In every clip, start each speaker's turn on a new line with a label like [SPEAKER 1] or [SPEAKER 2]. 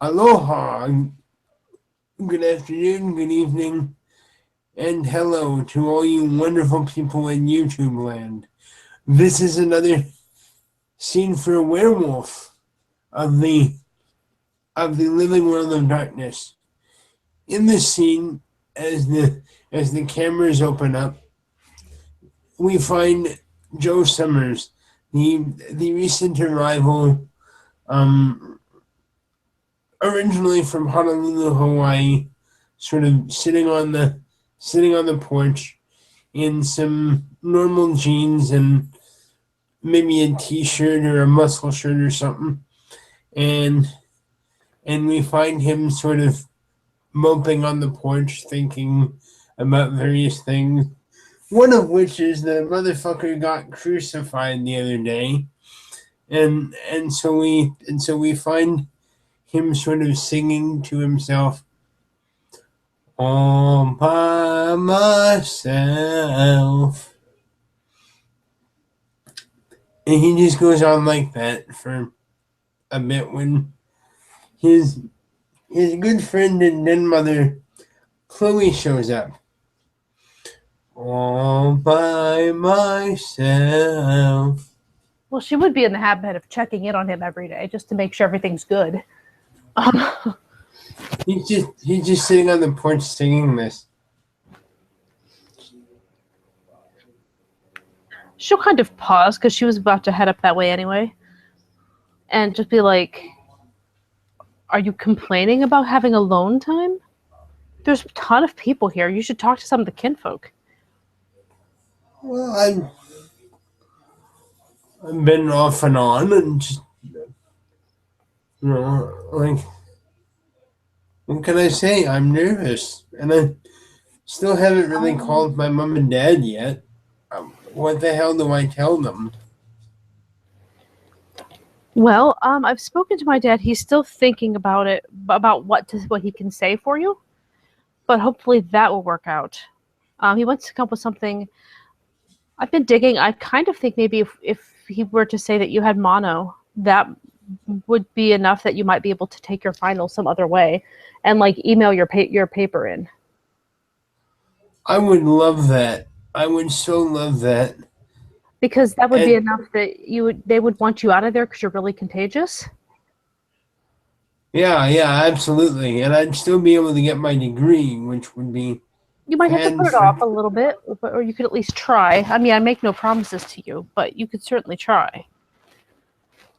[SPEAKER 1] Aloha, good afternoon, good evening, and hello to all you wonderful people in YouTube land. This is another scene for a werewolf of the living world of darkness. In this scene, as the cameras open up, we find Joe Summers, the recent arrival, originally from Honolulu, Hawaii, sort of sitting on the porch in some normal jeans and maybe a t-shirt or a muscle shirt or something, and we find him sort of moping on the porch, thinking about various things. One of which is the motherfucker got crucified the other day, and so we find him sort of singing to himself, all by myself. And he just goes on like that for a bit when his good friend and then mother, Chloe, shows up. All by myself.
[SPEAKER 2] Well, she would be in the habit of checking in on him every day just to make sure everything's good.
[SPEAKER 1] He's just sitting on the porch singing this.
[SPEAKER 2] She'll kind of pause because she was about to head up that way anyway, and just be like, "Are you complaining about having alone time? There's a ton of people here. You should talk to some of the kinfolk."
[SPEAKER 1] Well, I've been off and on, and just, like, what can I say? I'm nervous, and I still haven't really called my mom and dad yet. What the hell do I tell them?
[SPEAKER 2] Well, I've spoken to my dad. He's still thinking about it, about what he can say for you, but hopefully that will work out. He wants to come up with something. I've been digging. I kind of think maybe if he were to say that you had mono, that would be enough that you might be able to take your final some other way, and like email your paper in.
[SPEAKER 1] I would love that. I would so love that.
[SPEAKER 2] Because that would be enough that they would want you out of there because you're really contagious.
[SPEAKER 1] Yeah, absolutely. And I'd still be able to get my degree, which would be...
[SPEAKER 2] You might have to put it off a little bit, or you could at least try. I mean, I make no promises to you, but you could certainly try.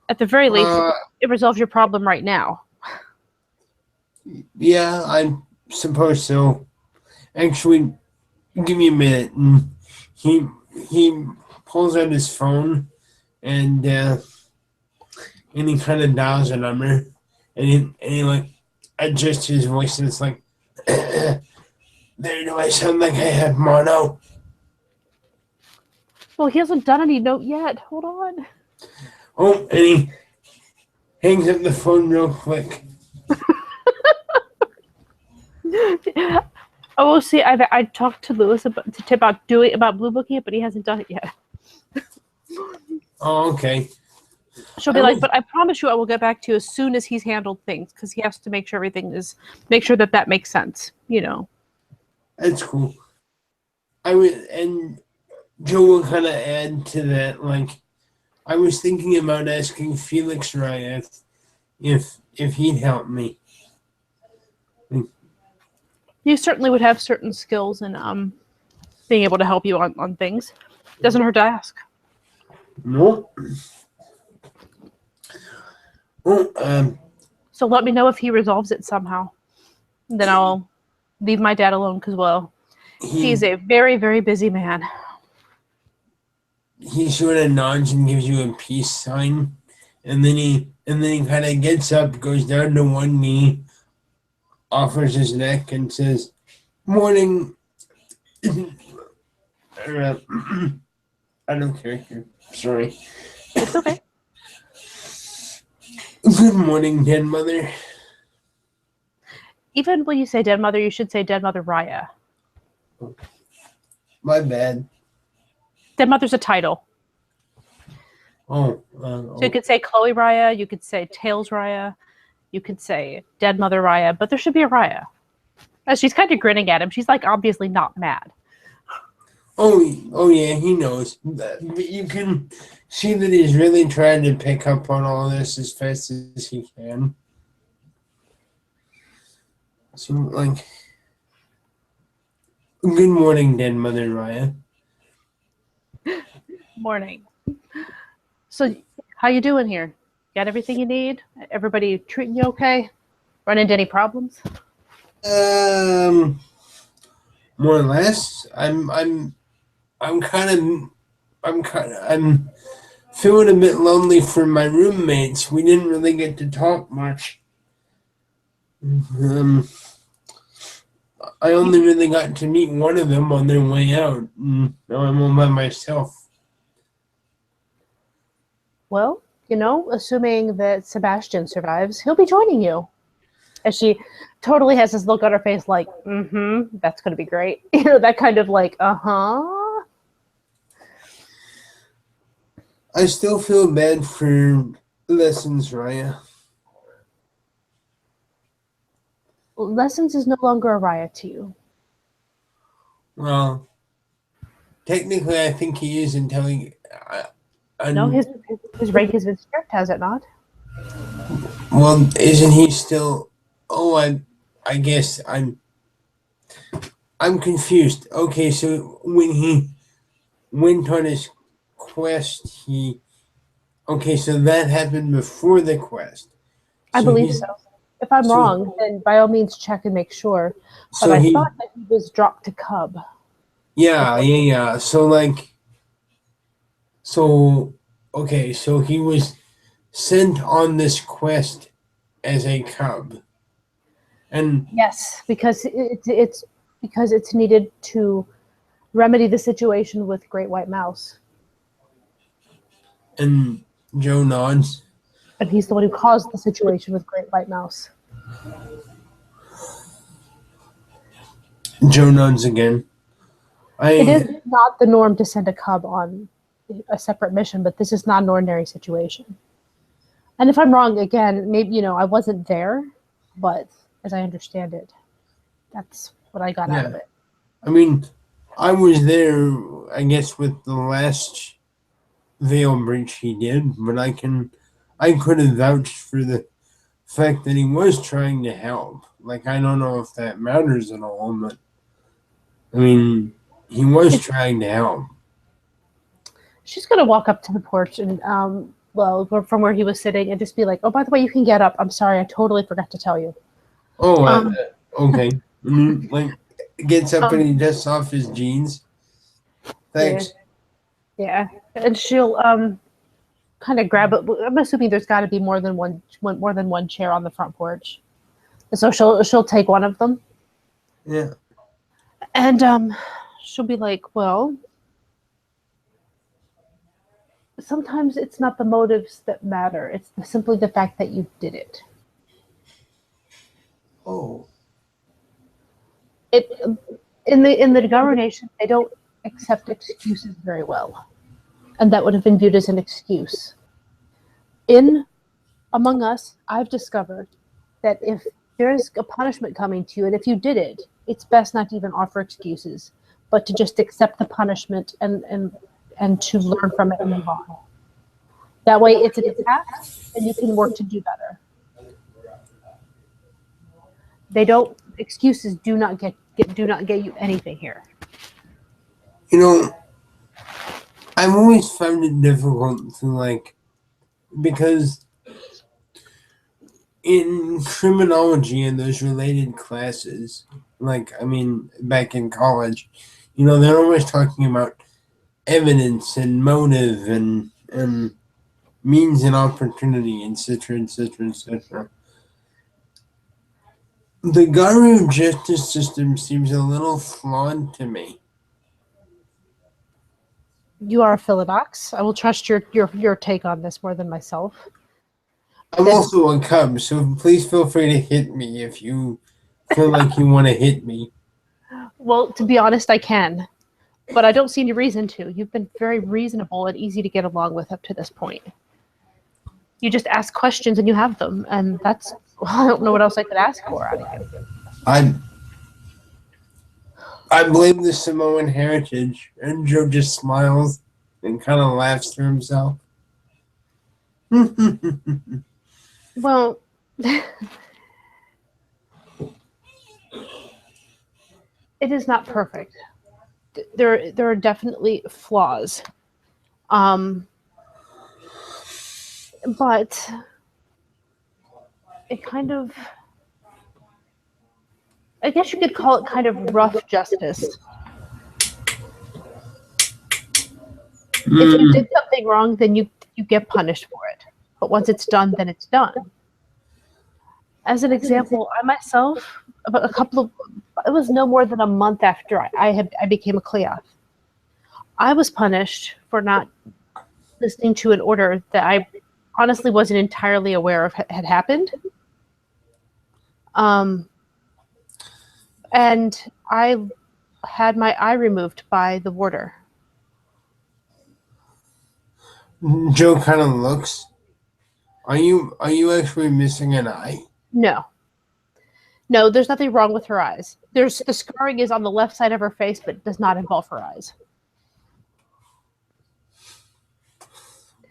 [SPEAKER 2] At the very least, it resolves your problem right now.
[SPEAKER 1] Yeah, I suppose so. Actually, give me a minute. And he pulls out his phone and he kind of dials a number, and he like adjusts his voice, and it's like, there, do I sound like I have mono?
[SPEAKER 2] Well, he hasn't done any note yet. Hold on.
[SPEAKER 1] Oh, and he hangs up the phone real quick.
[SPEAKER 2] I will see. I talked to Lewis about Blue Booking it, but he hasn't done it yet.
[SPEAKER 1] Oh, okay.
[SPEAKER 2] She'll be like, but I promise you I will get back to you as soon as he's handled things, because he has to make sure that makes sense, you know.
[SPEAKER 1] That's cool. And Joe will kind of add to that, like, I was thinking about asking Felix Raya if he'd help me.
[SPEAKER 2] You certainly would have certain skills in being able to help you on things. Doesn't hurt to ask.
[SPEAKER 1] No.
[SPEAKER 2] So let me know if he resolves it somehow. Then I'll leave my dad alone, because, well, he's a very, very busy man.
[SPEAKER 1] He sort of nods and gives you a peace sign, and then he kind of gets up, goes down to one knee, offers his neck, and says, "Morning." I don't care. Sorry.
[SPEAKER 2] It's okay.
[SPEAKER 1] Good morning, dead mother.
[SPEAKER 2] Even when you say dead mother, you should say dead mother Raya.
[SPEAKER 1] My bad.
[SPEAKER 2] Dead mother's a title.
[SPEAKER 1] Oh.
[SPEAKER 2] So you could say Chloe Raya, you could say Tails Raya. you could say dead Mother Raya, but there should be a Raya. As she's kind of grinning at him. She's like obviously not mad.
[SPEAKER 1] Oh yeah, he knows. But you can see that he's really trying to pick up on all this as fast as he can. So, like, good morning, dead Mother Raya.
[SPEAKER 2] Morning. So, how you doing here? Got everything you need? Everybody treating you okay? Run into any problems?
[SPEAKER 1] More or less. I'm feeling a bit lonely for my roommates. We didn't really get to talk much. I only really got to meet one of them on their way out. Now I'm all by myself.
[SPEAKER 2] Well, assuming that Sebastian survives, he'll be joining you. As she totally has this look on her face like, that's going to be great. That kind of like,
[SPEAKER 1] I still feel bad for Lessons, Raya.
[SPEAKER 2] Lessons is no longer a riot to you.
[SPEAKER 1] Well, technically I think he is until he...
[SPEAKER 2] No, his rank has been stripped, has it not?
[SPEAKER 1] Well, isn't he still... Oh, I guess I'm confused. Okay, so when he went on his quest, okay, so that happened before the quest.
[SPEAKER 2] I believe so. If I'm wrong, then by all means check and make sure. But I thought that he was dropped to cub.
[SPEAKER 1] Yeah. Okay, so he was sent on this quest as a cub. And
[SPEAKER 2] yes, because it's needed to remedy the situation with Great White Mouse.
[SPEAKER 1] And Joe nods.
[SPEAKER 2] And he's the one who caused the situation with Great White Mouse.
[SPEAKER 1] Joe nods again.
[SPEAKER 2] It is not the norm to send a cub on a separate mission, but this is not an ordinary situation. And if I'm wrong, again, maybe, I wasn't there, but as I understand it, that's what I got out of it.
[SPEAKER 1] I mean, I was there, I guess, with the last veil breach he did, but I couldn't vouch for the fact that he was trying to help. Like, I don't know if that matters at all, but I mean, he was trying to help.
[SPEAKER 2] She's going to walk up to the porch and, from where he was sitting and just be like, oh, by the way, you can get up. I'm sorry, I totally forgot to tell you.
[SPEAKER 1] Oh, okay. Like, gets up and he dusts off his jeans. Thanks.
[SPEAKER 2] Yeah. And she'll kind of grab it. I'm assuming there's got to be more than one chair on the front porch. And so she'll take one of them.
[SPEAKER 1] Yeah.
[SPEAKER 2] And she'll be like, well, sometimes it's not the motives that matter. It's simply the fact that you did it.
[SPEAKER 1] Oh.
[SPEAKER 2] In the Governor Nation, they don't accept excuses very well. And that would have been viewed as an excuse. Among us, I've discovered that if there is a punishment coming to you, and if you did it, it's best not to even offer excuses, but to just accept the punishment and to learn from it and move on. That way it's an attack and you can work to do better. Excuses do not get you anything here.
[SPEAKER 1] I've always found it difficult to because in criminology and those related classes, back in college, they're always talking about evidence and motive and means and opportunity, etc., etc., etc. The Garu justice system seems a little flawed to me.
[SPEAKER 2] You are a Philodox. I will trust your take on this more than myself.
[SPEAKER 1] I'm also a cub, so please feel free to hit me if you feel like you want to hit me.
[SPEAKER 2] Well, to be honest, I can. But I don't see any reason to. You've been very reasonable and easy to get along with up to this point. You just ask questions and you have them, and that's Well, I don't know what else I could ask for out of you.
[SPEAKER 1] I blame the Samoan heritage, and Joe just smiles and kind of laughs to himself.
[SPEAKER 2] Well, it is not perfect. There are definitely flaws. But it kind of, I guess you could call it kind of rough justice. If you did something wrong, then you get punished for it. But once it's done, then it's done. As an example, I myself, about it was no more than a month after I became a Cleoth. I was punished for not listening to an order that I honestly wasn't entirely aware of had happened. And I had my eye removed by the warder.
[SPEAKER 1] Joe kind of looks. Are you actually missing an eye?
[SPEAKER 2] No, there's nothing wrong with her eyes. The scarring is on the left side of her face, but it does not involve her eyes.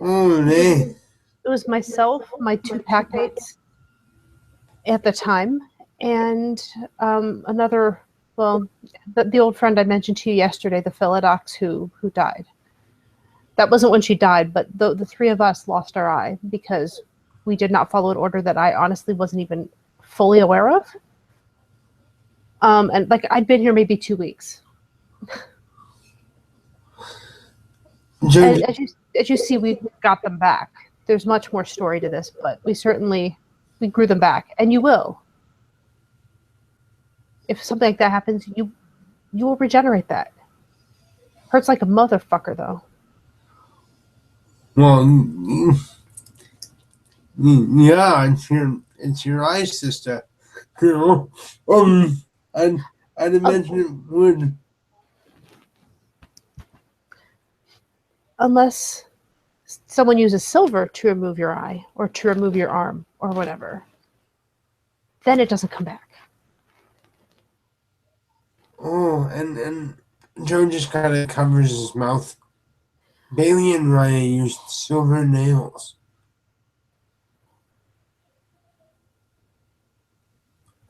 [SPEAKER 1] Oh, man.
[SPEAKER 2] It was myself, my 2 pack mates at the time, and another, well, the old friend I mentioned to you yesterday, the Philodox who died. That wasn't when she died, but the 3 of us lost our eye because we did not follow an order that I honestly wasn't even fully aware of. And like I'd been here maybe 2 weeks. As you see, we got them back. There's much more story to this, but we grew them back, and you will. If something like that happens, you will regenerate that. Hurts like a motherfucker, though.
[SPEAKER 1] Well, yeah, it's your eye, sister. You know, I'd imagine it would.
[SPEAKER 2] Unless someone uses silver to remove your eye or to remove your arm or whatever, then it doesn't come back.
[SPEAKER 1] Oh, and Joe just kind of covers his mouth. Bailey and Ryan used silver nails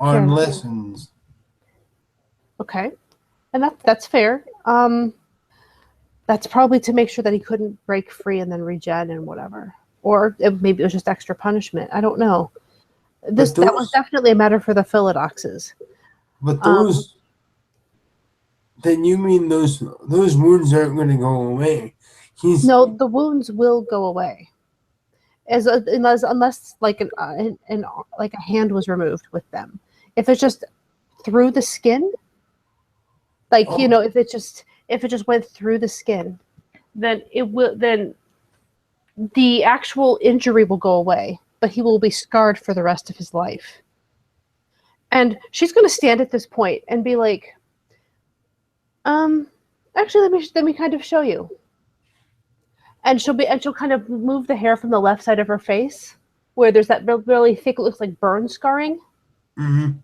[SPEAKER 1] on lessons.
[SPEAKER 2] Okay, and that's fair. That's probably to make sure that he couldn't break free and then regen and whatever, or maybe it was just extra punishment. I don't know. That was definitely a matter for the Philodoxes.
[SPEAKER 1] But those, then you mean those wounds aren't going to go away?
[SPEAKER 2] No, the wounds will go away, unless like like a hand was removed with them. If it's just through the skin, like if it just went through the skin, then the actual injury will go away, but he will be scarred for the rest of his life. And she's going to stand at this point and be like, actually, let me kind of show you. And she'll kind of move the hair from the left side of her face, where there's that really thick, it looks like burn scarring.
[SPEAKER 1] Mm-hmm.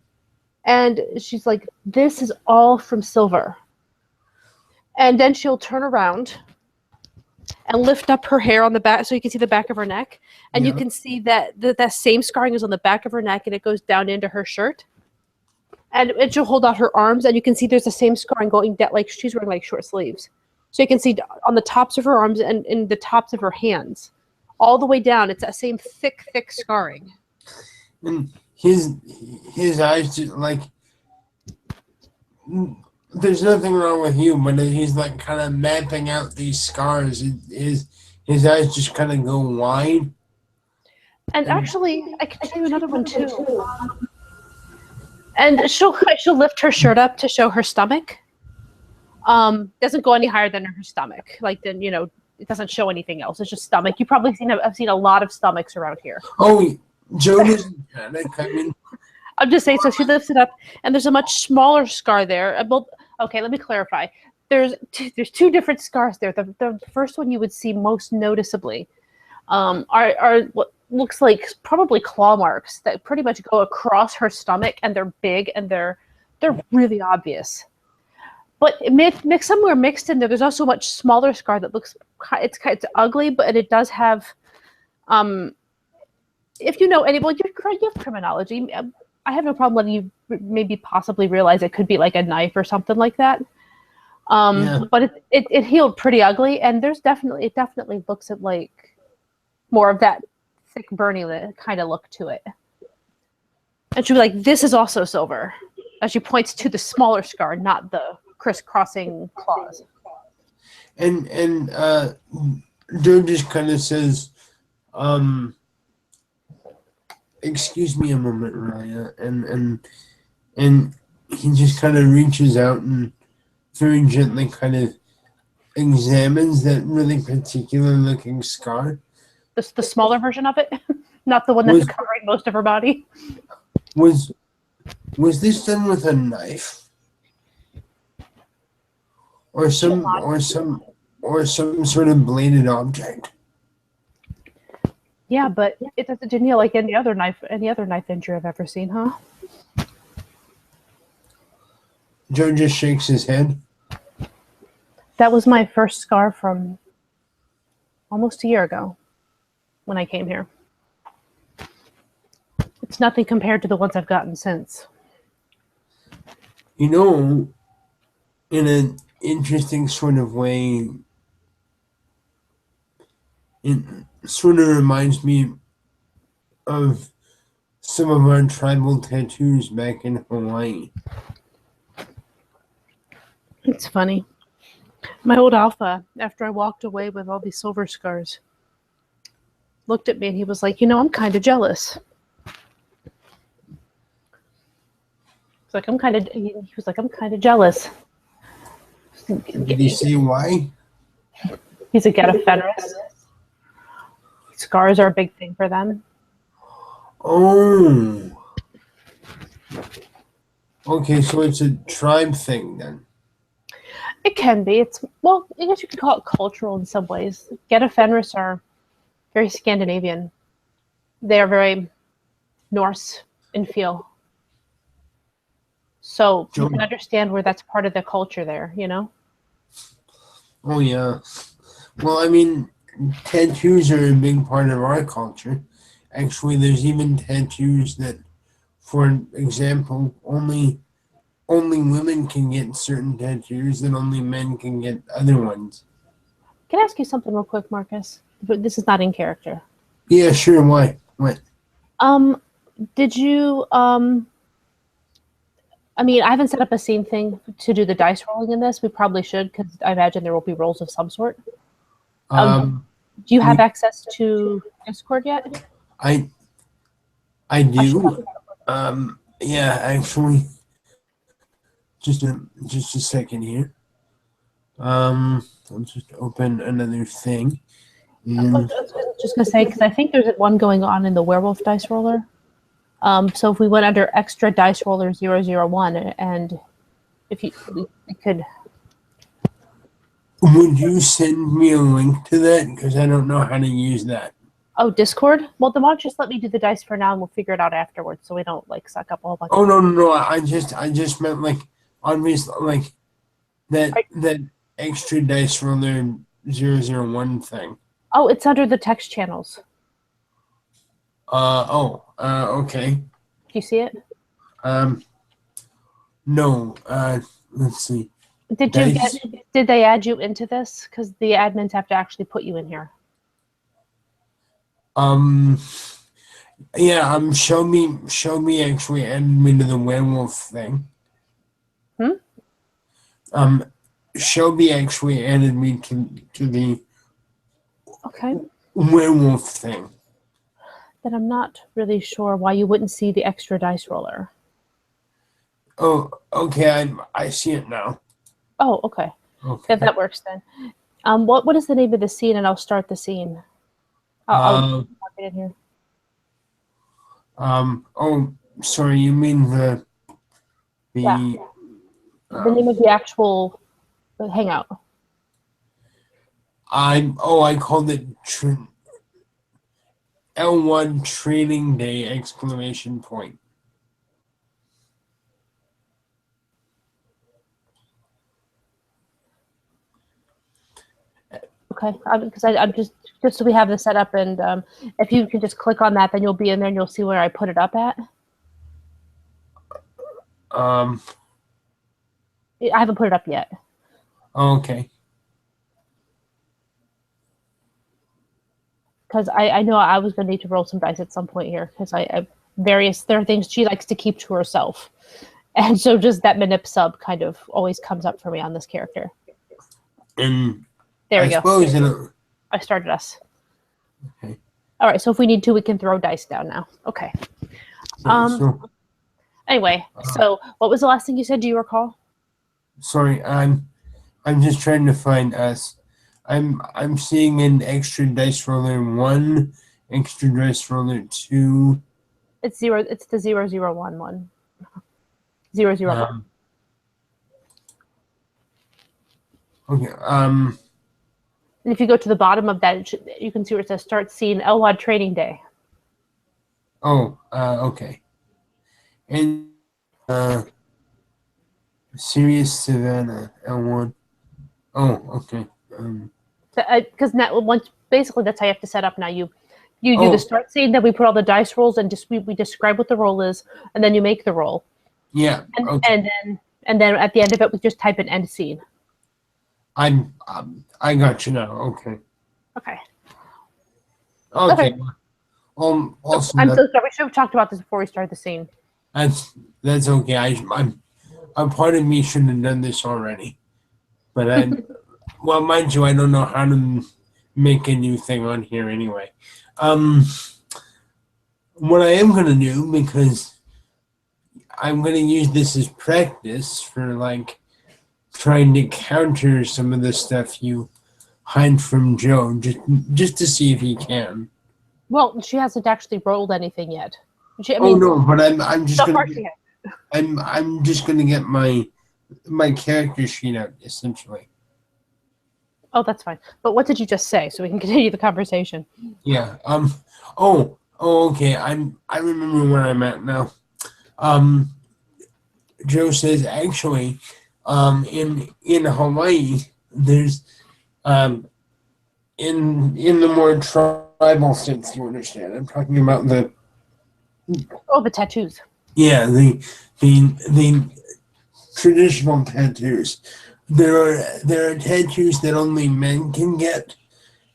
[SPEAKER 2] And she's like, this is all from silver. And then she'll turn around and lift up her hair on the back so you can see the back of her neck. And you can see that that same scarring is on the back of her neck and it goes down into her shirt. And she'll hold out her arms and you can see there's the same scarring going down, like she's wearing like short sleeves. So you can see on the tops of her arms and in the tops of her hands, all the way down, it's that same thick scarring.
[SPEAKER 1] And his eyes just like, there's nothing wrong with you, but he's like kind of mapping out these scars. His eyes just kind of go wide.
[SPEAKER 2] And actually, I can show you another one too. And she'll lift her shirt up to show her stomach. Doesn't go any higher than her stomach. Like then it doesn't show anything else. It's just stomach. You've probably I've seen a lot of stomachs around here.
[SPEAKER 1] Oh, Joe doesn't panic. I mean,
[SPEAKER 2] I'm just saying. So she lifts it up, and there's a much smaller scar there. Okay, let me clarify. There's 2 different scars there. The first one you would see most noticeably are looks like probably claw marks that pretty much go across her stomach, and they're big and they're really obvious. But somewhere mixed in there, there's also a much smaller scar that looks it's ugly, but it does have if you know any, well, you have criminology. I have no problem letting you maybe possibly realize it could be like a knife or something like that. But it healed pretty ugly, and it definitely looks at like more of that thick burny kind of look to it. And she'll be like, "This is also silver," as she points to the smaller scar, not the crisscrossing claws.
[SPEAKER 1] And Joe just kind of says, "Excuse me a moment, Raya," and he just kind of reaches out and very gently kind of examines that really particular looking scar.
[SPEAKER 2] The smaller version of it, not the one that's covering most of her body.
[SPEAKER 1] Was this done with a knife, or some sort of bladed object?
[SPEAKER 2] Yeah, but it didn't heal like any other knife injury I've ever seen, huh?
[SPEAKER 1] Joe just shakes his head.
[SPEAKER 2] That was my first scar from almost a year ago when I came here. It's nothing compared to the ones I've gotten since.
[SPEAKER 1] You know, in an interesting sort of way, it sort of reminds me of some of our tribal tattoos back in Hawaii.
[SPEAKER 2] It's funny. My old alpha, after I walked away with all these silver scars, looked at me and he was like, I'm kind of jealous. He was like, I'm kind of jealous.
[SPEAKER 1] Did he say why?
[SPEAKER 2] He's a Geta Fenris. Scars are a big thing for them.
[SPEAKER 1] Oh. Okay, so it's a tribe thing then.
[SPEAKER 2] It can be. I guess you could call it cultural in some ways. Geta Fenris are very Scandinavian. They are very Norse in feel. So you can understand where that's part of the culture there,
[SPEAKER 1] Oh, yeah. Well, I mean, tattoos are a big part of our culture. Actually, there's even tattoos that, for example, only women can get certain tattoos and only men can get other ones.
[SPEAKER 2] Can I ask you something real quick, Marcus? But this is not in character.
[SPEAKER 1] Yeah, sure. Why? What?
[SPEAKER 2] Did you I mean, I haven't set up a scene thing to do the dice rolling in this. We probably should, because I imagine there will be rolls of some sort. Do you have access to Discord yet?
[SPEAKER 1] I do. Yeah, actually, just a second here. I'll just open another thing.
[SPEAKER 2] I was just gonna say, because I think there's one going on in the werewolf dice roller. So if we went under extra dice roller 001, and if we could.
[SPEAKER 1] Would you send me a link to that? Because I don't know how to use that.
[SPEAKER 2] Oh, Discord? Well, then why don't you just let me do the dice for now, and we'll figure it out afterwards, so we don't suck up a whole bunch.
[SPEAKER 1] Oh no! I just meant obviously that extra dice roller 001 thing.
[SPEAKER 2] Oh, it's under the text channels.
[SPEAKER 1] Okay.
[SPEAKER 2] Do you see it?
[SPEAKER 1] No. Let's see.
[SPEAKER 2] Did they add you into this? Because the admins have to actually put you in here.
[SPEAKER 1] Yeah. Show me actually added me to the werewolf thing. Shelby actually added me to the werewolf thing.
[SPEAKER 2] Then I'm not really sure why you wouldn't see the extra dice roller.
[SPEAKER 1] Oh, okay. I see it now.
[SPEAKER 2] Oh, okay. Okay. If that works then. What is the name of the scene? And I'll start the scene. I'll mark it in here.
[SPEAKER 1] Oh, sorry. You mean the
[SPEAKER 2] name of the actual hangout.
[SPEAKER 1] I called it LWOD Training Day! Exclamation point.
[SPEAKER 2] Okay, because I'm just so we have this set up, and if you can just click on that, then you'll be in there and you'll see where I put it up at.
[SPEAKER 1] Um.
[SPEAKER 2] I haven't put it up yet.
[SPEAKER 1] Okay.
[SPEAKER 2] Because I know I was going to need to roll some dice at some point here, because there are things she likes to keep to herself, and so just that manip sub kind of always comes up for me on this character.
[SPEAKER 1] And
[SPEAKER 2] there we
[SPEAKER 1] I suppose
[SPEAKER 2] go. I started us.
[SPEAKER 1] Okay.
[SPEAKER 2] All right, so if we need to, we can throw dice down now. Okay. Anyway, so what was the last thing you said? Do you recall?
[SPEAKER 1] Sorry, I'm just trying to find us. I'm seeing an extra dice roller 1, extra dice roller 2.
[SPEAKER 2] It's 0. It's the 001 one. 001.
[SPEAKER 1] Okay.
[SPEAKER 2] And if you go to the bottom of that, you can see where it says "Start Seeing LWOD Training Day."
[SPEAKER 1] Oh. Okay. And Serious Savannah L1. Oh. Okay.
[SPEAKER 2] Because once basically that's how you have to set up now. You do the start scene, then we put all the dice rolls and just we describe what the roll is, and then you make the roll.
[SPEAKER 1] Yeah.
[SPEAKER 2] And then at the end of it, we just type an end scene.
[SPEAKER 1] I got you now. Okay.
[SPEAKER 2] Okay.
[SPEAKER 1] Okay.
[SPEAKER 2] Also, I'm so sorry. We should have talked about this before we started the scene.
[SPEAKER 1] That's okay. I'm part of me should have done this already, but well, mind you, I don't know how to make a new thing on here anyway. What I am gonna do, because I'm gonna use this as practice for like trying to counter some of the stuff you hide from Joe, just to see if he can.
[SPEAKER 2] Well, she hasn't actually rolled anything yet.
[SPEAKER 1] No, but I'm just gonna. I'm just gonna get my character sheet out essentially.
[SPEAKER 2] Oh, that's fine. But what did you just say, so we can continue the conversation?
[SPEAKER 1] Yeah. Okay. I remember where I'm at now. Joe says actually, in Hawaii, there's in the more tribal sense, you understand. I'm talking about the
[SPEAKER 2] tattoos.
[SPEAKER 1] Yeah, the traditional tattoos. There are tattoos that only men can get,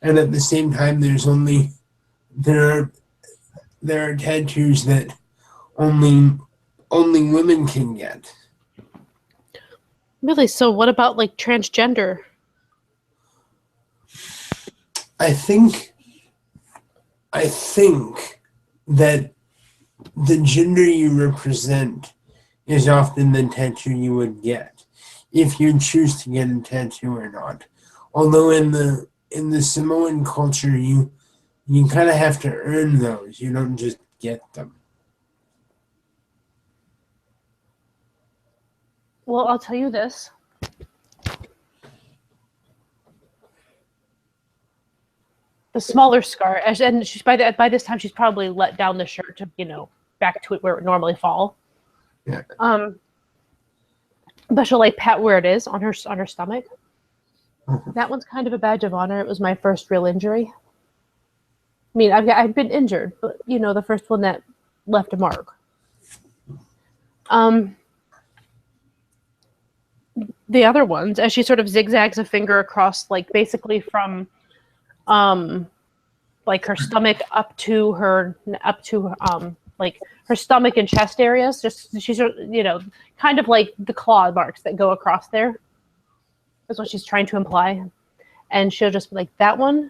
[SPEAKER 1] and at the same time, there are tattoos that only women can get.
[SPEAKER 2] Really? So what about like transgender?
[SPEAKER 1] I think that the gender you represent is often the tattoo you would get if you choose to get a tattoo or not. Although in the Samoan culture, you kind of have to earn those. You don't just get them.
[SPEAKER 2] Well, I'll tell you this. The smaller scar, and she's by this time she's probably let down the shirt to back to it where it would normally fall.
[SPEAKER 1] Yeah.
[SPEAKER 2] But she'll like pat where it is on her stomach. That one's kind of a badge of honor. It was my first real injury. I mean, I've been injured, but the first one that left a mark. The other ones, as she sort of zigzags a finger across, like basically from, like her stomach up to like her stomach and chest areas. Just she's kind of like the claw marks that go across there. That's what she's trying to imply, and she'll just be like, "That one,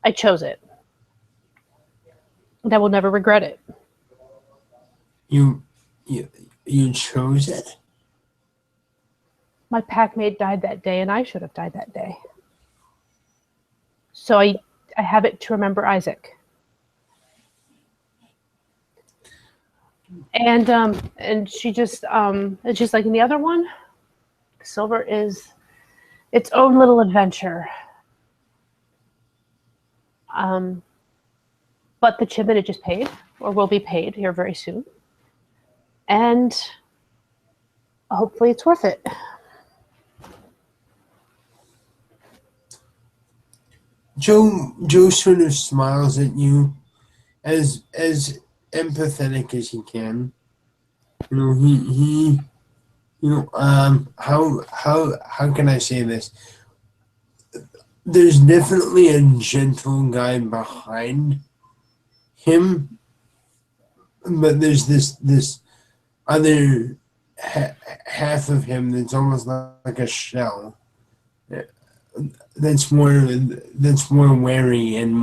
[SPEAKER 2] I chose it. And I will never regret it."
[SPEAKER 1] You chose it?
[SPEAKER 2] My packmate died that day, and I should have died that day. So I have it to remember Isaac. And she just and she's like, and the other one, silver is its own little adventure. but the chimney just paid, or will be paid here very soon, and hopefully it's worth it.
[SPEAKER 1] Joe sort of smiles at you as empathetic as he can. He how can I say this? There's definitely a gentle guy behind him, but there's this other half of him that's almost like a shell. That's more wary and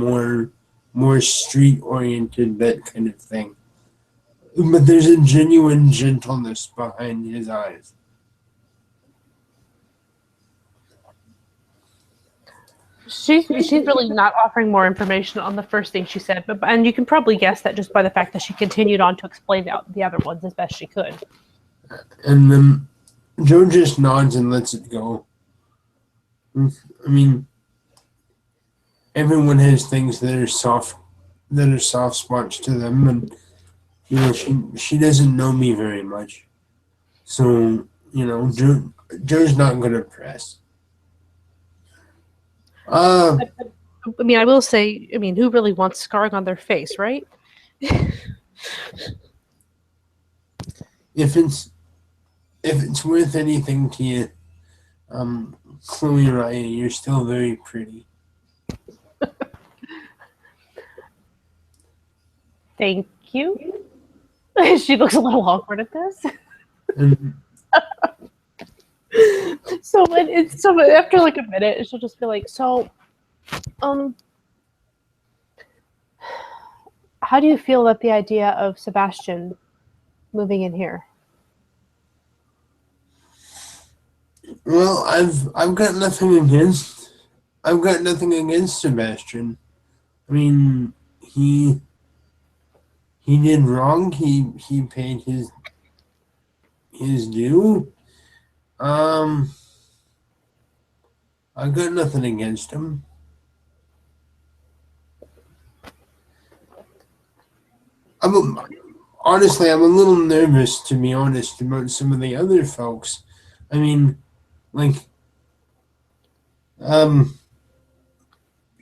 [SPEAKER 1] more street oriented, that kind of thing. But there's a genuine gentleness behind his eyes.
[SPEAKER 2] She's really not offering more information on the first thing she said, and you can probably guess that just by the fact that she continued on to explain the other ones as best she could.
[SPEAKER 1] And then Joe just nods and lets it go. I mean, everyone has things that are soft spots to them, and she doesn't know me very much, so Joe's not gonna press.
[SPEAKER 2] I mean, I will say, who really wants scarring on their face, right?
[SPEAKER 1] If it's worth anything to you, Chloe Ryan, you're still very pretty.
[SPEAKER 2] Thank you. She looks a little awkward at this. So after like a minute, she'll just be like, how do you feel about the idea of Sebastian moving in here?
[SPEAKER 1] Well, I've got nothing against Sebastian. I mean, he did wrong. He paid his due. I've got nothing against him. Honestly, I'm a little nervous, to be honest, about some of the other folks. I mean, like,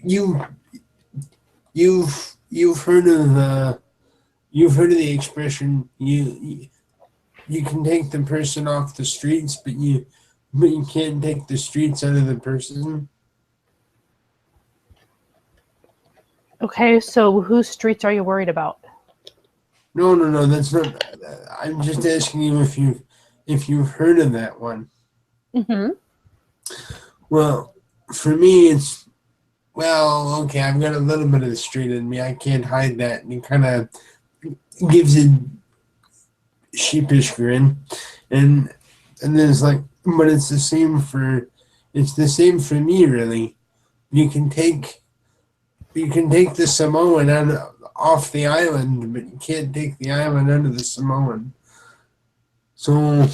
[SPEAKER 1] you've heard of the expression, you can take the person off the streets, but you can't take the streets out of the person.
[SPEAKER 2] Okay, so whose streets are you worried about?
[SPEAKER 1] No, that's not. I'm just asking you if you've heard of that one.
[SPEAKER 2] Mm-hmm.
[SPEAKER 1] Well, for me, it's okay. I've got a little bit of the street in me. I can't hide that, and it kind of gives a sheepish grin, and there's like, but it's the same for me, really. You can take the Samoan off the island, but you can't take the island out of the Samoan. So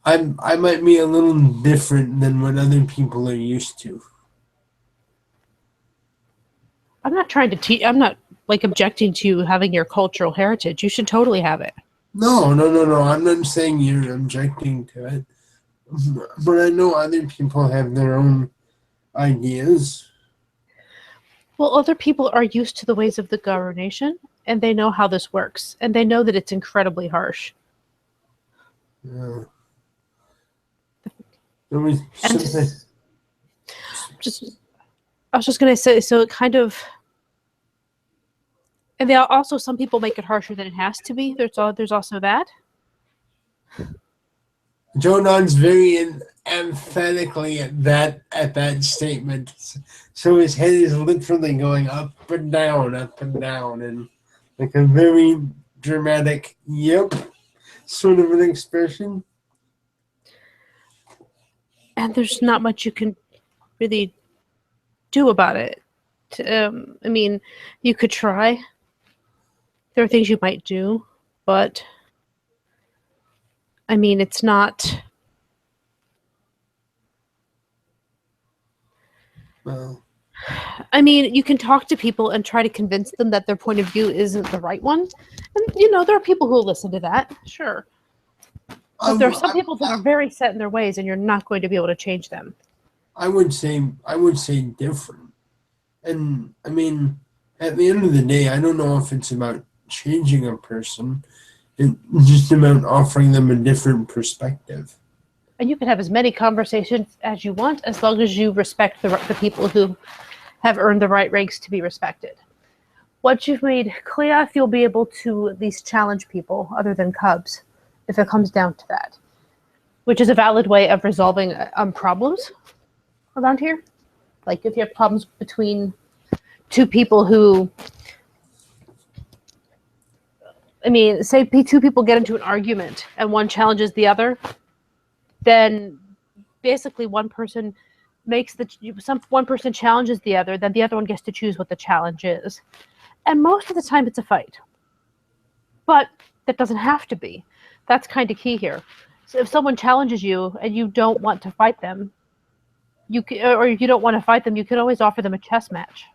[SPEAKER 1] I might be a little different than what other people are used to.
[SPEAKER 2] I'm not trying to teach. I'm not like objecting to you having your cultural heritage. You should totally have it.
[SPEAKER 1] No. I'm not saying you're objecting to it, but I know other people have their own ideas.
[SPEAKER 2] Well, other people are used to the ways of the Garo Nation, and they know how this works, and they know that it's incredibly harsh.
[SPEAKER 1] Yeah. There was something.
[SPEAKER 2] I was just gonna say, so it kind of, and they also, some people make it harsher than it has to be. There's also that.
[SPEAKER 1] Joe nods very emphatically at that statement. So his head is literally going up and down, and like a very dramatic "yep" sort of an expression.
[SPEAKER 2] And there's not much you can really do about it. I mean, you could try. There are things you might do, but I mean, it's not.
[SPEAKER 1] Well,
[SPEAKER 2] I mean, you can talk to people and try to convince them that their point of view isn't the right one. And, there are people who will listen to that, sure.
[SPEAKER 1] I,
[SPEAKER 2] But there are
[SPEAKER 1] w-
[SPEAKER 2] some people that are very set in their ways, and you're not going to be able to change them.
[SPEAKER 1] I would say different. And I mean, at the end of the day, I don't know if it's about changing a person. It's just about offering them a different perspective.
[SPEAKER 2] And you can have as many conversations as you want, as long as you respect the people who have earned the right ranks to be respected. Once you've made clear, you'll be able to at least challenge people other than cubs, if it comes down to that, which is a valid way of resolving problems around here. Like if you have problems between two people who, say two people get into an argument and one challenges the other, then basically one person challenges the other, then the other one gets to choose what the challenge is. And most of the time it's a fight. But that doesn't have to be. That's kind of key here. So if someone challenges you and you don't want to fight them, you don't want to fight them, you could always offer them a chess match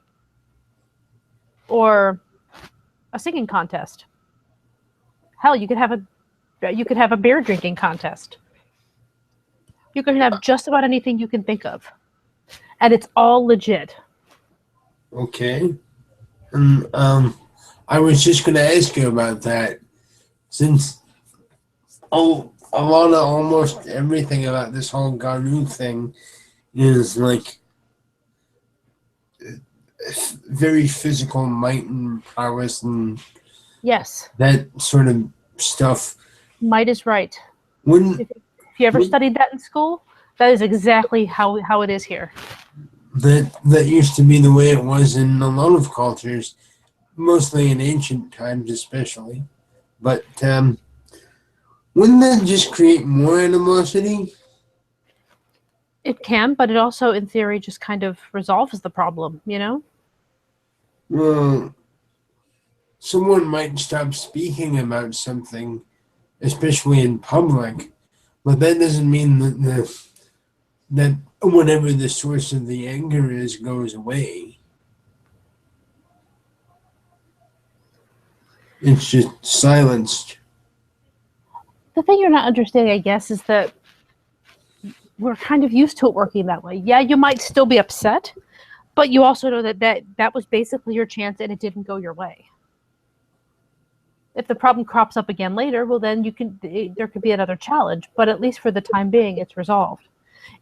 [SPEAKER 2] or a singing contest. Hell, you could have a beer drinking contest. You can have just about anything you can think of, and it's all legit.
[SPEAKER 1] Okay. And I was just going to ask you about that, since a lot of almost everything about this whole Ganu thing is like very physical might and prowess and
[SPEAKER 2] Yes,
[SPEAKER 1] that sort of stuff.
[SPEAKER 2] might is right.
[SPEAKER 1] Wouldn't
[SPEAKER 2] If you ever studied that in school, that is exactly how it is here.
[SPEAKER 1] that used to be the way it was in a lot of cultures, mostly in ancient times, especially. But wouldn't that just create more animosity?
[SPEAKER 2] It can, but it also, in theory, just kind of resolves the problem,
[SPEAKER 1] Well, someone might stop speaking about something, especially in public, but that doesn't mean that whatever the source of the anger is goes away. It's just silenced.
[SPEAKER 2] The thing you're not understanding, I guess, is that we're kind of used to it working that way. Yeah, you might still be upset, but you also know that was basically your chance and it didn't go your way. If the problem crops up again later, well, then there could be another challenge, but at least for the time being, it's resolved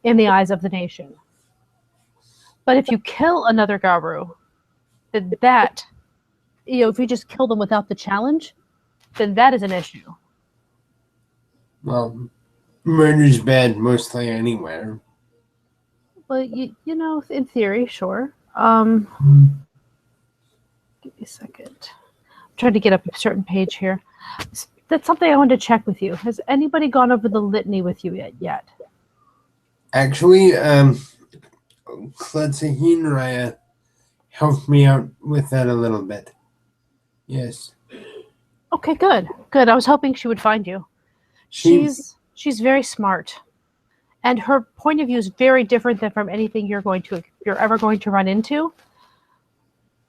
[SPEAKER 2] in the eyes of the nation. But if you kill another Garu, then that, if you just kill them without the challenge, then that is an issue.
[SPEAKER 1] Well, murder's bad mostly anywhere.
[SPEAKER 2] Well, in theory, sure. Give me a second. I'm trying to get up a certain page here. That's something I wanted to check with you. Has anybody gone over the litany with you yet?
[SPEAKER 1] Actually, Raya helped me out with that a little bit. Yes.
[SPEAKER 2] Okay, good. Good. I was hoping she would find you. She's very smart. And her point of view is very different than from anything you're ever going to run into.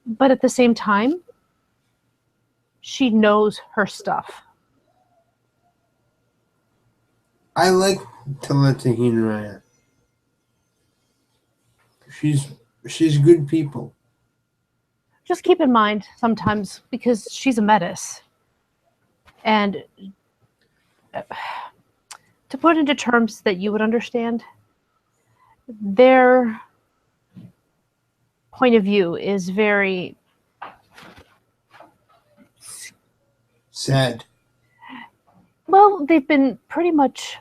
[SPEAKER 2] But at the same time, she knows her stuff.
[SPEAKER 1] I like Raya. She's good people.
[SPEAKER 2] Just keep in mind sometimes, because she's a metis, and to put into terms that you would understand, their point of view is very
[SPEAKER 1] sad.
[SPEAKER 2] Well, they've been pretty much,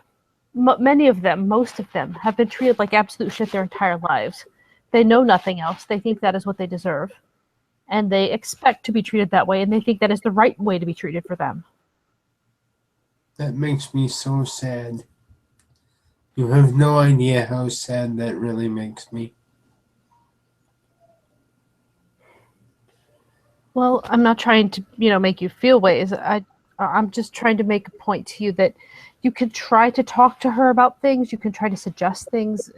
[SPEAKER 2] many of them, most of them, have been treated like absolute shit their entire lives. They know nothing else. They think that is what they deserve. And they expect to be treated that way, and they think that is the right way to be treated for them.
[SPEAKER 1] That makes me so sad. You have no idea how sad that really makes me.
[SPEAKER 2] Well, I'm not trying to, make you feel ways. I'm just trying to make a point to you that you can try to talk to her about things. You can try to suggest things.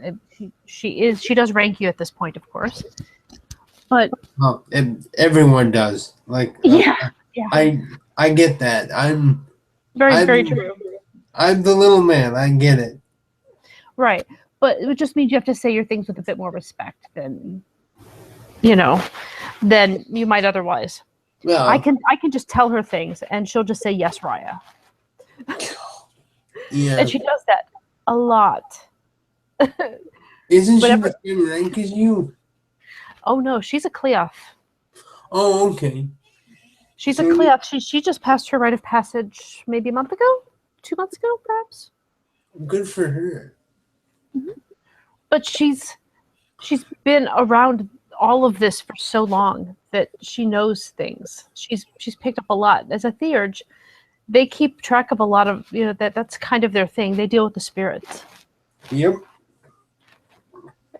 [SPEAKER 2] She does rank you at this point, of course. But
[SPEAKER 1] Well, everyone does. Like,
[SPEAKER 2] yeah, yeah,
[SPEAKER 1] I get that.
[SPEAKER 2] very, very
[SPEAKER 1] I'm
[SPEAKER 2] true.
[SPEAKER 1] I'm the little man. I get it.
[SPEAKER 2] Right. But it just means you have to say your things with a bit more respect than you know than you might otherwise. I
[SPEAKER 1] Well,
[SPEAKER 2] can just tell her things and she'll just say yes, Raya. And
[SPEAKER 1] yeah.
[SPEAKER 2] she does that a lot.
[SPEAKER 1] Isn't she
[SPEAKER 2] Whatever.
[SPEAKER 1] the same rank as you?
[SPEAKER 2] Oh no, she's a Cleof.
[SPEAKER 1] Oh, okay.
[SPEAKER 2] She's a
[SPEAKER 1] So
[SPEAKER 2] Cleof. She just passed her rite of passage maybe a month ago, 2 months ago, perhaps.
[SPEAKER 1] good for her.
[SPEAKER 2] But she's been around all of this for so long that she knows things. She's picked up a lot. As a theurge, they keep track of a lot of that's kind of their thing. They deal with the spirits.
[SPEAKER 1] Yep.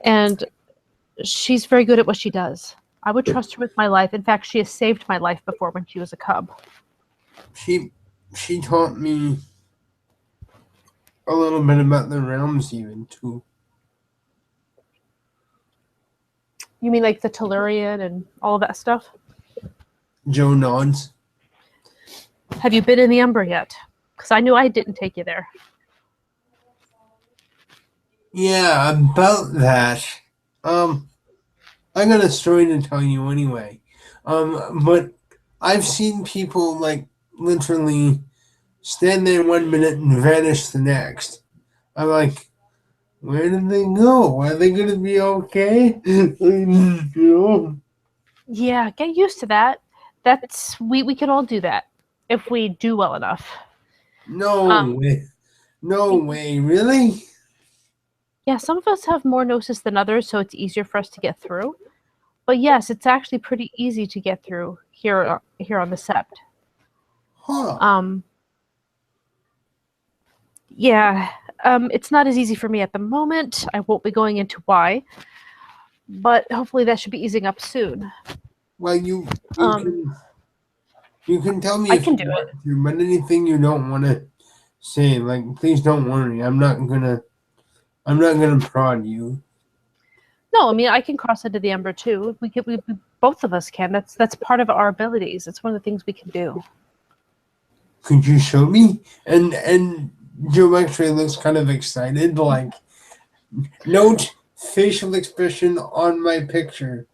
[SPEAKER 2] And she's very good at what she does. I would trust her with my life. In fact, she has saved my life before when she was a cub.
[SPEAKER 1] She she taught me a little bit about the realms even too.
[SPEAKER 2] You mean like the Tellurian and all of that stuff?
[SPEAKER 1] Joe nods.
[SPEAKER 2] Have you been in the Umbra yet? Because I knew I didn't take you there.
[SPEAKER 1] Yeah, about that. I got a story to tell you anyway. But I've seen people like literally stand there 1 minute and vanish the next. I'm like, where did they go? Are they gonna be okay? you know?
[SPEAKER 2] Yeah, get used to that. That's we can all do that if we do well enough.
[SPEAKER 1] No
[SPEAKER 2] Um,
[SPEAKER 1] way. No way, really?
[SPEAKER 2] yeah, some of us have more gnosis than others, so it's easier for us to get through. But yes, it's actually pretty easy to get through here on the Sept.
[SPEAKER 1] Huh.
[SPEAKER 2] Um, yeah, it's not as easy for me at the moment. I won't be going into why, but hopefully that should be easing up soon.
[SPEAKER 1] Well,
[SPEAKER 2] Um,
[SPEAKER 1] you can tell me
[SPEAKER 2] I
[SPEAKER 1] if
[SPEAKER 2] can
[SPEAKER 1] you
[SPEAKER 2] do
[SPEAKER 1] want
[SPEAKER 2] it.
[SPEAKER 1] to, but anything you don't want to say, like, please don't worry. I'm not gonna prod you.
[SPEAKER 2] No, I mean I can cross into the Ember too. We both of us can. That's part of our abilities. It's one of the things we can do.
[SPEAKER 1] Could you show me? And Joe actually looks kind of excited. Like, note facial expression on my picture.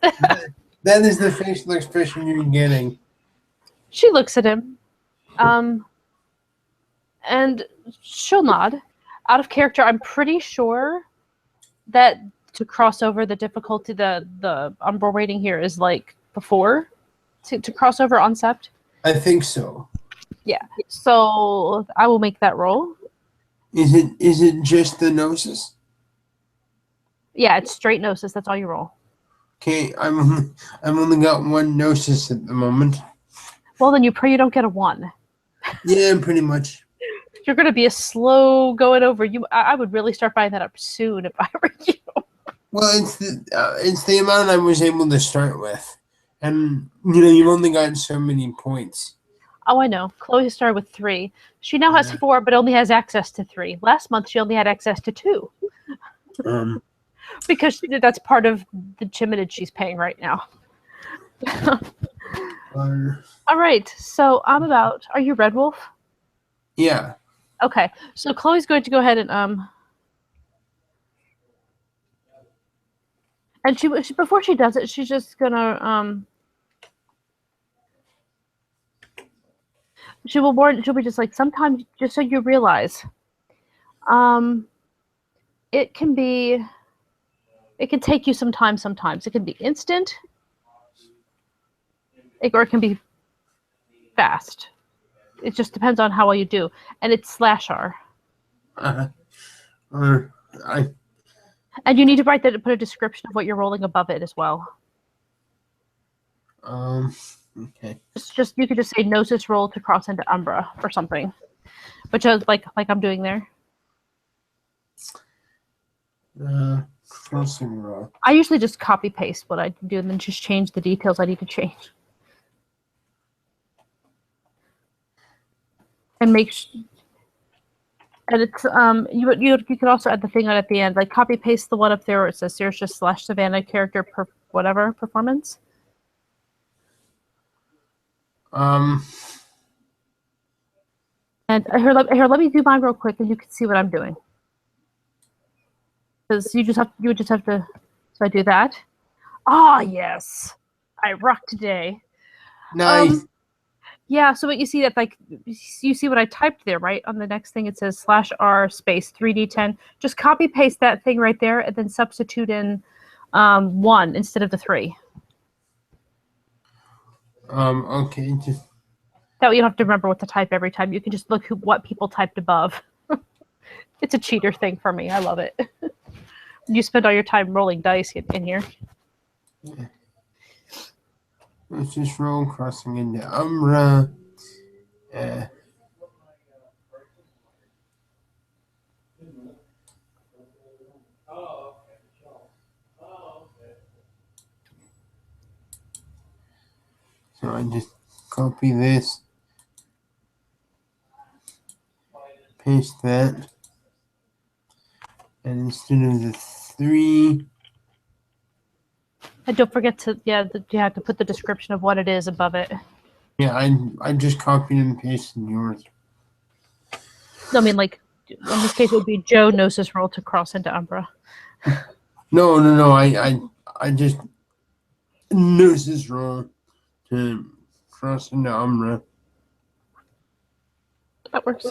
[SPEAKER 1] That is the facial expression you're getting.
[SPEAKER 2] She looks at him, um, and she'll nod. Out of character, I'm pretty sure that to cross over the difficulty, the Umbral rating here is like before to cross over on Sept.
[SPEAKER 1] I think so.
[SPEAKER 2] Yeah. So I will make that roll.
[SPEAKER 1] Is it just the gnosis?
[SPEAKER 2] Yeah, it's straight gnosis. That's all you roll.
[SPEAKER 1] Okay, I've only got one gnosis at the moment.
[SPEAKER 2] Well, then you pray you don't get a 1.
[SPEAKER 1] Yeah, pretty much.
[SPEAKER 2] You're going to be a slow going over. I would really start buying that up soon if I were you.
[SPEAKER 1] Well, it's the amount I was able to start with, and you've only got so many points.
[SPEAKER 2] Oh, I know. Chloe started with 3. She now has 4, but only has access to 3. Last month, she only had access to 2
[SPEAKER 1] Um,
[SPEAKER 2] because that's part of the chiminage she's paying right now.
[SPEAKER 1] uh,
[SPEAKER 2] All right. So I'm about. Are you Red Wolf?
[SPEAKER 1] yeah.
[SPEAKER 2] Okay. So Chloe's going to go ahead and she before she does it, she's just gonna she will warn. She'll be just like sometimes, just so you realize, um, it can be. It can take you some time. Sometimes it can be instant, or it can be fast. It just depends on how well you do, and it's slash R.
[SPEAKER 1] Uh, uh, I
[SPEAKER 2] And you need to write that. Put a description of what you're rolling above it as well.
[SPEAKER 1] okay.
[SPEAKER 2] Just you could just say gnosis roll to cross into Umbra or something, which is like I'm doing there.
[SPEAKER 1] Crossing rock.
[SPEAKER 2] I usually just copy paste what I do and then just change the details I need to change. And and it's you could also add the thing on at the end, like copy paste the one up there where it says Saoirse / Savannah character whatever performance.
[SPEAKER 1] Um.
[SPEAKER 2] And here, let me do mine real quick, and you can see what I'm doing. Because you would just have to. So I do that. Ah, yes, I rock today.
[SPEAKER 1] Nice.
[SPEAKER 2] Yeah. So what you see that like you see what I typed there, right? On the next thing it says /r space 3d10. Just copy paste that thing right there, and then substitute in 1 instead of the 3.
[SPEAKER 1] Okay. Just.
[SPEAKER 2] That way you don't have to remember what to type every time. You can just look what people typed above. It's a cheater thing for me. I love it. You spend all your time rolling dice in here.
[SPEAKER 1] Yeah. Let's just roll crossing into Umbra. So I just copy this, paste that, and instead of the 3,
[SPEAKER 2] And don't forget to you have to put the description of what it is above it.
[SPEAKER 1] yeah, I just copied and pasted yours.
[SPEAKER 2] No, I mean like in this case it would be Joe Gnosis roll to cross into Umbra.
[SPEAKER 1] No. I just Gnosis roll to cross into Umbra.
[SPEAKER 2] That works.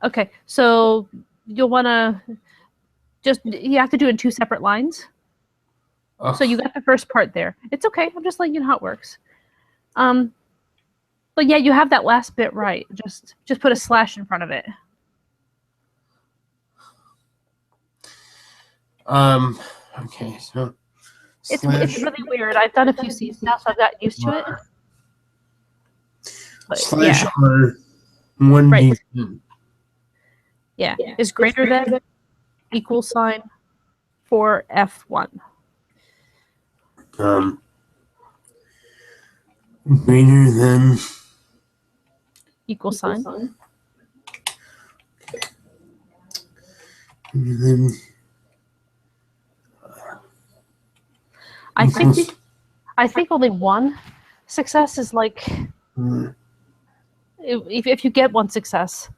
[SPEAKER 2] Okay, so you'll want to you have to do it in 2 separate lines. So you got the first part there. It's okay. I'm just letting you know how it works. But yeah, you have that last bit right. Just put a slash in front of it.
[SPEAKER 1] Okay, so
[SPEAKER 2] It's really weird. I've done a few C's now, so I've gotten used to it. But
[SPEAKER 1] slash
[SPEAKER 2] yeah.
[SPEAKER 1] R 1D.
[SPEAKER 2] Right. Yeah, is greater than equal sign for F1.
[SPEAKER 1] Greater than
[SPEAKER 2] Equal sign.
[SPEAKER 1] Then
[SPEAKER 2] I think only 1 success is like if you get 1 success,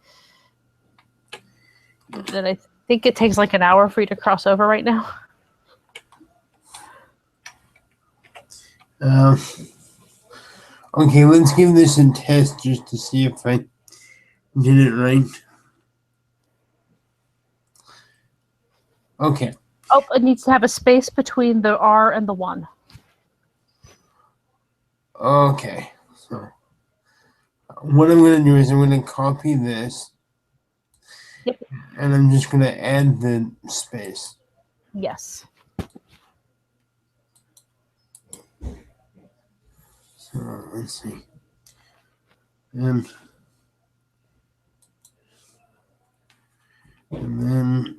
[SPEAKER 2] then I think it takes like an hour for you to cross over right now.
[SPEAKER 1] Okay, let's give this a test just to see if I did it right. Okay.
[SPEAKER 2] Oh, it needs to have a space between the R and the 1.
[SPEAKER 1] Okay. So what I'm going to do is I'm going to copy this.
[SPEAKER 2] Yep.
[SPEAKER 1] And I'm just going to add the space.
[SPEAKER 2] Yes.
[SPEAKER 1] So let's see. And then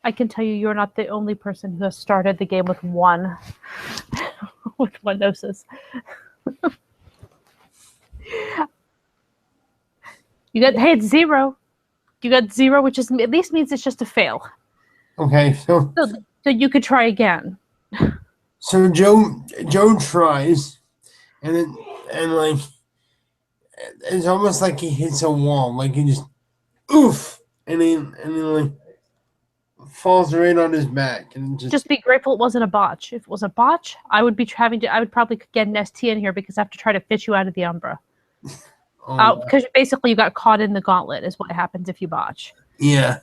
[SPEAKER 2] I can tell you, you're not the only person who has started the game with 1 with 1 gnosis. It's 0. You got 0, which is at least means it's just a fail.
[SPEAKER 1] Okay, so
[SPEAKER 2] you could try again.
[SPEAKER 1] So Joe tries, and like it's almost like he hits a wall, like he just oof, and then like falls right on his back, and
[SPEAKER 2] just be grateful it wasn't a botch. If it was a botch, I would probably get an ST in here because I have to try to fish you out of the Umbra. Because basically you got caught in the gauntlet is what happens if you botch.
[SPEAKER 1] Yeah.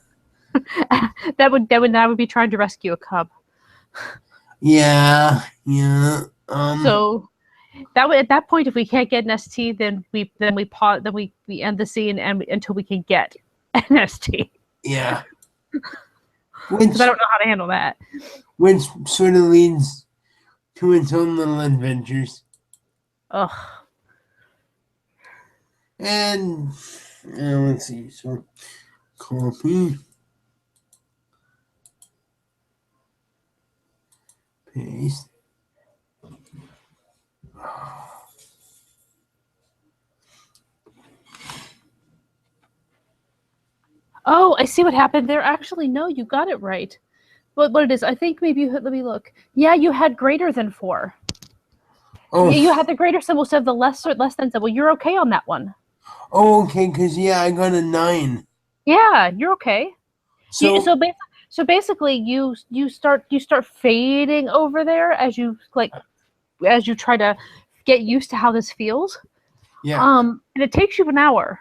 [SPEAKER 2] that would be trying to rescue a cub.
[SPEAKER 1] Yeah.
[SPEAKER 2] So at that point, if we can't get an ST, then we pause, then we end the scene until we can get an ST.
[SPEAKER 1] Yeah.
[SPEAKER 2] Because I don't know how to handle that.
[SPEAKER 1] Which sort of leads to its own little adventures.
[SPEAKER 2] Ugh.
[SPEAKER 1] And let's see. So copy, paste.
[SPEAKER 2] Oh, I see what happened there. Actually, no, you got it right. what it is. I think maybe let me look. Yeah, you had greater than 4.
[SPEAKER 1] Oh,
[SPEAKER 2] You had the greater symbol instead of the less than symbol. You're okay on that one.
[SPEAKER 1] oh, okay, because yeah, I got a 9.
[SPEAKER 2] Yeah, you're okay. You,
[SPEAKER 1] So
[SPEAKER 2] so basically, you start fading over there as you try to get used to how this feels.
[SPEAKER 1] yeah,
[SPEAKER 2] And it takes you an hour.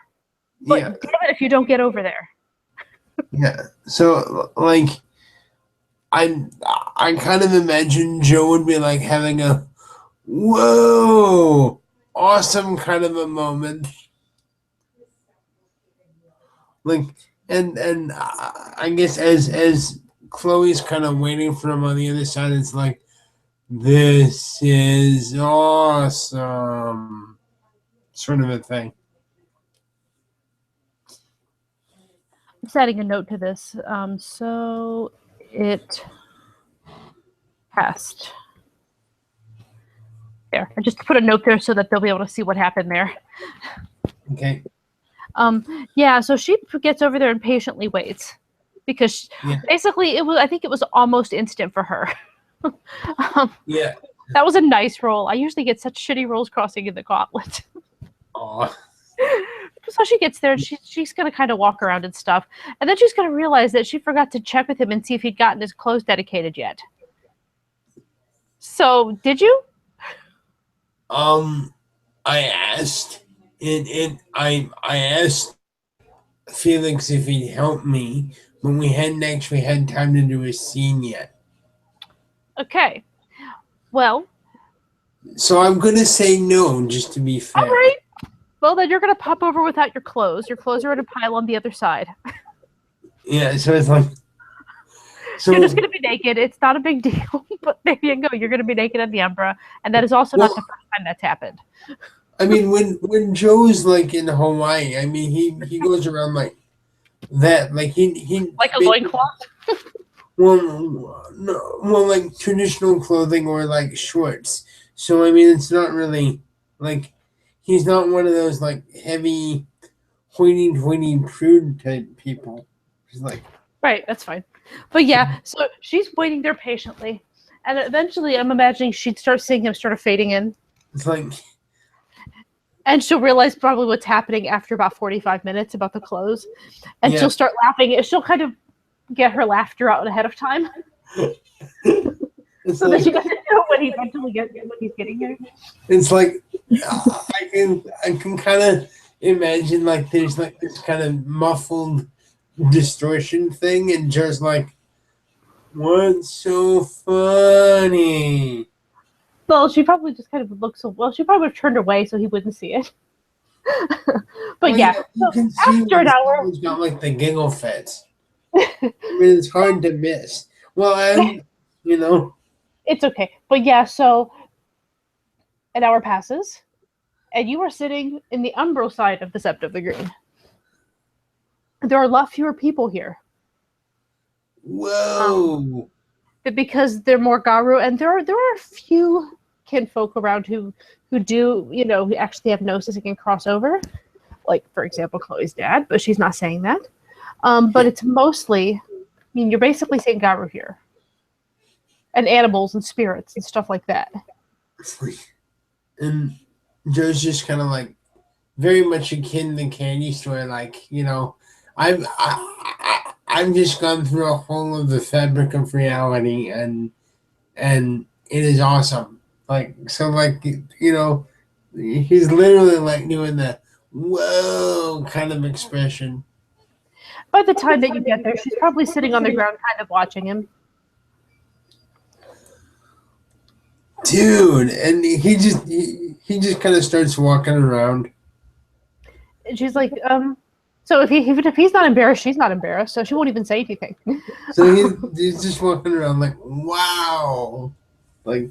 [SPEAKER 2] But
[SPEAKER 1] yeah,
[SPEAKER 2] damn it if you don't get over there.
[SPEAKER 1] yeah. So like I kind of imagine Joe would be like having a whoa awesome kind of a moment, like and I guess as Chloe's kind of waiting for him on the other side, it's like this is awesome sort of a thing.
[SPEAKER 2] I'm just adding a note to this. So it passed. There. I just put a note there so that they'll be able to see what happened there.
[SPEAKER 1] Okay.
[SPEAKER 2] Yeah, so she gets over there and patiently waits because
[SPEAKER 1] Yeah.
[SPEAKER 2] basically I think it was almost instant for her.
[SPEAKER 1] Yeah.
[SPEAKER 2] That was a nice roll. I usually get such shitty rolls crossing in the gauntlet.
[SPEAKER 1] Aw.
[SPEAKER 2] So she gets there and she's going to kind of walk around and stuff. And then she's going to realize that she forgot to check with him and see if he'd gotten his clothes dedicated yet. So, did you?
[SPEAKER 1] I asked I asked Felix if he'd help me, but we hadn't actually had time to do a scene yet.
[SPEAKER 2] Okay. Well,
[SPEAKER 1] So I'm gonna say no, just to be
[SPEAKER 2] all
[SPEAKER 1] fair.
[SPEAKER 2] right. Well, then you're going to pop over without your clothes. Your clothes are in a pile on the other side.
[SPEAKER 1] Yeah, so it's like
[SPEAKER 2] You're just going to be naked. It's not a big deal. But there you go. You're going to be naked at the Umbra. And that is also not the first time that's happened.
[SPEAKER 1] I mean when Joe's like in Hawaii, I mean he goes around like that, like he
[SPEAKER 2] Like a loincloth?
[SPEAKER 1] well like traditional clothing or like shorts. So I mean it's not really like he's not one of those like heavy hoity-toity prude type people. He's like
[SPEAKER 2] Right, that's fine. But yeah, so she's waiting there patiently. And eventually, I'm imagining she'd start seeing him sort of fading in.
[SPEAKER 1] it's like
[SPEAKER 2] And she'll realize probably what's happening after about 45 minutes about the clothes. And
[SPEAKER 1] yeah.
[SPEAKER 2] she'll start laughing. She'll kind of get her laughter out ahead of time.
[SPEAKER 1] It's
[SPEAKER 2] So
[SPEAKER 1] like
[SPEAKER 2] that she doesn't know when he eventually gets when he's getting there.
[SPEAKER 1] it's like I can kind of imagine like there's like this kind of muffled distortion thing, and just like what's so funny?
[SPEAKER 2] Well, she probably just kind of looks so well. She probably would have turned away so he wouldn't see it. But
[SPEAKER 1] Well,
[SPEAKER 2] yeah,
[SPEAKER 1] you
[SPEAKER 2] so
[SPEAKER 1] can see
[SPEAKER 2] after
[SPEAKER 1] when
[SPEAKER 2] an hour,
[SPEAKER 1] someone's got like the giggle fits. I mean, it's hard to miss. Well, and you know,
[SPEAKER 2] it's okay. But yeah, so an hour passes, and you are sitting in the umbral side of the Sept of the Green. There are a lot fewer people here.
[SPEAKER 1] whoa,
[SPEAKER 2] Because they're more Garu, and there are a few kinfolk around who do who actually have gnosis and can cross over. Like for example, Chloe's dad, but she's not saying that. But it's mostly, I mean, you're basically saying Garu here, and animals and spirits and stuff like that.
[SPEAKER 1] and Joe's just kind of like very much akin to the candy store, like I've just gone through a whole of the fabric of reality, and it is awesome. Like so, like he's literally like doing the whoa kind of expression.
[SPEAKER 2] By the time that you get there, she's probably sitting on the ground, kind of watching him.
[SPEAKER 1] Dude, and he just kind of starts walking around.
[SPEAKER 2] And she's like, So even if he's not embarrassed, she's not embarrassed, so she won't even say anything.
[SPEAKER 1] So he's just walking around like wow, like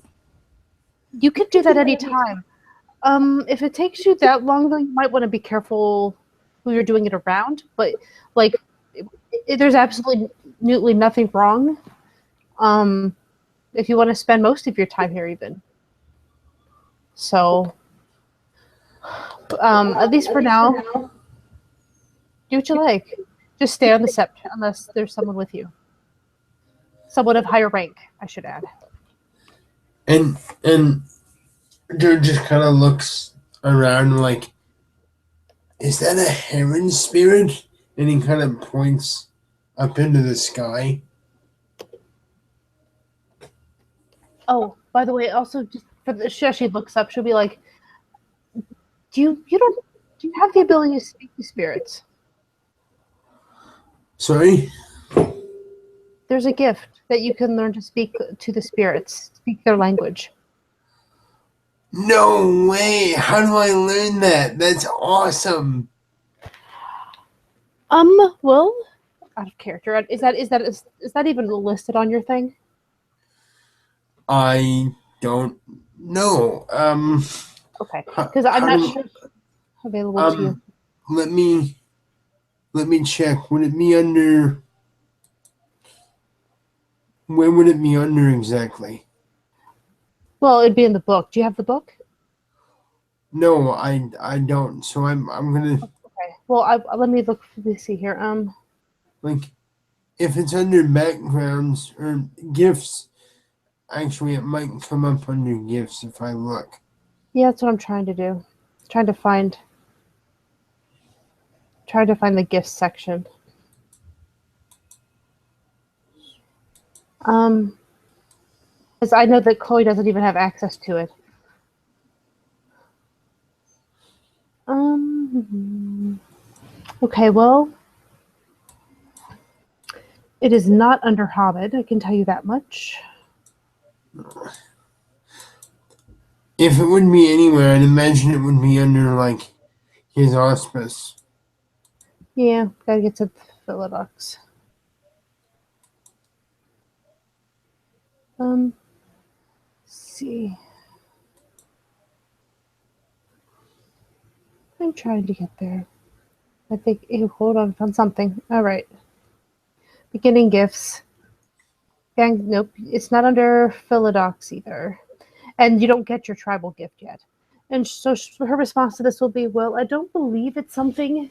[SPEAKER 2] You could do that anytime. If it takes you that long, though, you might want to be careful who you're doing it around. But like, there's absolutely nothing wrong. If you want to spend most of your time here, even so, at least for now, do what you like. Just stay on the sept unless there's someone with you. Someone of higher rank, I should add.
[SPEAKER 1] And Joe just kind of looks around like, is that a heron spirit? And he kind of points up into the sky.
[SPEAKER 2] Oh, by the way, also just for the she looks up, she'll be like, do you have the ability to speak to spirits?
[SPEAKER 1] Sorry?
[SPEAKER 2] There's a gift that you can learn to speak to the spirits, speak their language.
[SPEAKER 1] No way! How do I learn that? That's awesome!
[SPEAKER 2] Well, out of character. Is that even listed on your thing?
[SPEAKER 1] I don't know.
[SPEAKER 2] Okay, because I'm not sure if it's available to you.
[SPEAKER 1] Let me check. Would it be under? Where would it be under exactly?
[SPEAKER 2] Well, it'd be in the book. Do you have the book?
[SPEAKER 1] No, I don't. So I'm gonna
[SPEAKER 2] Okay. Well, let me look. Let me see here.
[SPEAKER 1] like if it's under backgrounds or gifts. Actually, it might come up under gifts if I look.
[SPEAKER 2] Yeah, that's what I'm trying to do. Trying to find the gifts section. Because I know that Chloe doesn't even have access to it. Okay, well, it is not under Hobbit, I can tell you that much.
[SPEAKER 1] If it would be anywhere, I'd imagine it would be under like his auspice.
[SPEAKER 2] Yeah, gotta get to Philodox. Let's see. I'm trying to get there. I think, hold on, found something. All right. Beginning gifts. Nope, it's not under Philodox either. And you don't get your tribal gift yet. And so her response to this will be, well, I don't believe it's something.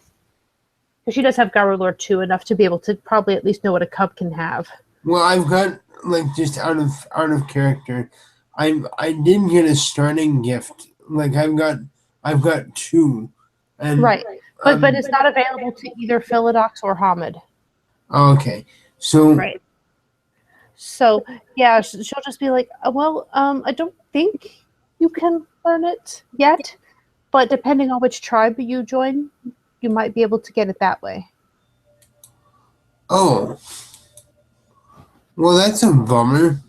[SPEAKER 2] Because she does have Garurlord 2 enough to be able to probably at least know what a cub can have.
[SPEAKER 1] Well, I've got like just out of character. I did get a starting gift. Like I've got two. And
[SPEAKER 2] Right. But it's not available to either Philodox or Hamid.
[SPEAKER 1] Okay. So
[SPEAKER 2] right. So yeah, she'll just be like, well, I don't think you can learn it yet, but depending on which tribe you join, you might be able to get it that way.
[SPEAKER 1] Oh. Well, that's a bummer.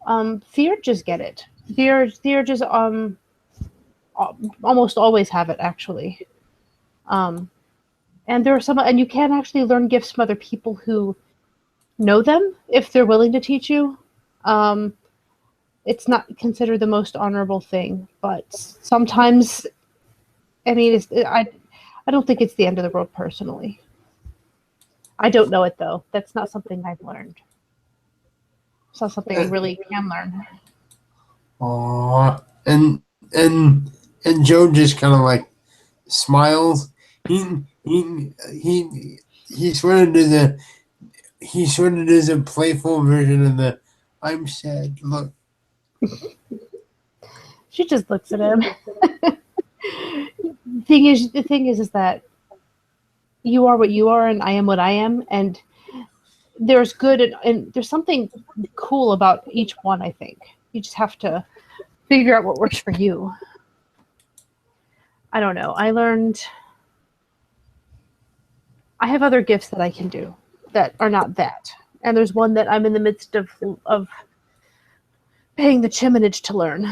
[SPEAKER 2] Theurges get it. Theurges almost always have it actually. And there are some, and you can actually learn gifts from other people who know them if they're willing to teach you. It's not considered the most honorable thing, but sometimes, I mean, I don't think it's the end of the world personally. I don't know it though. That's not something I've learned. It's not something I really can learn.
[SPEAKER 1] Aww. And Joe just kind of like smiles. He sort of does a playful version of the I'm sad look.
[SPEAKER 2] She just looks at him. The thing is that you are what you are, and I am what I am, and there's good and there's something cool about each one. I think you just have to figure out what works for you. I don't know. I have other gifts that I can do that are not that, and there's one that I'm in the midst of paying the chiminage to learn.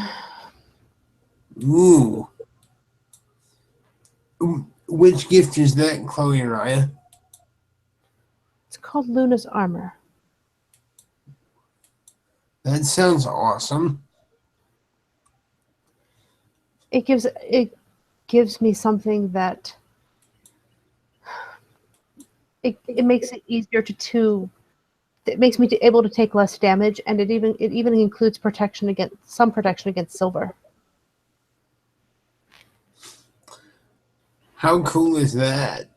[SPEAKER 1] Ooh. Which gift is that, Chloe and Raya?
[SPEAKER 2] It's called Luna's Armor.
[SPEAKER 1] That sounds awesome.
[SPEAKER 2] It gives me something that it makes it easier to it makes me able to take less damage, and it even includes protection against silver.
[SPEAKER 1] How cool is that?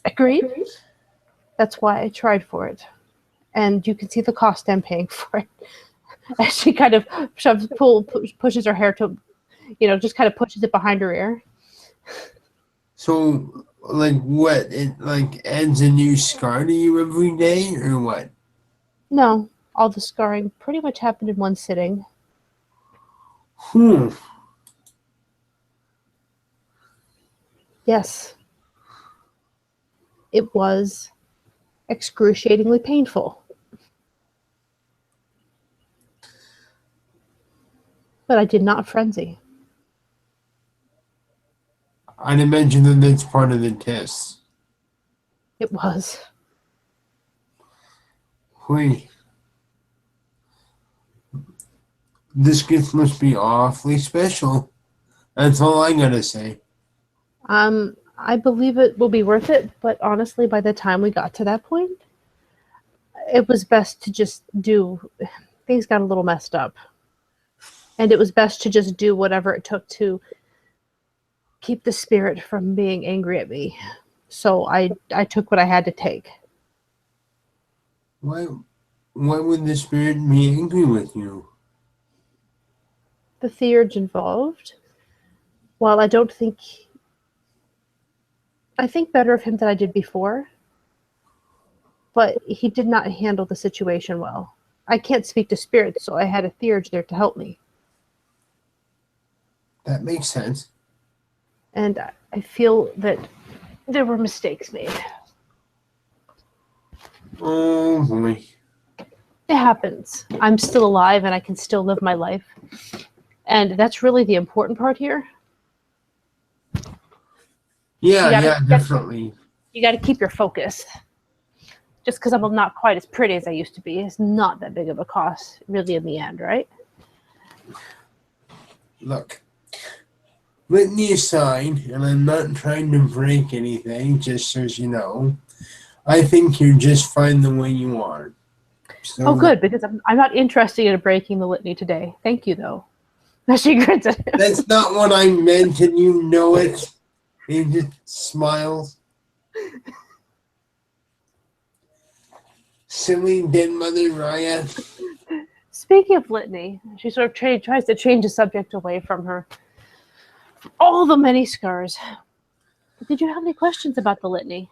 [SPEAKER 2] Agreed. That's why I tried for it. And you can see the cost I'm paying for it. As she kind of pushes her hair to, just kind of pushes it behind her ear.
[SPEAKER 1] So, like, what? It like adds a new scar to you every day, or what?
[SPEAKER 2] No, all the scarring pretty much happened in one sitting.
[SPEAKER 1] Hmm.
[SPEAKER 2] Yes, it was excruciatingly painful. But I did not frenzy.
[SPEAKER 1] I'd imagine that that's part of the test.
[SPEAKER 2] It was.
[SPEAKER 1] Wait, this gift must be awfully special. That's all I gotta say.
[SPEAKER 2] I believe it will be worth it, but honestly, by the time we got to that point, it was best to just do. Things got a little messed up, and it was best to just do whatever it took to keep the spirit from being angry at me. So I took what I had to take.
[SPEAKER 1] Why? Why would the spirit be angry with you?
[SPEAKER 2] The theurge involved. While I think better of him than I did before, but he did not handle the situation well. I can't speak to spirits, so I had a theurge there to help me.
[SPEAKER 1] That makes sense.
[SPEAKER 2] And I feel that there were mistakes made.
[SPEAKER 1] Oh boy.
[SPEAKER 2] It happens. I'm still alive and I can still live my life. And that's really the important part here.
[SPEAKER 1] Yeah,
[SPEAKER 2] You gotta,
[SPEAKER 1] yeah, definitely.
[SPEAKER 2] you gotta keep your focus. Just because I'm not quite as pretty as I used to be, it's not that big of a cost, really, in the end, right?
[SPEAKER 1] Look, litany aside, and I'm not trying to break anything, just so you know, I think you're just fine the way you are.
[SPEAKER 2] Oh,
[SPEAKER 1] So
[SPEAKER 2] good, because I'm not interested in breaking the litany today. Thank you, though. She grins at him.
[SPEAKER 1] that's not what I meant, and you know it. He just smiles. Silly dead mother Raya.
[SPEAKER 2] Speaking of litany, she sort of tries to change the subject away from her. All the many scars. Did you have any questions about the litany?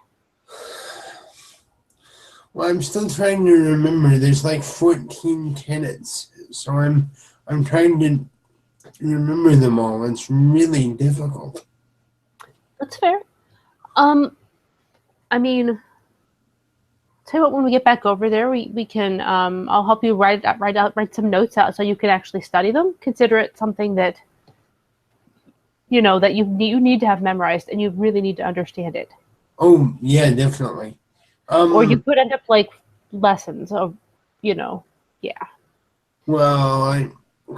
[SPEAKER 1] Well, I'm still trying to remember. There's like 14 tenets, so I'm trying to remember them all. It's really difficult.
[SPEAKER 2] That's fair. Um, I mean, tell you what, when we get back over there, we can I'll help you write some notes out so you can actually study them. Consider it something that that you need to have memorized and you really need to understand it.
[SPEAKER 1] Oh yeah, definitely.
[SPEAKER 2] Or you
[SPEAKER 1] Um,
[SPEAKER 2] could end up like lessons of, yeah.
[SPEAKER 1] well, I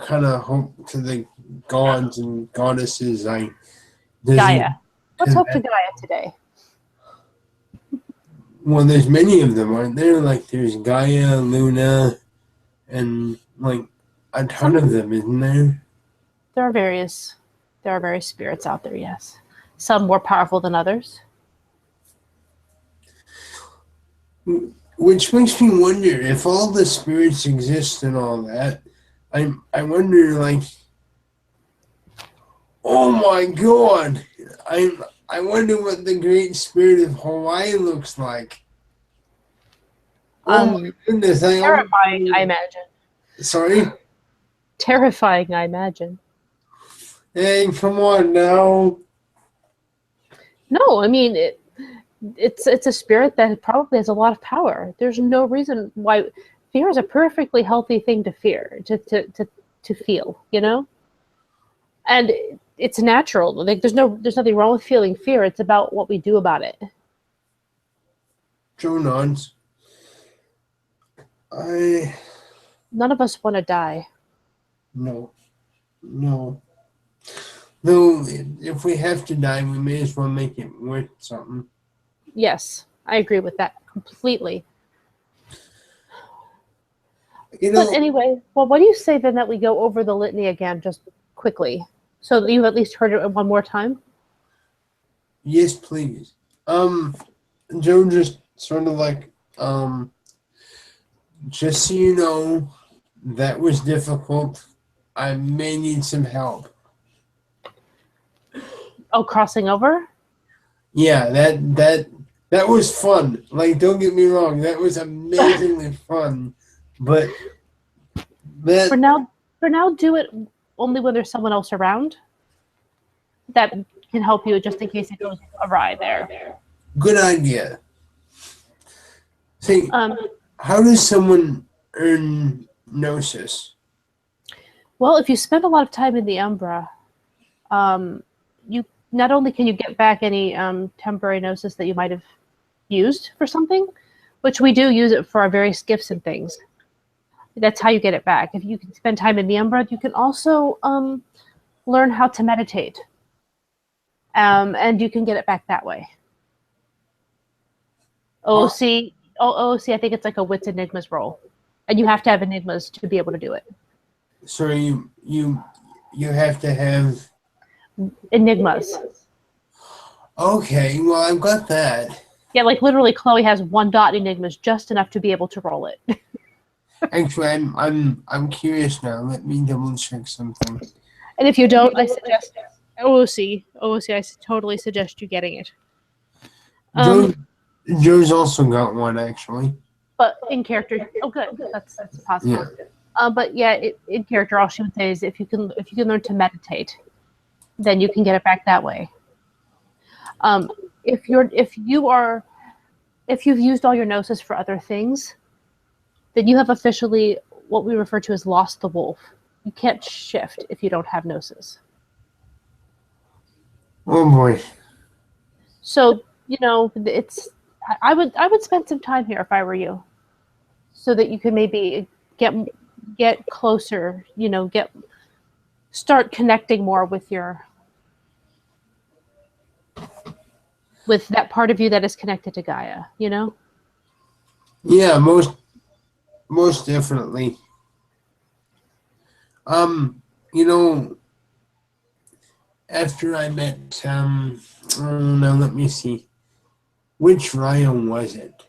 [SPEAKER 1] kind of hope to the gods and goddesses I
[SPEAKER 2] Gaia.
[SPEAKER 1] doesn't.
[SPEAKER 2] Let's hope to Gaia today.
[SPEAKER 1] Well, there's many of them, aren't there? Like there's Gaia, Luna, and like a ton
[SPEAKER 2] Some
[SPEAKER 1] of them, isn't there?
[SPEAKER 2] there are various spirits out there, yes. Some more powerful than others.
[SPEAKER 1] Which makes me wonder if all the spirits exist and all that. I wonder like, oh my god, I wonder what the Great Spirit of Hawaii looks like. Oh my
[SPEAKER 2] Um
[SPEAKER 1] goodness, I almost
[SPEAKER 2] Terrifying, I imagine.
[SPEAKER 1] sorry.
[SPEAKER 2] Terrifying, I imagine.
[SPEAKER 1] Hey, come on now.
[SPEAKER 2] No, I mean it's a spirit that probably has a lot of power. There's no reason why fear is a perfectly healthy thing to fear, to feel, And it's natural. Like there's nothing wrong with feeling fear. It's about what we do about it.
[SPEAKER 1] Joe nods. I
[SPEAKER 2] None of us want to die.
[SPEAKER 1] no, no. Though if we have to die, we may as well make it worth something.
[SPEAKER 2] Yes, I agree with that completely.
[SPEAKER 1] You
[SPEAKER 2] But
[SPEAKER 1] know,
[SPEAKER 2] anyway, well, what do you say then that we go over the litany again just quickly, so that you've at least heard it one more time?
[SPEAKER 1] yes, please. Um, Joe just sort of like, just so you know, that was difficult. I may need some help.
[SPEAKER 2] Oh, crossing over?
[SPEAKER 1] Yeah, that was fun. Like, don't get me wrong, that was amazingly fun. But
[SPEAKER 2] For
[SPEAKER 1] that
[SPEAKER 2] now, do it only when there's someone else around. That can help you just in case it goes awry there.
[SPEAKER 1] good idea. See,
[SPEAKER 2] Um,
[SPEAKER 1] how does someone earn gnosis?
[SPEAKER 2] well, if you spend a lot of time in the Umbra, you not only can you get back any temporary gnosis that you might have used for something, which we do use it for our various gifts and things. That's how you get it back. If you can spend time in the Umbra, you can also learn how to meditate, and you can get it back that way. OOC, I think it's like a Wits Enigmas roll, and you have to have Enigmas to be able to do it.
[SPEAKER 1] So you have to have.
[SPEAKER 2] Enigmas.
[SPEAKER 1] Okay, well I've got that.
[SPEAKER 2] Yeah, like literally, Chloe has 1 dot Enigmas, just enough to be able to roll it.
[SPEAKER 1] Actually, I'm curious now. Let me double check something.
[SPEAKER 2] And if you don't, I suggest OOC. I totally suggest you getting it.
[SPEAKER 1] Joe's also got one actually.
[SPEAKER 2] But in character, oh good, that's possible.
[SPEAKER 1] Yeah.
[SPEAKER 2] But yeah, in character, all she would say is if you can learn to meditate, then you can get it back that way. If you've used all your gnosis for other things, then you have officially what we refer to as lost the wolf. You can't shift if you don't have gnosis.
[SPEAKER 1] Oh boy.
[SPEAKER 2] So it's. I would spend some time here if I were you, so that you can maybe get closer. Start connecting more with that part of you that is connected to Gaia.
[SPEAKER 1] Yeah, most definitely. After I met now let me see. Which Ryan was it?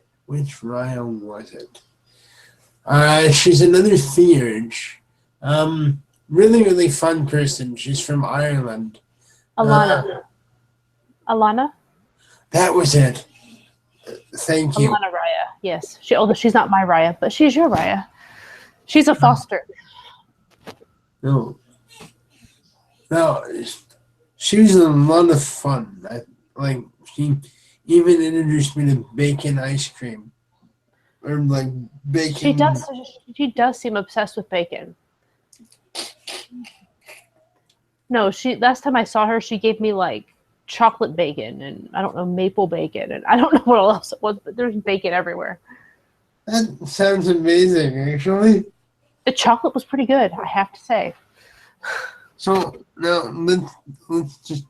[SPEAKER 1] She's another Theurge. Really, really fun person. She's from Ireland.
[SPEAKER 2] Alana?
[SPEAKER 1] That was it. Thank you.
[SPEAKER 2] Alana Raya, yes. Although she's not my Raya, but she's your Raya. She's a foster.
[SPEAKER 1] No, she was a lot of fun. She even introduced me to bacon ice cream. Or like bacon.
[SPEAKER 2] She does seem obsessed with bacon. No, last time I saw her, she gave me like chocolate bacon and I don't know, maple bacon, and I don't know what else it was, but there's bacon everywhere.
[SPEAKER 1] That sounds amazing, actually.
[SPEAKER 2] The chocolate was pretty good, I have to say.
[SPEAKER 1] So now let's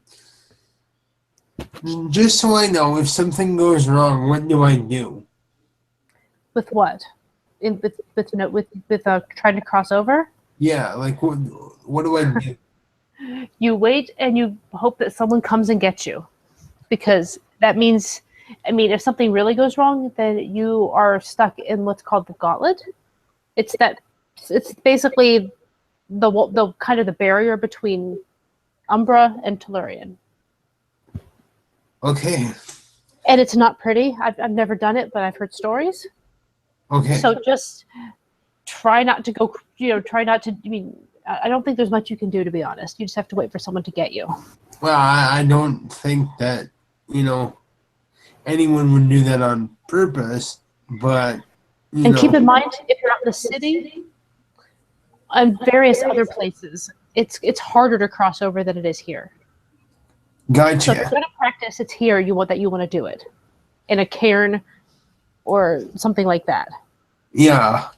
[SPEAKER 1] just so I know, if something goes wrong, what do I do?
[SPEAKER 2] With what? With trying to cross over?
[SPEAKER 1] Yeah, like what do I do?
[SPEAKER 2] You wait and you hope that someone comes and gets you, because that means, if something really goes wrong, then you are stuck in what's called the gauntlet. It's basically the kind of the barrier between Umbra and Tellurian.
[SPEAKER 1] Okay.
[SPEAKER 2] And it's not pretty. I've never done it, but I've heard stories.
[SPEAKER 1] Okay.
[SPEAKER 2] So just try not to go. Try not to. I don't think there's much you can do, to be honest. You just have to wait for someone to get you.
[SPEAKER 1] Well, I don't think that anyone would do that on purpose, but
[SPEAKER 2] keep in mind, if you're out in the city and various other places, it's harder to cross over than it is here.
[SPEAKER 1] Gotcha.
[SPEAKER 2] So if you're going to practice, it's here you want to do it, in a cairn or something like that. Yeah.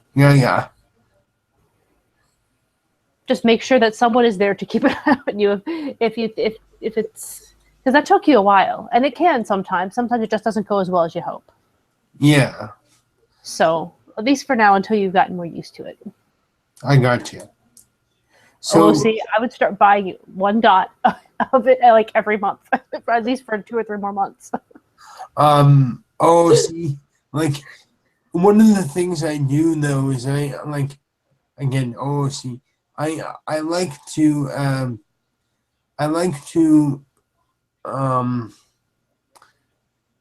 [SPEAKER 2] Just make sure that someone is there to keep an eye on you if it's, because that took you a while, and it can sometimes. Sometimes it just doesn't go as well as you hope.
[SPEAKER 1] Yeah.
[SPEAKER 2] So at least for now, until you've gotten more used to it.
[SPEAKER 1] I got you. So
[SPEAKER 2] I would start buying you 1 dot of it every month, at least for 2 or 3 more months.
[SPEAKER 1] See, like one of the things I do though is I like again OOC. I like to I like to um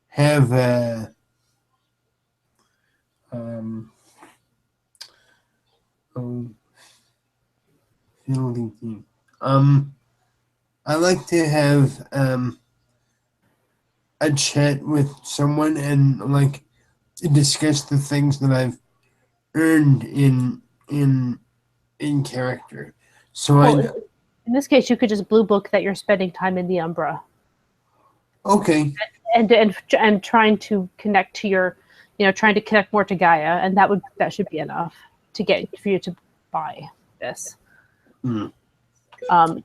[SPEAKER 1] have a um oh, fielding team. I like to have a chat with someone and like to discuss the things that I've earned in in character. So
[SPEAKER 2] Well,
[SPEAKER 1] I
[SPEAKER 2] in this case, you could just blue book that you're spending time in the Umbra
[SPEAKER 1] okay,
[SPEAKER 2] and trying to connect to your, trying to connect more to Gaia, and that should be enough to get for you to buy this.
[SPEAKER 1] hmm,
[SPEAKER 2] Um,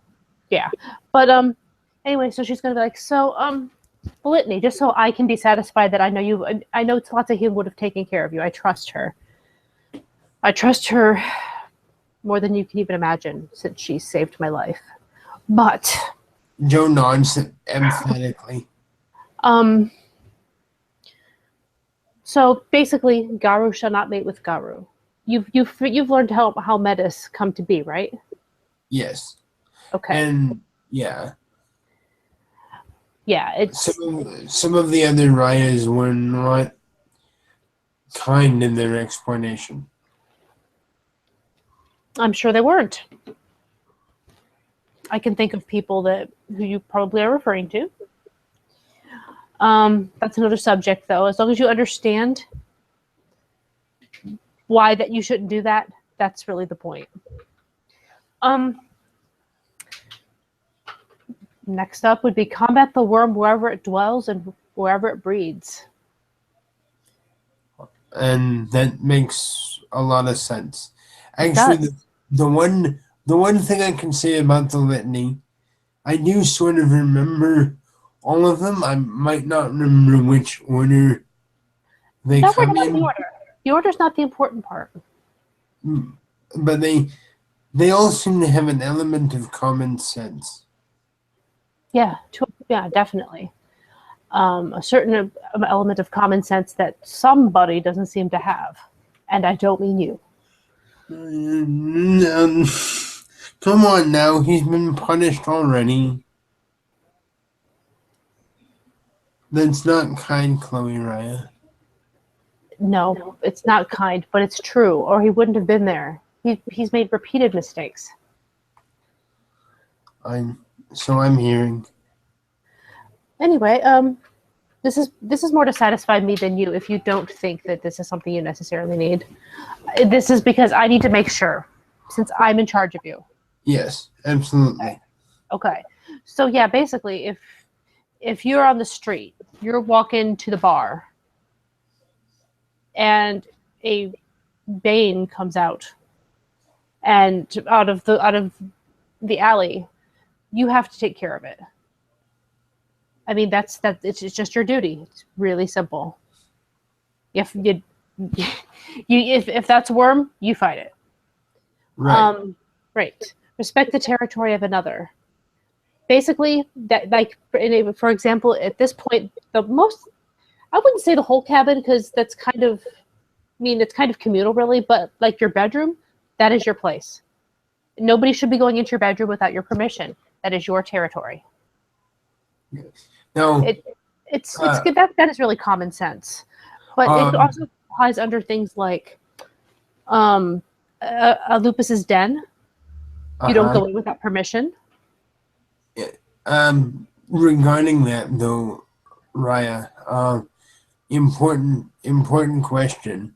[SPEAKER 2] yeah, but anyway, so she's gonna be like, so Litany, just so I can be satisfied that I know you. I know Tlatahin would have taken care of you. I trust her. I trust her more than you can even imagine, since she saved my life. But
[SPEAKER 1] Joe nods emphatically.
[SPEAKER 2] um, so basically, Garu shall not mate with Garu. You've learned how metas come to be, right?
[SPEAKER 1] Yes,
[SPEAKER 2] Okay.
[SPEAKER 1] and yeah,
[SPEAKER 2] Yeah, it's.
[SPEAKER 1] some of the other Rayas were not kind in their explanation.
[SPEAKER 2] I'm sure they weren't. I can think of people who you probably are referring to. That's another subject, though. As long as you understand why that you shouldn't do that, that's really the point. Um, Next up would be combat the worm wherever it dwells and wherever it breeds.
[SPEAKER 1] And that makes a lot of sense.
[SPEAKER 2] It
[SPEAKER 1] Actually,
[SPEAKER 2] does.
[SPEAKER 1] the one thing I can say about the litany, I do sort of remember all of them. I might not remember which order they
[SPEAKER 2] Don't worry
[SPEAKER 1] come
[SPEAKER 2] about the
[SPEAKER 1] in,
[SPEAKER 2] order. The order's not the important part.
[SPEAKER 1] but they all seem to have an element of common sense.
[SPEAKER 2] Yeah, definitely. A certain element of common sense that somebody doesn't seem to have, and I don't mean you.
[SPEAKER 1] Come on now, he's been punished already. That's not kind, Chloe Raya.
[SPEAKER 2] No, it's not kind, but it's true, or he wouldn't have been there. He's made repeated mistakes.
[SPEAKER 1] I'm hearing.
[SPEAKER 2] Anyway, this is more to satisfy me than you. If you don't think that this is something you necessarily need, this is because I need to make sure, since I'm in charge of you.
[SPEAKER 1] Yes, absolutely.
[SPEAKER 2] Okay. So yeah, basically, if you're on the street, you're walking to the bar, and a Bane comes out, and out of the alley, you have to take care of it. I mean, it's just your duty. It's really simple. If you, if that's a worm, you fight it.
[SPEAKER 1] Right.
[SPEAKER 2] Right. Respect the territory of another. Basically, that like for example, at this point, the most I wouldn't say the whole cabin because that's kind of, I mean, it's kind of communal, really. But like your bedroom, that is your place. Nobody should be going into your bedroom without your permission. That is your territory.
[SPEAKER 1] Yes. Now,
[SPEAKER 2] It it's
[SPEAKER 1] uh,
[SPEAKER 2] good. That is really common sense, but it
[SPEAKER 1] um,
[SPEAKER 2] also applies under things like a lupus's den. You don't
[SPEAKER 1] uh-huh.
[SPEAKER 2] go in without permission.
[SPEAKER 1] Regarding that though, Raya, important question.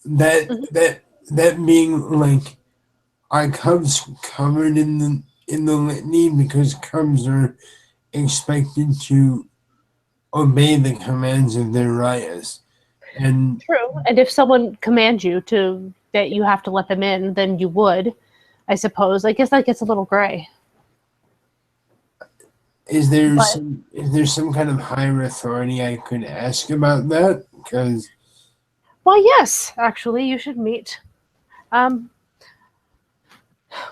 [SPEAKER 1] That
[SPEAKER 2] Mhm.
[SPEAKER 1] that that being like, are cubs covered in the litany because cubs are expected to obey the commands of their Rayas, and
[SPEAKER 2] True. And if someone commands you to that you have to let them in, then you would, I suppose. I guess that gets a little gray. But
[SPEAKER 1] is there some kind of higher authority I could ask about that? Because
[SPEAKER 2] well, yes, actually, you should meet. Um,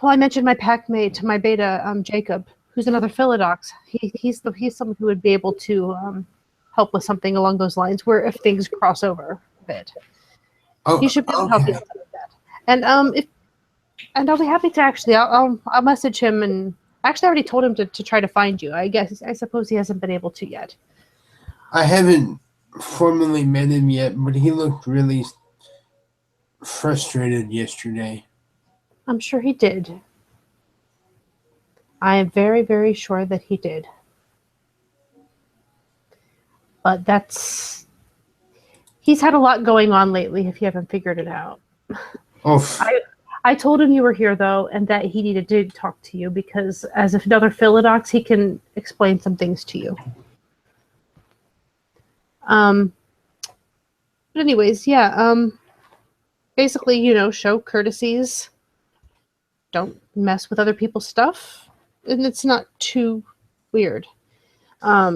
[SPEAKER 2] well, I mentioned my pack mate, my beta, Jacob, who's another Philodox. He's someone who would be able to. help with something along those lines, where if things cross over a bit, he should be able to help you
[SPEAKER 1] Okay.
[SPEAKER 2] with something like that. And if and I'll be happy to actually. I'll message him, and actually I already told him to try to find you. I suppose he hasn't been able to yet.
[SPEAKER 1] I haven't formally met him yet, but he looked really frustrated yesterday.
[SPEAKER 2] I'm sure he did. I am very, very sure that he did. But he's had a lot going on lately, if you haven't figured it out.
[SPEAKER 1] Oh,
[SPEAKER 2] I told him you were here, though, and that he needed to talk to you because, as another Philodox, he can explain some things to you. But anyways, yeah. Basically, show courtesies. Don't mess with other people's stuff, and it's not too weird.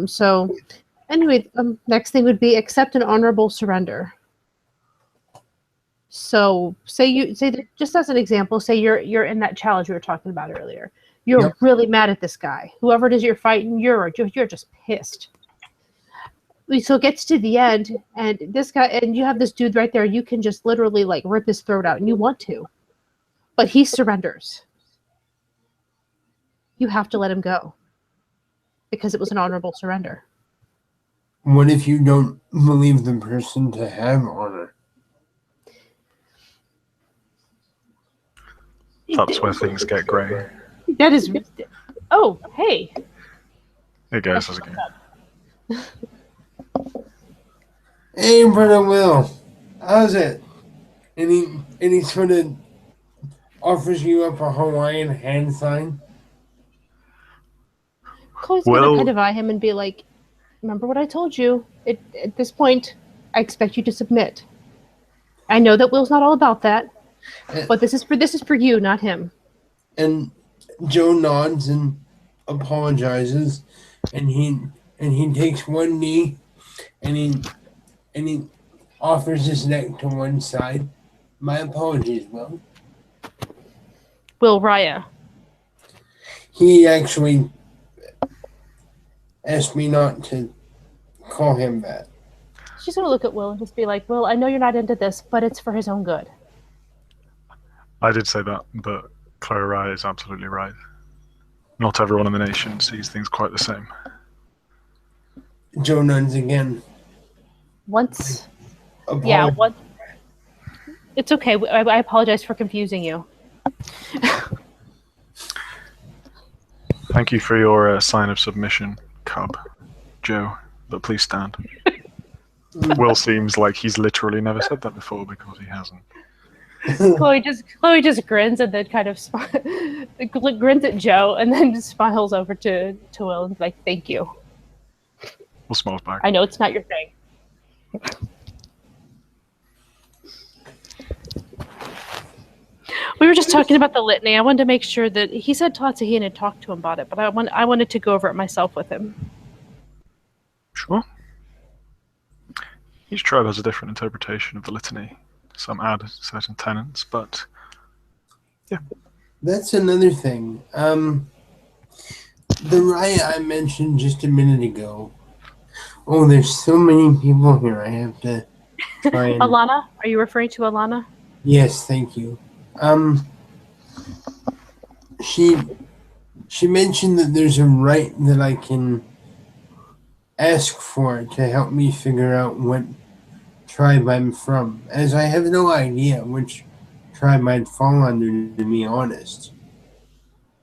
[SPEAKER 2] So anyway, next thing would be accept an honorable surrender. So say that, just as an example, say you're in that challenge we were talking about earlier. You're
[SPEAKER 1] Yep.
[SPEAKER 2] really mad at this guy. Whoever it is you're fighting, you're just pissed. So it gets to the end, and this guy, and you have this dude right there. You can just literally like rip his throat out, and you want to, but he surrenders. You have to let him go because it was an honorable surrender.
[SPEAKER 1] what if you don't believe the person to have honor?
[SPEAKER 3] That's where things get grey.
[SPEAKER 2] That is. Oh, hey.
[SPEAKER 3] Hey guys, how's it going?
[SPEAKER 1] Hey, brother Will, how's it? And he sort of offers you up a Hawaiian hand sign.
[SPEAKER 2] Chloe's gonna kind of eye him and be like, "Remember what I told you? At this point, I expect you to submit. I know that Will's not all about that, but this is for you, not him."
[SPEAKER 1] And Joe nods and apologizes, and he takes one knee, and he offers his neck to one side. My apologies, Will.
[SPEAKER 2] Will Raya.
[SPEAKER 1] He actually asked me not to call him that.
[SPEAKER 2] She's gonna look at Will and just be like, "Will, I know you're not into this, but it's for his own good."
[SPEAKER 3] I did say that, but Clara is absolutely right. Not everyone in the nation sees things quite the same.
[SPEAKER 1] Joe nods again.
[SPEAKER 2] Once,
[SPEAKER 1] Apologies.
[SPEAKER 2] what? It's okay. I apologize for confusing you.
[SPEAKER 3] Thank you for your sign of submission, Cub, Joe, but please stand. Will seems like he's literally never said that before because he hasn't.
[SPEAKER 2] Chloe just grins and then kind of grins at Joe and then just smiles over to Will and is like, "Thank you.
[SPEAKER 3] Will smiles back.
[SPEAKER 2] I know it's not your thing." We were just talking about the litany. I wanted to make sure that he said Tatsuhin had talked to him about it, but I wanted to go over it myself with him.
[SPEAKER 3] Sure. Each tribe has a different interpretation of the litany. Some add certain tenets, but yeah.
[SPEAKER 1] That's another thing. The riot I mentioned just a minute ago. Oh, there's so many people here. I have to try and.
[SPEAKER 2] Alana? Are you referring to Alana?
[SPEAKER 1] Yes, thank you. She mentioned that there's a rite that I can ask for to help me figure out what tribe I'm from, as I have no idea which tribe I'd fall under, to be honest.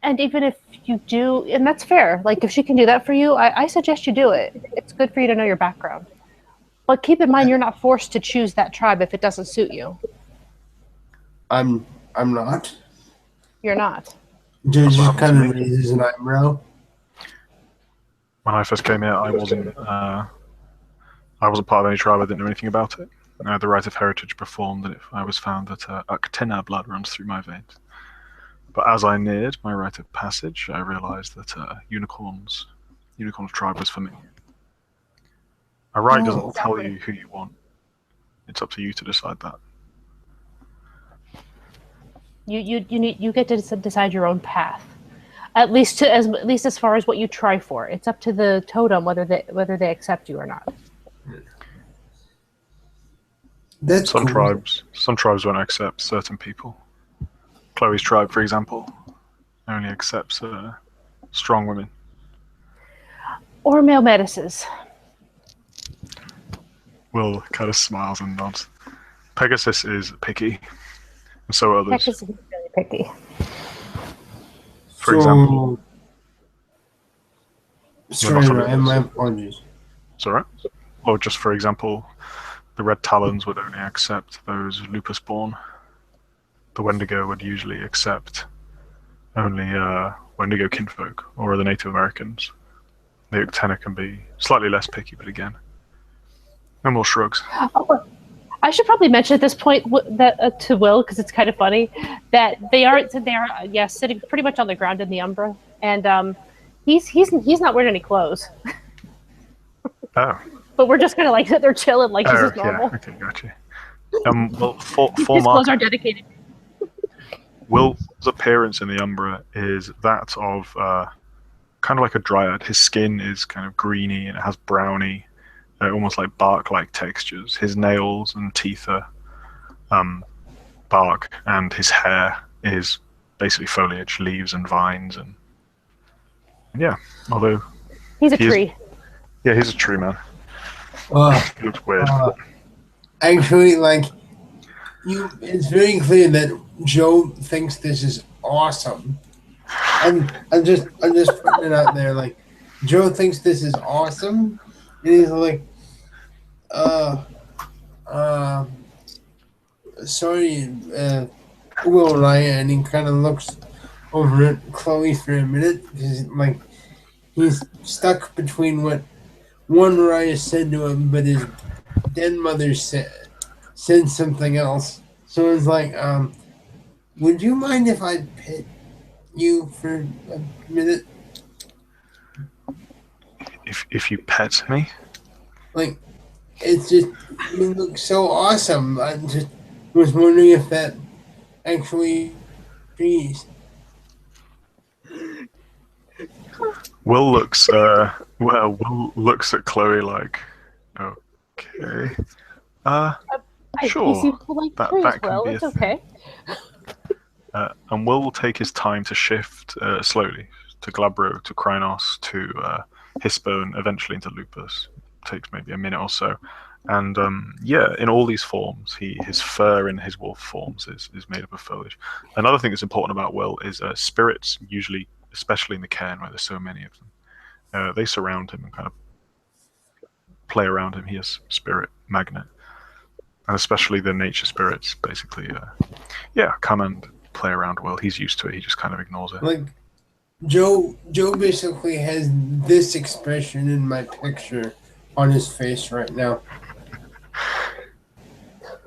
[SPEAKER 2] And even if you do, and that's fair, like if she can do that for you, I suggest you do it. It's good for you to know your background. But keep in mind, you're not forced to choose that tribe if it doesn't suit you.
[SPEAKER 1] I'm not.
[SPEAKER 2] You're not.
[SPEAKER 1] Just kind of raises an eyebrow.
[SPEAKER 3] When I first came here, I wasn't part of any tribe. I didn't know anything about it. I had the rite of heritage performed, and I was found that Uktena blood runs through my veins. But as I neared my rite of passage, I realized that Unicorn's tribe was for me. A rite doesn't tell you who you want. It's up to you to decide that.
[SPEAKER 2] You get to decide your own path. At least as far as what you try for. It's up to the totem whether they accept you or not.
[SPEAKER 1] That's
[SPEAKER 3] Some
[SPEAKER 1] cool.
[SPEAKER 3] tribes won't accept certain people. Chloe's tribe, for example, only accepts strong women.
[SPEAKER 2] Or male medices.
[SPEAKER 3] Will kind of smiles and nods. Pegasus is picky, and so are others.
[SPEAKER 2] Pegasus is really picky.
[SPEAKER 3] For example,
[SPEAKER 1] sorry, Ryan, my apologies.
[SPEAKER 3] It's alright. Or just for example, the Red Talons would only accept those lupus-born. The Wendigo would usually accept only Wendigo kinfolk or the Native Americans. The Uktena can be slightly less picky, but again, no more shrugs.
[SPEAKER 2] I should probably mention at this point that to Will, because it's kind of funny, that they are sitting pretty much on the ground in the Umbra, and he's not wearing any clothes.
[SPEAKER 3] Oh.
[SPEAKER 2] But we're just kind of like they're chilling like this is normal.
[SPEAKER 3] Yeah, okay, gotcha. Well, for
[SPEAKER 2] His
[SPEAKER 3] Mark,
[SPEAKER 2] clothes are dedicated.
[SPEAKER 3] Will's appearance in the Umbra is that of kind of like a dryad. His skin is kind of greeny and it has browny, almost like bark-like textures. His nails and teeth are bark, and his hair is basically foliage, leaves and vines, and yeah. Although
[SPEAKER 2] he's a tree.
[SPEAKER 3] He's a tree man. He looks weird.
[SPEAKER 1] Actually, like it's very clear that Joe thinks this is awesome. I'm just putting it out there. Like Joe thinks this is awesome, and he's like, sorry, Will Ryan, and he kind of looks over at Chloe for a minute because like he's stuck between what one Raya said to him, but his dead mother said something else. So it's like, would you mind if I pet you for a minute?
[SPEAKER 3] If you pet me?
[SPEAKER 1] Like, it's just, you look so awesome. I just was wondering if that actually please.
[SPEAKER 3] Will looks Will looks at Chloe like, okay, sure.
[SPEAKER 2] He seems to like trees,
[SPEAKER 3] that can
[SPEAKER 2] Will.
[SPEAKER 3] be a
[SPEAKER 2] It's
[SPEAKER 3] thing.
[SPEAKER 2] okay.
[SPEAKER 3] And Will take his time to shift slowly to Glabro, to Krynos, to Hispo, and eventually into Lupus. Takes maybe a minute or so. And in all these forms, his fur in his wolf forms is made up of foliage. Another thing that's important about Will is spirits, usually, especially in the cairn where there's so many of them, they surround him and kind of play around him. He has spirit magnet. And especially the nature spirits, basically, come and play around Will. He's used to it. He just kind of ignores it.
[SPEAKER 1] Like, Joe basically has this expression in my picture on his face right now.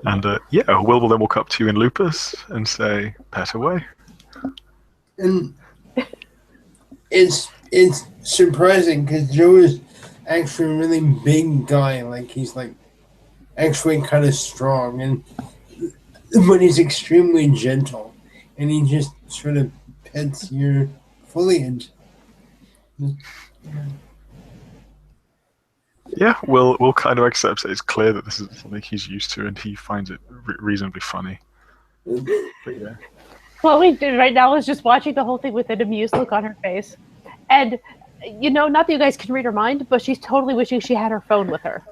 [SPEAKER 3] And Will then walk up to you in Lupus and say, "Pet away."
[SPEAKER 1] And it's surprising because Joe is actually a really big guy. Like he's like actually kind of strong, but he's extremely gentle, and he just sort of pets your foliage.
[SPEAKER 3] Yeah, Will kind of accepts it. It's clear that this is something he's used to, and he finds it reasonably funny. But yeah.
[SPEAKER 2] What we did right now is just watching the whole thing with an amused look on her face. And, not that you guys can read her mind, but she's totally wishing she had her phone with her.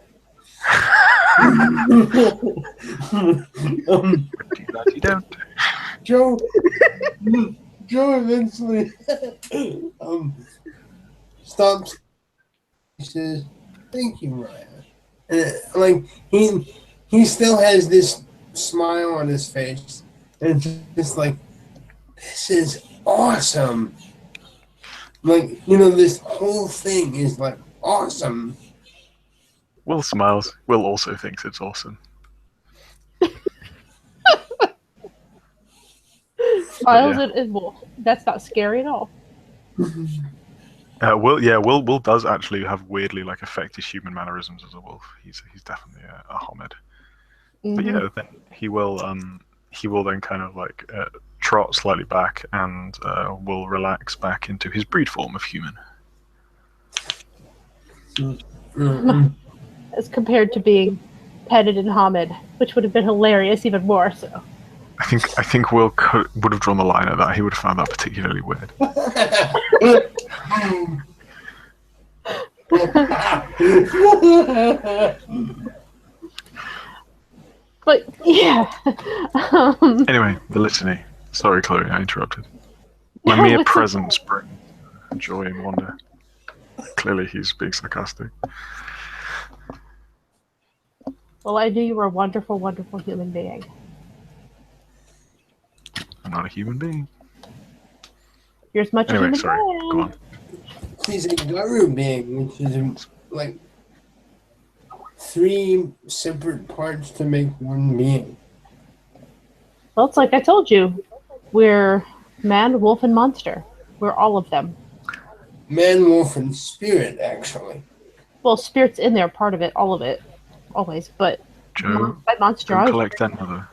[SPEAKER 3] You don't.
[SPEAKER 1] Joe eventually stops. He says, "Thank you, Ryan." And he still has this smile on his face, and it's just like, this is awesome. Like, this whole thing is like awesome.
[SPEAKER 3] Will smiles. Will also thinks it's awesome.
[SPEAKER 2] Smiles at Wolf. That's not scary at all.
[SPEAKER 3] Will does actually have weirdly like affected human mannerisms as a wolf. He's definitely a homid.
[SPEAKER 2] Mm-hmm.
[SPEAKER 3] But yeah, then he will then kind of like trot slightly back and will relax back into his breed form of human.
[SPEAKER 2] As compared to being petted and Hamid, which would have been hilarious even more so.
[SPEAKER 3] I think Will would have drawn the line at that. He would have found that particularly weird.
[SPEAKER 2] But yeah.
[SPEAKER 3] Anyway, the litany. Sorry, Chloe, I interrupted. My mere presence brings joy and wonder. Clearly, he's being sarcastic.
[SPEAKER 2] Well, I knew you were a wonderful, wonderful human being.
[SPEAKER 3] I'm not a human being.
[SPEAKER 2] You're as much a
[SPEAKER 3] Anyway,
[SPEAKER 2] human
[SPEAKER 3] sorry,
[SPEAKER 2] being.
[SPEAKER 3] go on.
[SPEAKER 1] He's a guru being, which is like 3 separate parts to make one being.
[SPEAKER 2] Well, it's like I told you. We're man, wolf, and monster. We're all of them.
[SPEAKER 1] Man, wolf, and spirit, actually.
[SPEAKER 2] Well, spirit's in there, part of it, all of it. Always, but
[SPEAKER 3] Joe,
[SPEAKER 2] by monster,
[SPEAKER 3] don't collect that mother.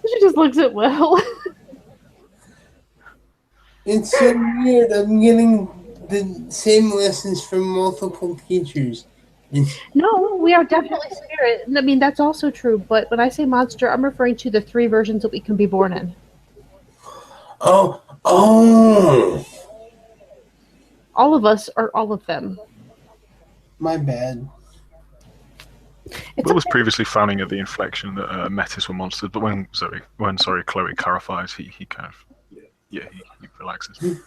[SPEAKER 2] She just looks at Will.
[SPEAKER 1] It's so weird. I'm getting the same lessons from multiple teachers.
[SPEAKER 2] No, we are definitely spirit. I mean, that's also true, but when I say monster, I'm referring to the 3 versions that we can be born in.
[SPEAKER 1] Oh.
[SPEAKER 2] All of us are all of them.
[SPEAKER 1] My bad.
[SPEAKER 3] Will was previously founding at the inflection that Metis were monsters, but when Chloe clarifies, he kind of he relaxes.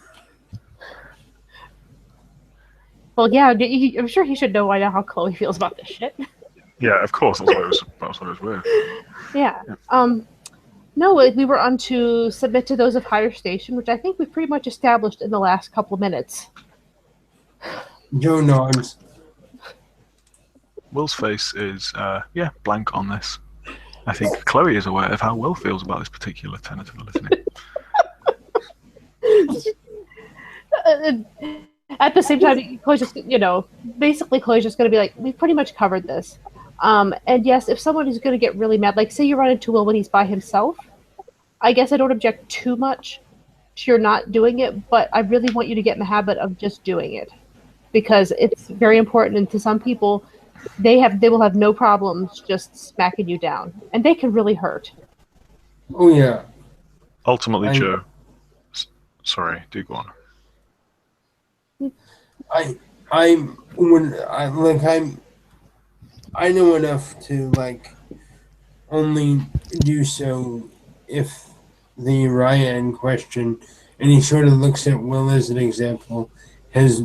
[SPEAKER 2] Well, yeah, I'm sure he should know by now how Chloe feels about this shit.
[SPEAKER 3] Yeah, of course. That's why it was weird.
[SPEAKER 2] Yeah. No, we were on to submit to those of higher station, which I think we pretty much established in the last couple of minutes.
[SPEAKER 1] Joe nods.
[SPEAKER 3] Will's face is blank on this. I think Chloe is aware of how Will feels about this particular tenet of the litany.
[SPEAKER 2] At the same time, Chloe's just, basically Chloe's just going to be like, we've pretty much covered this. And yes, if someone is going to get really mad, like say you run into Will when he's by himself, I guess I don't object too much to your not doing it, but I really want you to get in the habit of just doing it. Because it's very important, and to some people, they will have no problems just smacking you down. And they can really hurt.
[SPEAKER 1] Oh, yeah.
[SPEAKER 3] Ultimately, Joe... Sorry, do go on.
[SPEAKER 1] I know enough to only do so if the Raya in question, and he sort of looks at Will as an example, has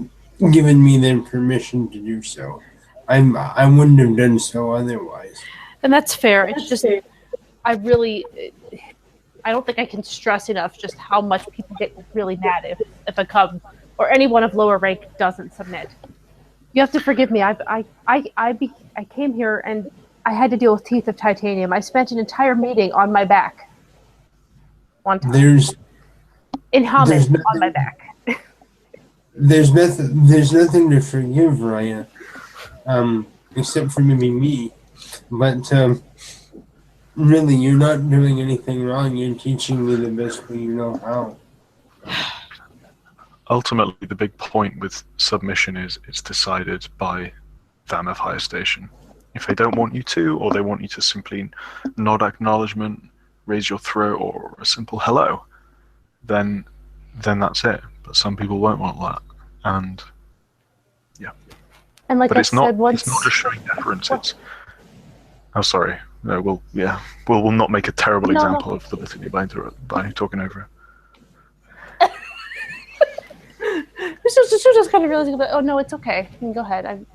[SPEAKER 1] given me the permission to do so. I wouldn't have done so otherwise.
[SPEAKER 2] And that's fair. It's just I don't think I can stress enough just how much people get really mad if a cub or anyone of lower rank doesn't submit. You have to forgive me. I came here and I had to deal with teeth of titanium. I spent an entire meeting on my back. One time. In Hamid on my back.
[SPEAKER 1] There's nothing to forgive, Raya. Except for maybe me. But really, you're not doing anything wrong. You're teaching me the best way you know how.
[SPEAKER 3] Ultimately, the big point with submission is it's decided by them of higher station. If they don't want you to, or they want you to simply nod acknowledgement, raise your throat, or a simple hello, then that's it. But some people won't want that, and yeah.
[SPEAKER 2] And like
[SPEAKER 3] but it's not just showing deference. It's sorry. No, we'll not make a terrible example of the litany by talking over it.
[SPEAKER 2] She was just kind of realizing that, oh no, it's okay. You can go ahead.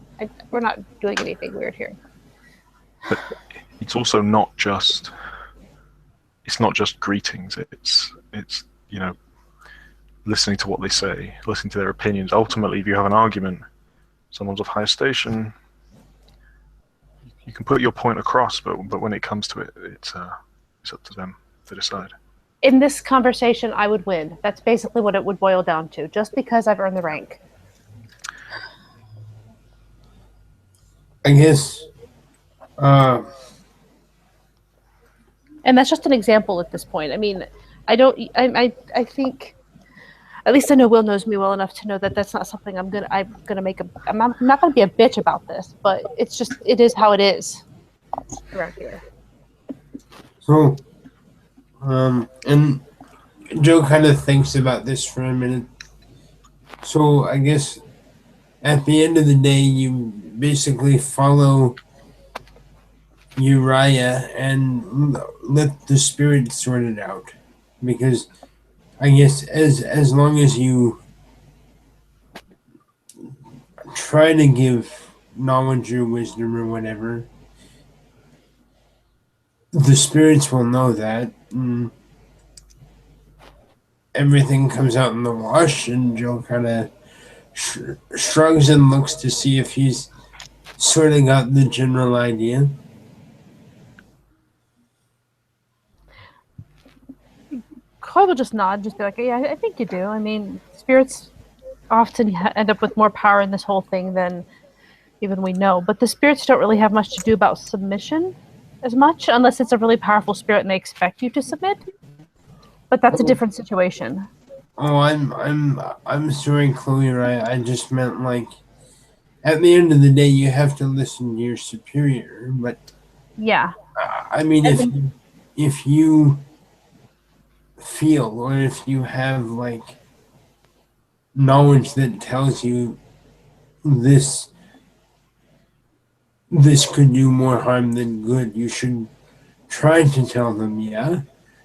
[SPEAKER 2] We're not doing anything weird here.
[SPEAKER 3] But it's also not just greetings. It's listening to what they say, listening to their opinions. Ultimately, if you have an argument, someone's of higher station, you can put your point across, but when it comes to it, it's up to them to decide.
[SPEAKER 2] In this conversation, I would win. That's basically what it would boil down to, just because I've earned the rank.
[SPEAKER 1] I guess.
[SPEAKER 2] And that's just an example at this point. I mean, I think At least I know Will knows me well enough to know that that's not something I'm gonna make a. I'm not gonna be a bitch about this, but it is how it is around here.
[SPEAKER 1] So, and Joe kind of thinks about this for a minute. So I guess at the end of the day, you basically follow Uriah and let the spirit sort it out, because I guess as long as you try to give knowledge or wisdom or whatever, the spirits will know that. And everything comes out in the wash, and Joe kind of shrugs and looks to see if he's sort of got the general idea.
[SPEAKER 2] Coy will just nod, just be like, "Yeah, I think you do. I mean, spirits often end up with more power in this whole thing than even we know. But the spirits don't really have much to do about submission as much, unless it's a really powerful spirit and they expect you to submit. But that's a different situation."
[SPEAKER 1] Oh, I'm sorry, Chloe. I just meant like at the end of the day, you have to listen to your superior. But
[SPEAKER 2] Yeah.
[SPEAKER 1] I mean, if you feel or if you have like knowledge that tells you this could do more harm than good, you should try to tell them, yeah,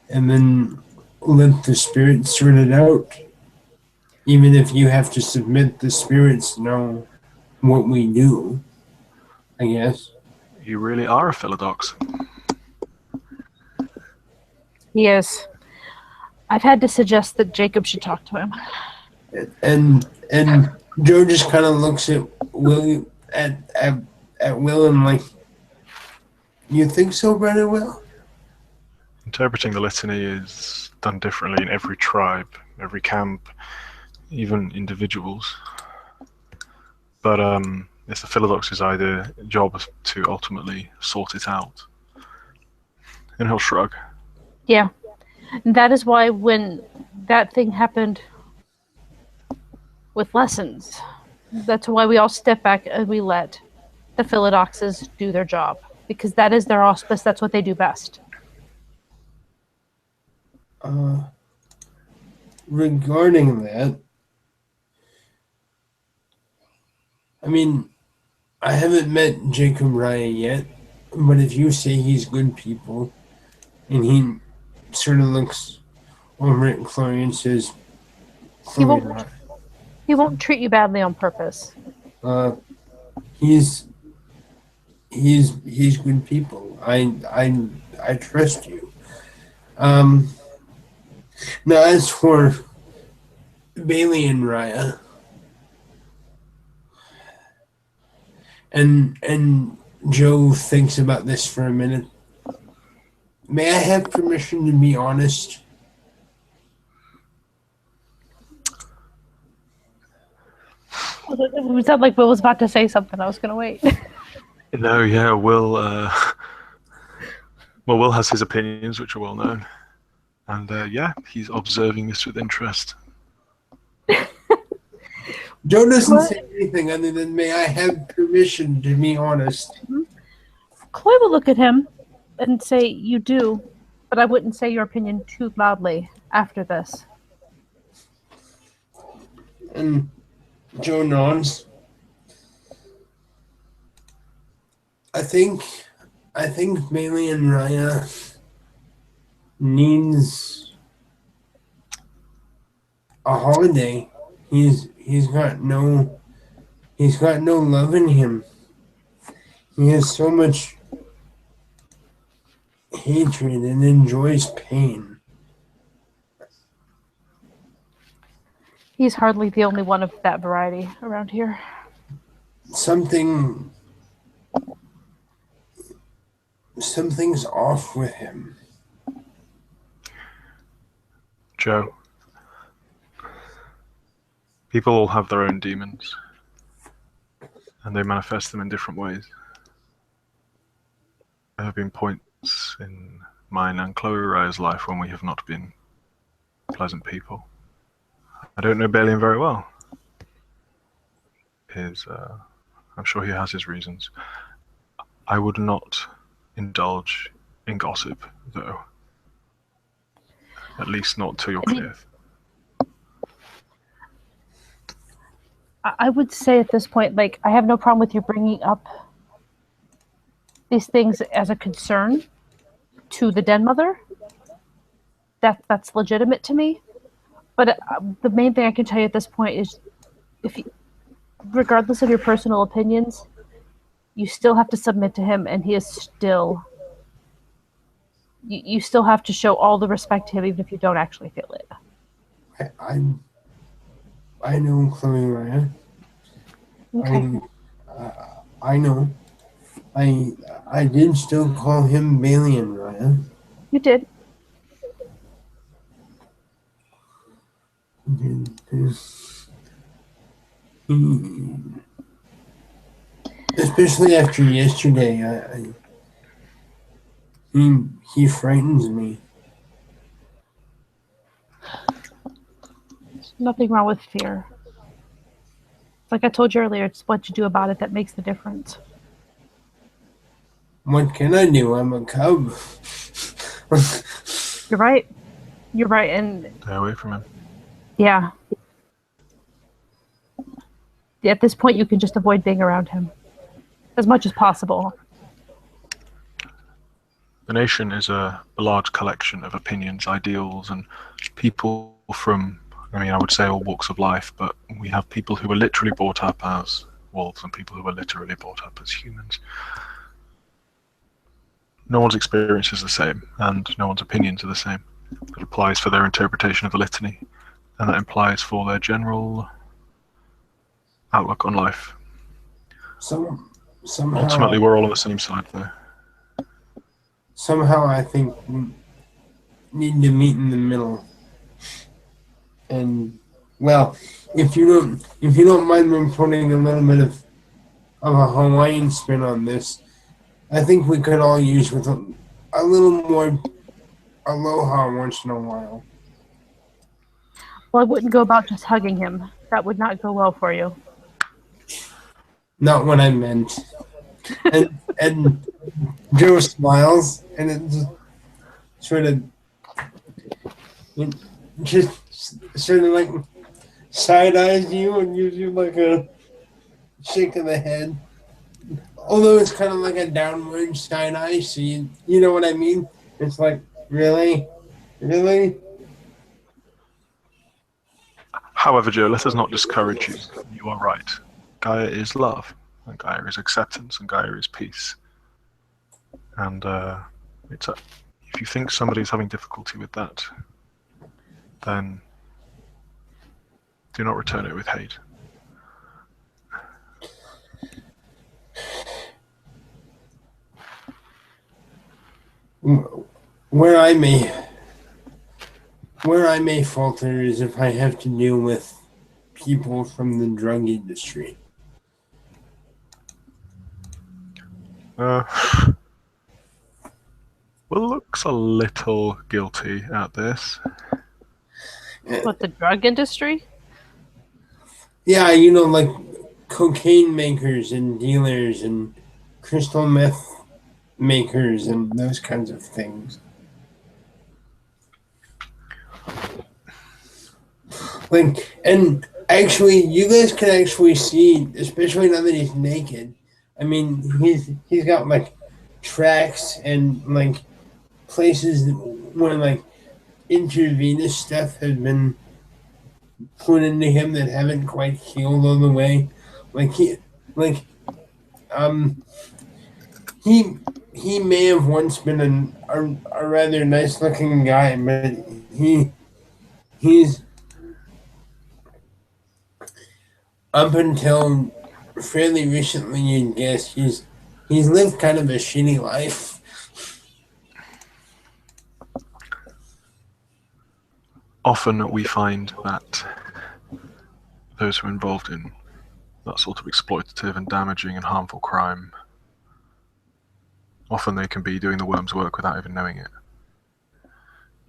[SPEAKER 1] and then let the spirits sort it out. Even if you have to submit, the spirits know what we do, I guess.
[SPEAKER 3] You really are a philodox.
[SPEAKER 2] He is. I've had to suggest that Jacob should talk to him.
[SPEAKER 1] And Joe just kind of looks at Will at Will and like, you think so, brother Will?
[SPEAKER 3] Interpreting the litany is done differently in every tribe, every camp, even individuals. But it's the philodox's idea, job to ultimately sort it out. And he'll shrug.
[SPEAKER 2] Yeah. And that is why when that thing happened with lessons, that's why we all step back and we let the philodoxes do their job. Because that is their auspice, that's what they do best.
[SPEAKER 1] Regarding that, I mean, I haven't met Jacob Ryan yet, but if you say he's good people, and he sort of looks over at Chloe and says,
[SPEAKER 2] He won't treat you badly on purpose.
[SPEAKER 1] he's good people. I trust you. Now as for Bailey and Raya, and Joe thinks about this for a minute. May I have permission to be honest?
[SPEAKER 2] It sounded like Will was about to say something. I was going to wait.
[SPEAKER 3] No, yeah, Will. Well, Will has his opinions, which are well known, and yeah, he's observing this with interest.
[SPEAKER 1] Joe doesn't say anything other than, may I have permission to be honest?
[SPEAKER 2] Chloe will look at him and say, "You do, but I wouldn't say your opinion too loudly after this."
[SPEAKER 1] And Joe nods. I think Bailey and Raya needs a holiday. He's got no love in him. He has so much hatred and enjoys pain.
[SPEAKER 2] He's hardly the only one of that variety around here.
[SPEAKER 1] Something's off with him.
[SPEAKER 3] Joe, people all have their own demons, and they manifest them in different ways. There have been points in mine and Chloe Raya's life when we have not been pleasant people. I don't know Balian very well. I'm sure he has his reasons. I would not indulge in gossip, though. At least not to your clear.
[SPEAKER 2] I would say at this point, like, I have no problem with you bringing up these things as a concern to the den mother. That's legitimate to me. But the main thing I can tell you at this point is, regardless of your personal opinions, you still have to submit to him, and he is still. You still have to show all the respect to him, even if you don't actually feel it.
[SPEAKER 1] I know Chloe Ryan.
[SPEAKER 2] Okay.
[SPEAKER 1] I know. I did still call him Balian, Ryan.
[SPEAKER 2] You did.
[SPEAKER 1] Especially after yesterday, he frightens me.
[SPEAKER 2] There's nothing wrong with fear. Like I told you earlier, it's what you do about it that makes the difference.
[SPEAKER 1] What can I do? I'm a cub.
[SPEAKER 2] You're right. You're right, and
[SPEAKER 3] Stay away from him.
[SPEAKER 2] yeah. At this point, you can just avoid being around him as much as possible.
[SPEAKER 3] The nation is a large collection of opinions, ideals, and people from, I would say all walks of life, but we have people who were literally brought up as wolves and people who were literally brought up as humans. No one's experience is the same, and no one's opinions are the same. It applies for their interpretation of the litany, and that implies for their general outlook on life.
[SPEAKER 1] Somehow,
[SPEAKER 3] ultimately, we're all on the same side, though.
[SPEAKER 1] Somehow, I think we need to meet in the middle. And well, if you don't mind me putting a little bit of a Hawaiian spin on this, I think we could all use with a little more aloha once in a while.
[SPEAKER 2] Well, I wouldn't go about just hugging him. That would not go well for you.
[SPEAKER 1] Not what I meant. And Joe smiles, and it just sort of like side eyes you and gives you like a shake of the head. Although it's kind of like a downward side eye, so you know what I mean? It's like, really? Really?
[SPEAKER 3] However, Joe, let us not discourage you. You are right. Gaia is love, and Gaia is acceptance, and Gaia is peace. And if you think somebody's having difficulty with that, then do not return it with hate.
[SPEAKER 1] Where I may falter is if I have to deal with people from the drug industry.
[SPEAKER 3] Well, looks a little guilty at this.
[SPEAKER 2] What, the drug industry?
[SPEAKER 1] Yeah, like cocaine makers and dealers and crystal meth makers and those kinds of things. Like, and actually, you guys can actually see, especially now that he's naked. I mean, he's got like tracks and like places where like intravenous stuff has been put into him that haven't quite healed all the way. He may have once been a rather nice looking guy, but he's up until fairly recently, I guess he's lived kind of a shitty life.
[SPEAKER 3] Often we find that those who are involved in that sort of exploitative and damaging and harmful crime, often they can be doing the worm's work without even knowing it.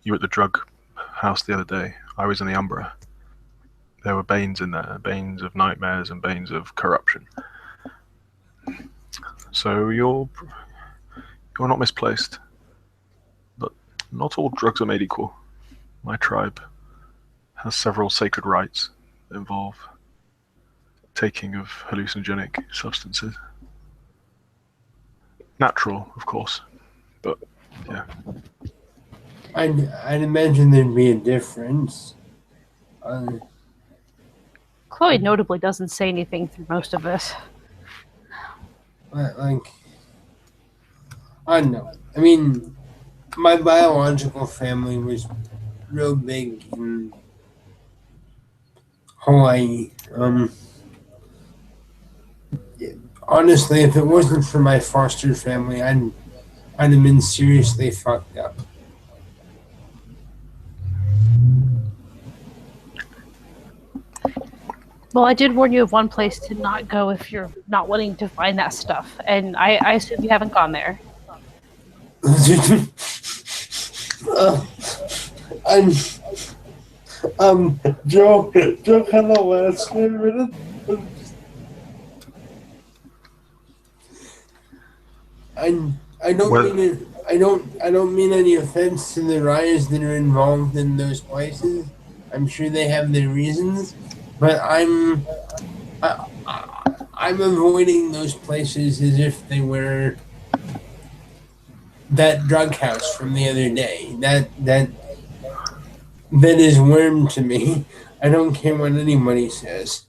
[SPEAKER 3] You were at the drug house the other day. I was in the Umbra. there were banes in there, banes of nightmares and banes of corruption. So you're not misplaced. But not all drugs are made equal. My tribe has several sacred rites that involve taking of hallucinogenic substances. Natural, of course, but yeah.
[SPEAKER 1] I'd imagine there'd be a difference.
[SPEAKER 2] Chloe notably doesn't say anything through most of this.
[SPEAKER 1] Like, I don't know. I mean, my biological family was real big in Hawaii. Honestly, if it wasn't for my foster family, I'd have been seriously fucked up.
[SPEAKER 2] Well, I did warn you of one place to not go if you're not wanting to find that stuff, and I assume you haven't gone there.
[SPEAKER 1] Joe kind of laughs me a minute. I don't mean any offense to the riders that are involved in those places. I'm sure they have their reasons, but I'm avoiding those places as if they were that drug house from the other day. That is worm to me. I don't care what anybody says.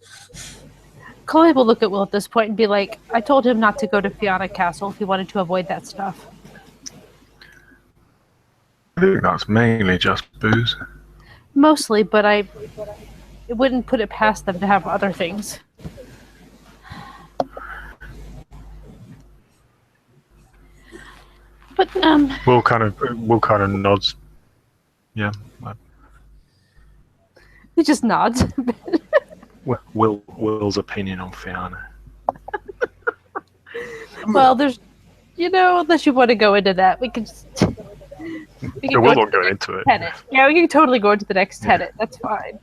[SPEAKER 2] Chloe will look at Will at this point and be like, I told him not to go to Fiona Castle if he wanted to avoid that stuff.
[SPEAKER 3] I think that's mainly just booze.
[SPEAKER 2] Mostly, but it wouldn't put it past them to have other things. But
[SPEAKER 3] Will kind of nods. Yeah.
[SPEAKER 2] he just nods.
[SPEAKER 3] Will's opinion on Fiona.
[SPEAKER 2] Well, there's, unless you want to go into that, we can just.
[SPEAKER 3] Will not go into it.
[SPEAKER 2] Tenet. Yeah, we can totally go into the next tenet. That's fine.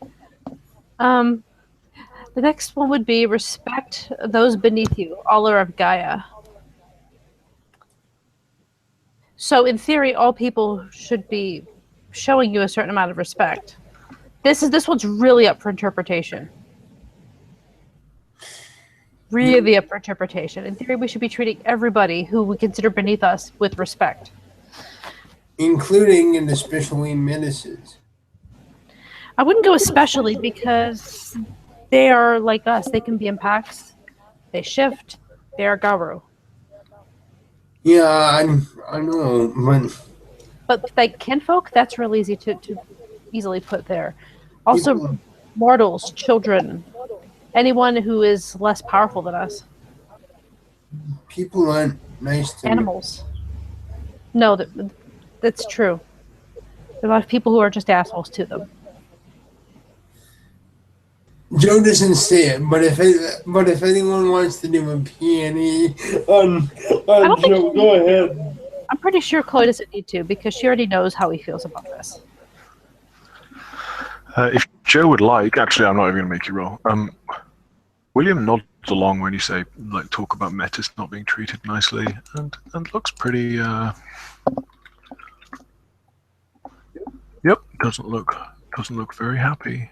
[SPEAKER 2] The next one would be respect those beneath you, all are of Gaia. So in theory, all people should be showing you a certain amount of respect. This one's really up for interpretation. Really up for interpretation. In theory, we should be treating everybody who we consider beneath us with respect.
[SPEAKER 1] Including and especially menaces.
[SPEAKER 2] I wouldn't go especially because they are like us. They can be impacts. They shift. They are Garu.
[SPEAKER 1] Yeah, I know,
[SPEAKER 2] but like kinfolk, that's real easy to easily put there. Also, mortals, children, anyone who is less powerful than us.
[SPEAKER 1] People aren't nice to
[SPEAKER 2] animals. No, that's true. There are a lot of people who are just assholes to them.
[SPEAKER 1] Joe doesn't say it, but if anyone wants to do a P&E on Joe, go ahead.
[SPEAKER 2] I'm pretty sure Chloe doesn't need to because she already knows how he feels about this.
[SPEAKER 3] If Joe would like, actually, I'm not even going to make you roll. William nods along when you say, talk about Metis not being treated nicely, and looks pretty. Yep, doesn't look very happy.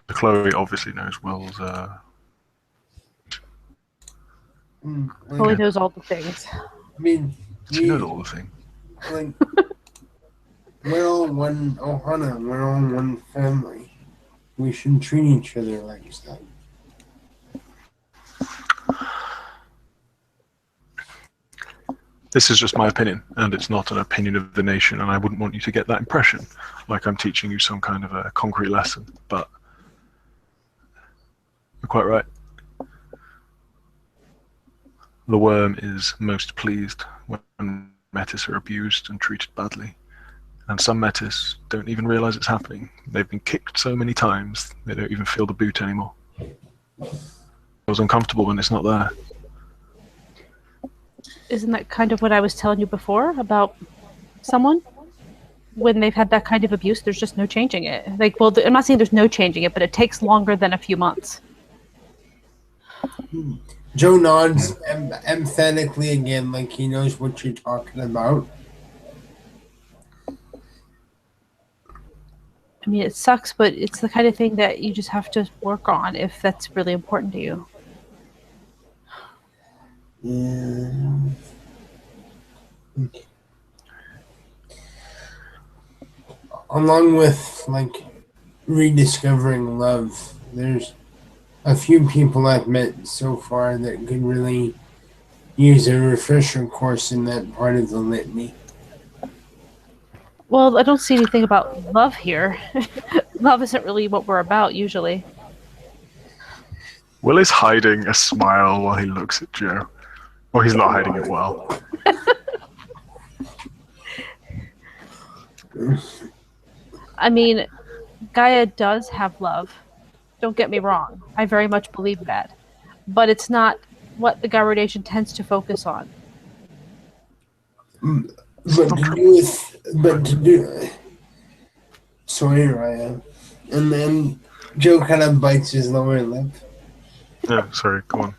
[SPEAKER 3] Chloe obviously knows Will's.
[SPEAKER 2] Chloe knows all the things.
[SPEAKER 1] I mean,
[SPEAKER 3] she knows all the things.
[SPEAKER 1] We're all one Ohana. We're all one family. We should treat each other like that.
[SPEAKER 3] This is just my opinion, and it's not an opinion of the nation, and I wouldn't want you to get that impression, like I'm teaching you some kind of a concrete lesson, but you're quite right. The worm is most pleased when Metis are abused and treated badly, and some Metis don't even realize it's happening. They've been kicked so many times, they don't even feel the boot anymore. It feels uncomfortable when it's not there.
[SPEAKER 2] Isn't that kind of what I was telling you before about someone? when they've had that kind of abuse, there's just no changing it. Like, well, I'm not saying there's no changing it, but it takes longer than a few months.
[SPEAKER 1] Joe nods emphatically again, like he knows what you're talking about.
[SPEAKER 2] I mean, it sucks, but it's the kind of thing that you just have to work on if that's really important to you.
[SPEAKER 1] Yeah. Along with like rediscovering love, there's a few people I've met so far that could really use a refresher course in that part of the litany.
[SPEAKER 2] Well, I don't see anything about love here. Love isn't really what we're about usually.
[SPEAKER 3] Will is hiding a smile while he looks at Joe. Or he's not hiding it well.
[SPEAKER 2] I mean, Gaia does have love. Don't get me wrong. I very much believe that. But it's not what the Gaia radiation tends to focus on.
[SPEAKER 1] Sorry, Ryan. And then Joe kind of bites his lower lip.
[SPEAKER 3] Yeah, sorry, go on.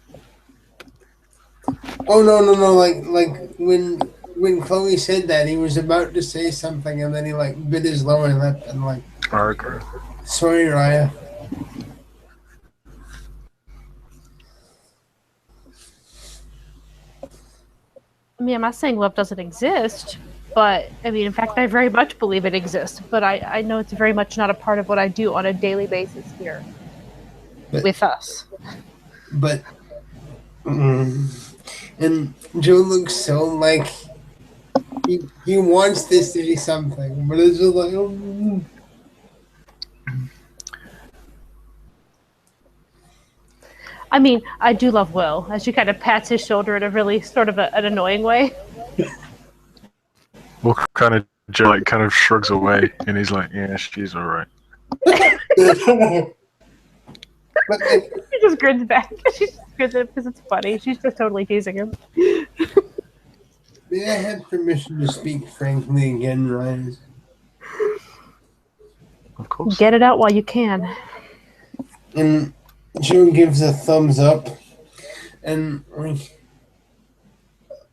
[SPEAKER 1] Oh no! Like when Chloe said that, he was about to say something, and then he like bit his lower lip and like.
[SPEAKER 3] Okay.
[SPEAKER 1] Sorry, Raya.
[SPEAKER 2] I mean, I'm not saying love doesn't exist, but I mean, in fact, I very much believe it exists. But I know it's very much not a part of what I do on a daily basis here with us.
[SPEAKER 1] But. And Joe looks so like he wants to say something, but it's just like.
[SPEAKER 2] I mean, I do love Will, as she kind of pats his shoulder in a really sort of an annoying way.
[SPEAKER 3] Will kind of Joe like kind of shrugs away, and he's like, "Yeah, she's all right."
[SPEAKER 1] But
[SPEAKER 2] she just grins back. She just grins because it's funny. She's just totally teasing him.
[SPEAKER 1] May I have permission to speak frankly again, Ryan?
[SPEAKER 3] Of course.
[SPEAKER 2] Get it out while you can.
[SPEAKER 1] And Joe gives a thumbs up, and like,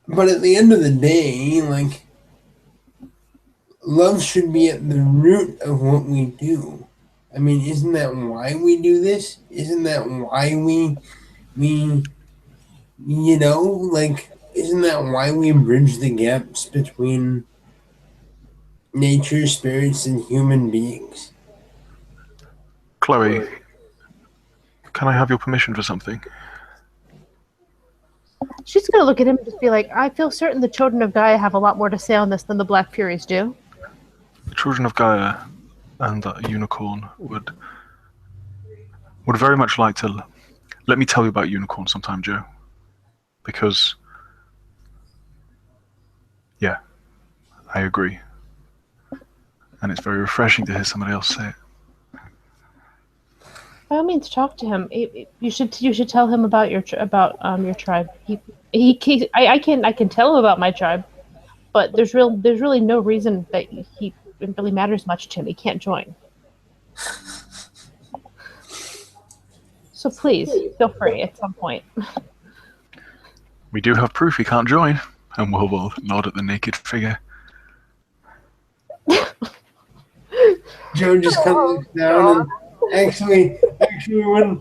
[SPEAKER 1] but at the end of the day, like, love should be at the root of what we do. I mean, isn't that why we do this? Isn't that why we you know, like, isn't that why we bridge the gaps between nature, spirits, and human beings?
[SPEAKER 3] Chloe, can I have your permission for something?
[SPEAKER 2] She's going to look at him and just be like, I feel certain the children of Gaia have a lot more to say on this than the Black Furies do.
[SPEAKER 3] The children of Gaia and the unicorn would very much like to let me tell you about unicorn sometime, Joe. Because, yeah, I agree. And it's very refreshing to hear somebody else say it.
[SPEAKER 2] By all means, talk to him. You should tell him about your tribe. I can tell him about my tribe, but there's really no reason that it really matters much to him. He can't join. So please feel free at some point.
[SPEAKER 3] We do have proof he can't join, and will nod at the naked figure.
[SPEAKER 1] Joe just kind of looks down and actually when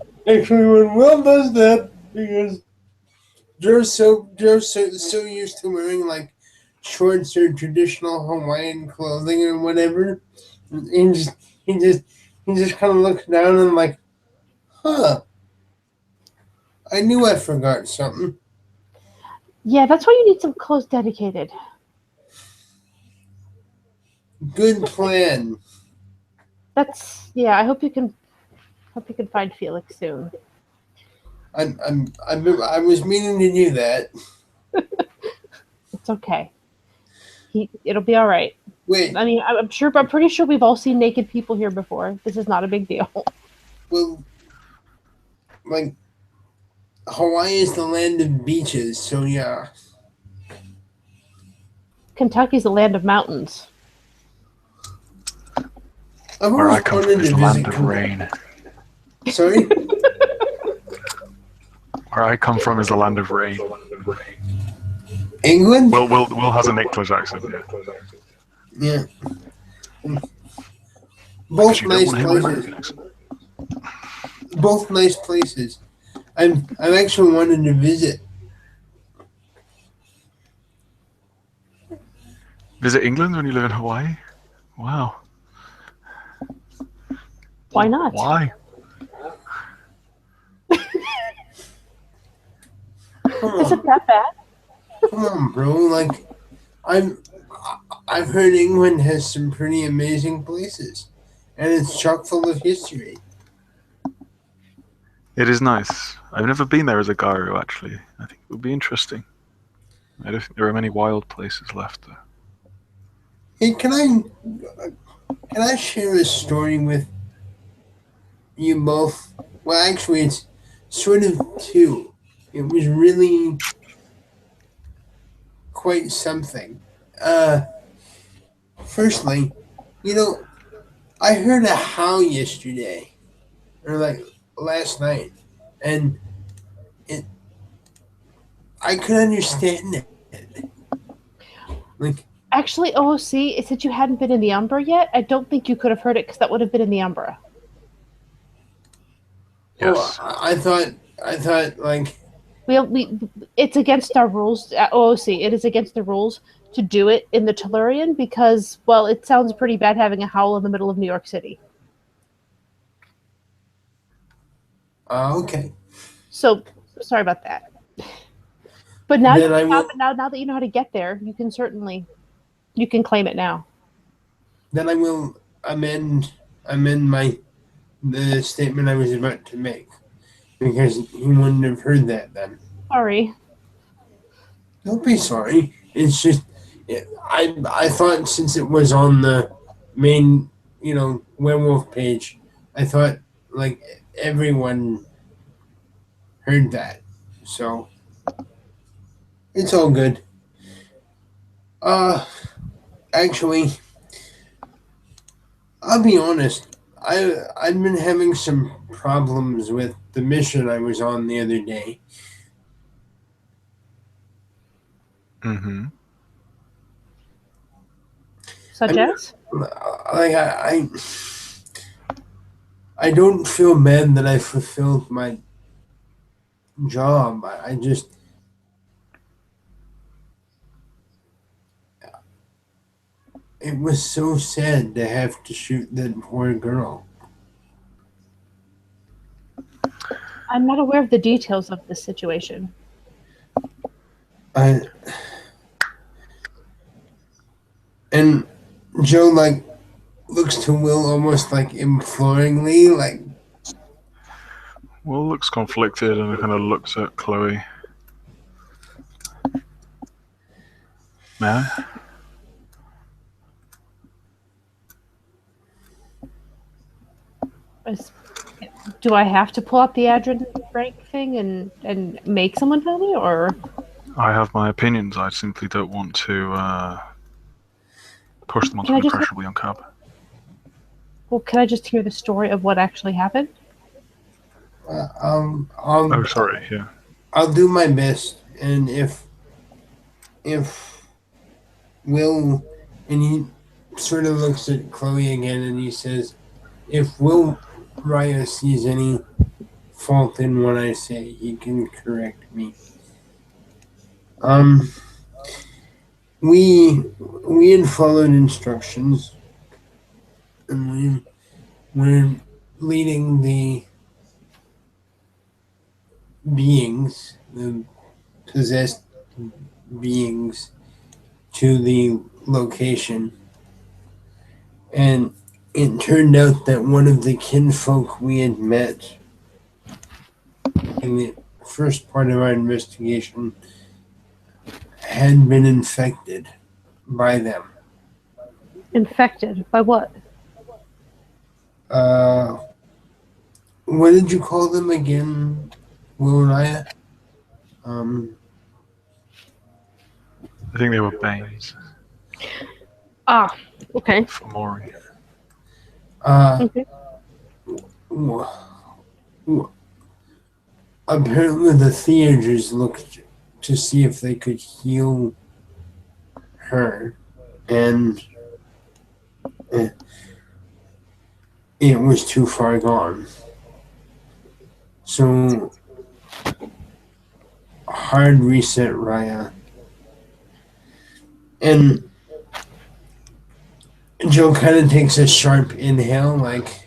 [SPEAKER 1] Will does that, because Joe's so used to wearing like shorts or traditional Hawaiian clothing or whatever, and he just kind of looks down and like, huh, I knew I forgot something.
[SPEAKER 2] Yeah, that's why you need some clothes dedicated.
[SPEAKER 1] Good plan.
[SPEAKER 2] I hope you can find Felix soon.
[SPEAKER 1] I was meaning to do that.
[SPEAKER 2] It's okay. It'll be all right.
[SPEAKER 1] Wait.
[SPEAKER 2] I mean, I'm pretty sure we've all seen naked people here before. This is not a big deal.
[SPEAKER 1] Well, like, Hawaii is the land of beaches, so yeah.
[SPEAKER 2] Kentucky's the land of mountains.
[SPEAKER 1] I've
[SPEAKER 3] Where I
[SPEAKER 1] always
[SPEAKER 3] come from
[SPEAKER 1] wanted
[SPEAKER 3] is
[SPEAKER 1] to
[SPEAKER 3] the land
[SPEAKER 1] visit.
[SPEAKER 3] of rain.
[SPEAKER 1] Sorry?
[SPEAKER 3] Where I come from is the land of rain.
[SPEAKER 1] England?
[SPEAKER 3] Will has an English accent, yeah.
[SPEAKER 1] Yeah.
[SPEAKER 3] Because
[SPEAKER 1] Both
[SPEAKER 3] you don't
[SPEAKER 1] nice
[SPEAKER 3] want to hear my
[SPEAKER 1] places.
[SPEAKER 3] American accent.
[SPEAKER 1] Both nice places. I've actually wanted to visit.
[SPEAKER 3] Visit England when you live in Hawaii? Wow.
[SPEAKER 2] Why not?
[SPEAKER 3] Why?
[SPEAKER 1] Come
[SPEAKER 2] Is
[SPEAKER 1] on,
[SPEAKER 2] it that bad?
[SPEAKER 1] come on, bro. Like, I've heard England has some pretty amazing places, and it's chock full of history.
[SPEAKER 3] It is nice. I've never been there as a gyro, actually. I think it would be interesting. I don't think there are many wild places left there.
[SPEAKER 1] Hey, can I share a story with you both? Well, actually, it's sort of two. It was really quite something. Uh, Firstly, you know, I heard a howl yesterday, or like last night, and it I could understand it. Like,
[SPEAKER 2] Actually, OOC, since you hadn't been in the Umbra yet, I don't think you could have heard it because that would have been in the Umbra.
[SPEAKER 1] oh,
[SPEAKER 3] Yes.
[SPEAKER 1] I thought like,
[SPEAKER 2] We it's against our rules at OOC. It is against the rules to do it in the Tellurian because, well, it sounds pretty bad having a howl in the middle of New York City.
[SPEAKER 1] okay.
[SPEAKER 2] So sorry about that. But now,
[SPEAKER 1] Then I will.
[SPEAKER 2] now that you know how to get there, you can claim it now.
[SPEAKER 1] Then I will amend my the statement I was about to make because he wouldn't have heard that then.
[SPEAKER 2] Sorry.
[SPEAKER 1] Don't be sorry. It's just I thought since it was on the main werewolf page, I thought like everyone heard that. So it's all good. Uh Actually, I'll be honest. I've been having some problems with the mission I was on the other day.
[SPEAKER 3] Mm-hmm.
[SPEAKER 2] Such
[SPEAKER 1] I'm
[SPEAKER 2] as?
[SPEAKER 1] like I don't feel bad that I fulfilled my job. I just it was so sad to have to shoot that poor girl.
[SPEAKER 2] I'm not aware of the details of this situation.
[SPEAKER 1] I and Joe like looks to Will almost like imploringly, like
[SPEAKER 3] Will looks conflicted and kind of looks at Chloe. May I?
[SPEAKER 2] Do I have to pull up the Adrian rank thing and make someone tell me, or
[SPEAKER 3] I have my opinions. I simply don't want to push them onto
[SPEAKER 2] can I
[SPEAKER 3] an
[SPEAKER 2] just
[SPEAKER 3] impressionable young cub.
[SPEAKER 2] can I just hear the story of what actually happened?
[SPEAKER 3] Oh, sorry. Yeah.
[SPEAKER 1] I'll do my best, and if Will and he sort of looks at Chloe again and he says, if Will Raya sees any fault in what I say, he can correct me. Um, we had followed instructions, and we're leading the beings, the possessed beings, to the location, and it turned out that one of the kinfolk we had met in the first part of our investigation had been infected by them.
[SPEAKER 2] Infected by what?
[SPEAKER 1] Uh, what did you call them again, Will and I?
[SPEAKER 3] I think they were Banes
[SPEAKER 2] Ah, okay.
[SPEAKER 3] for Maury.
[SPEAKER 2] Okay.
[SPEAKER 1] w- w- apparently the theaters looked to see if they could heal her, and it was too far gone. So hard reset Raya. And Joe kind of takes a sharp inhale, like,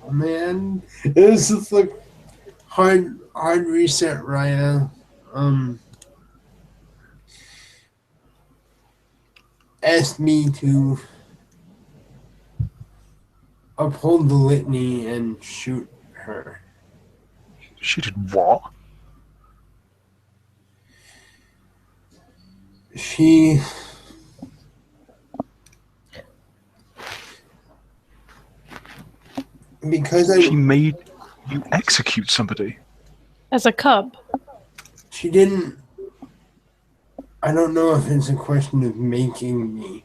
[SPEAKER 1] oh man, this is like hard reset Raya. Asked me to uphold the litany and shoot her.
[SPEAKER 3] She did what?
[SPEAKER 1] She because
[SPEAKER 3] She made you execute somebody.
[SPEAKER 2] As a cub.
[SPEAKER 1] she didn't. I don't know if it's a question of making me,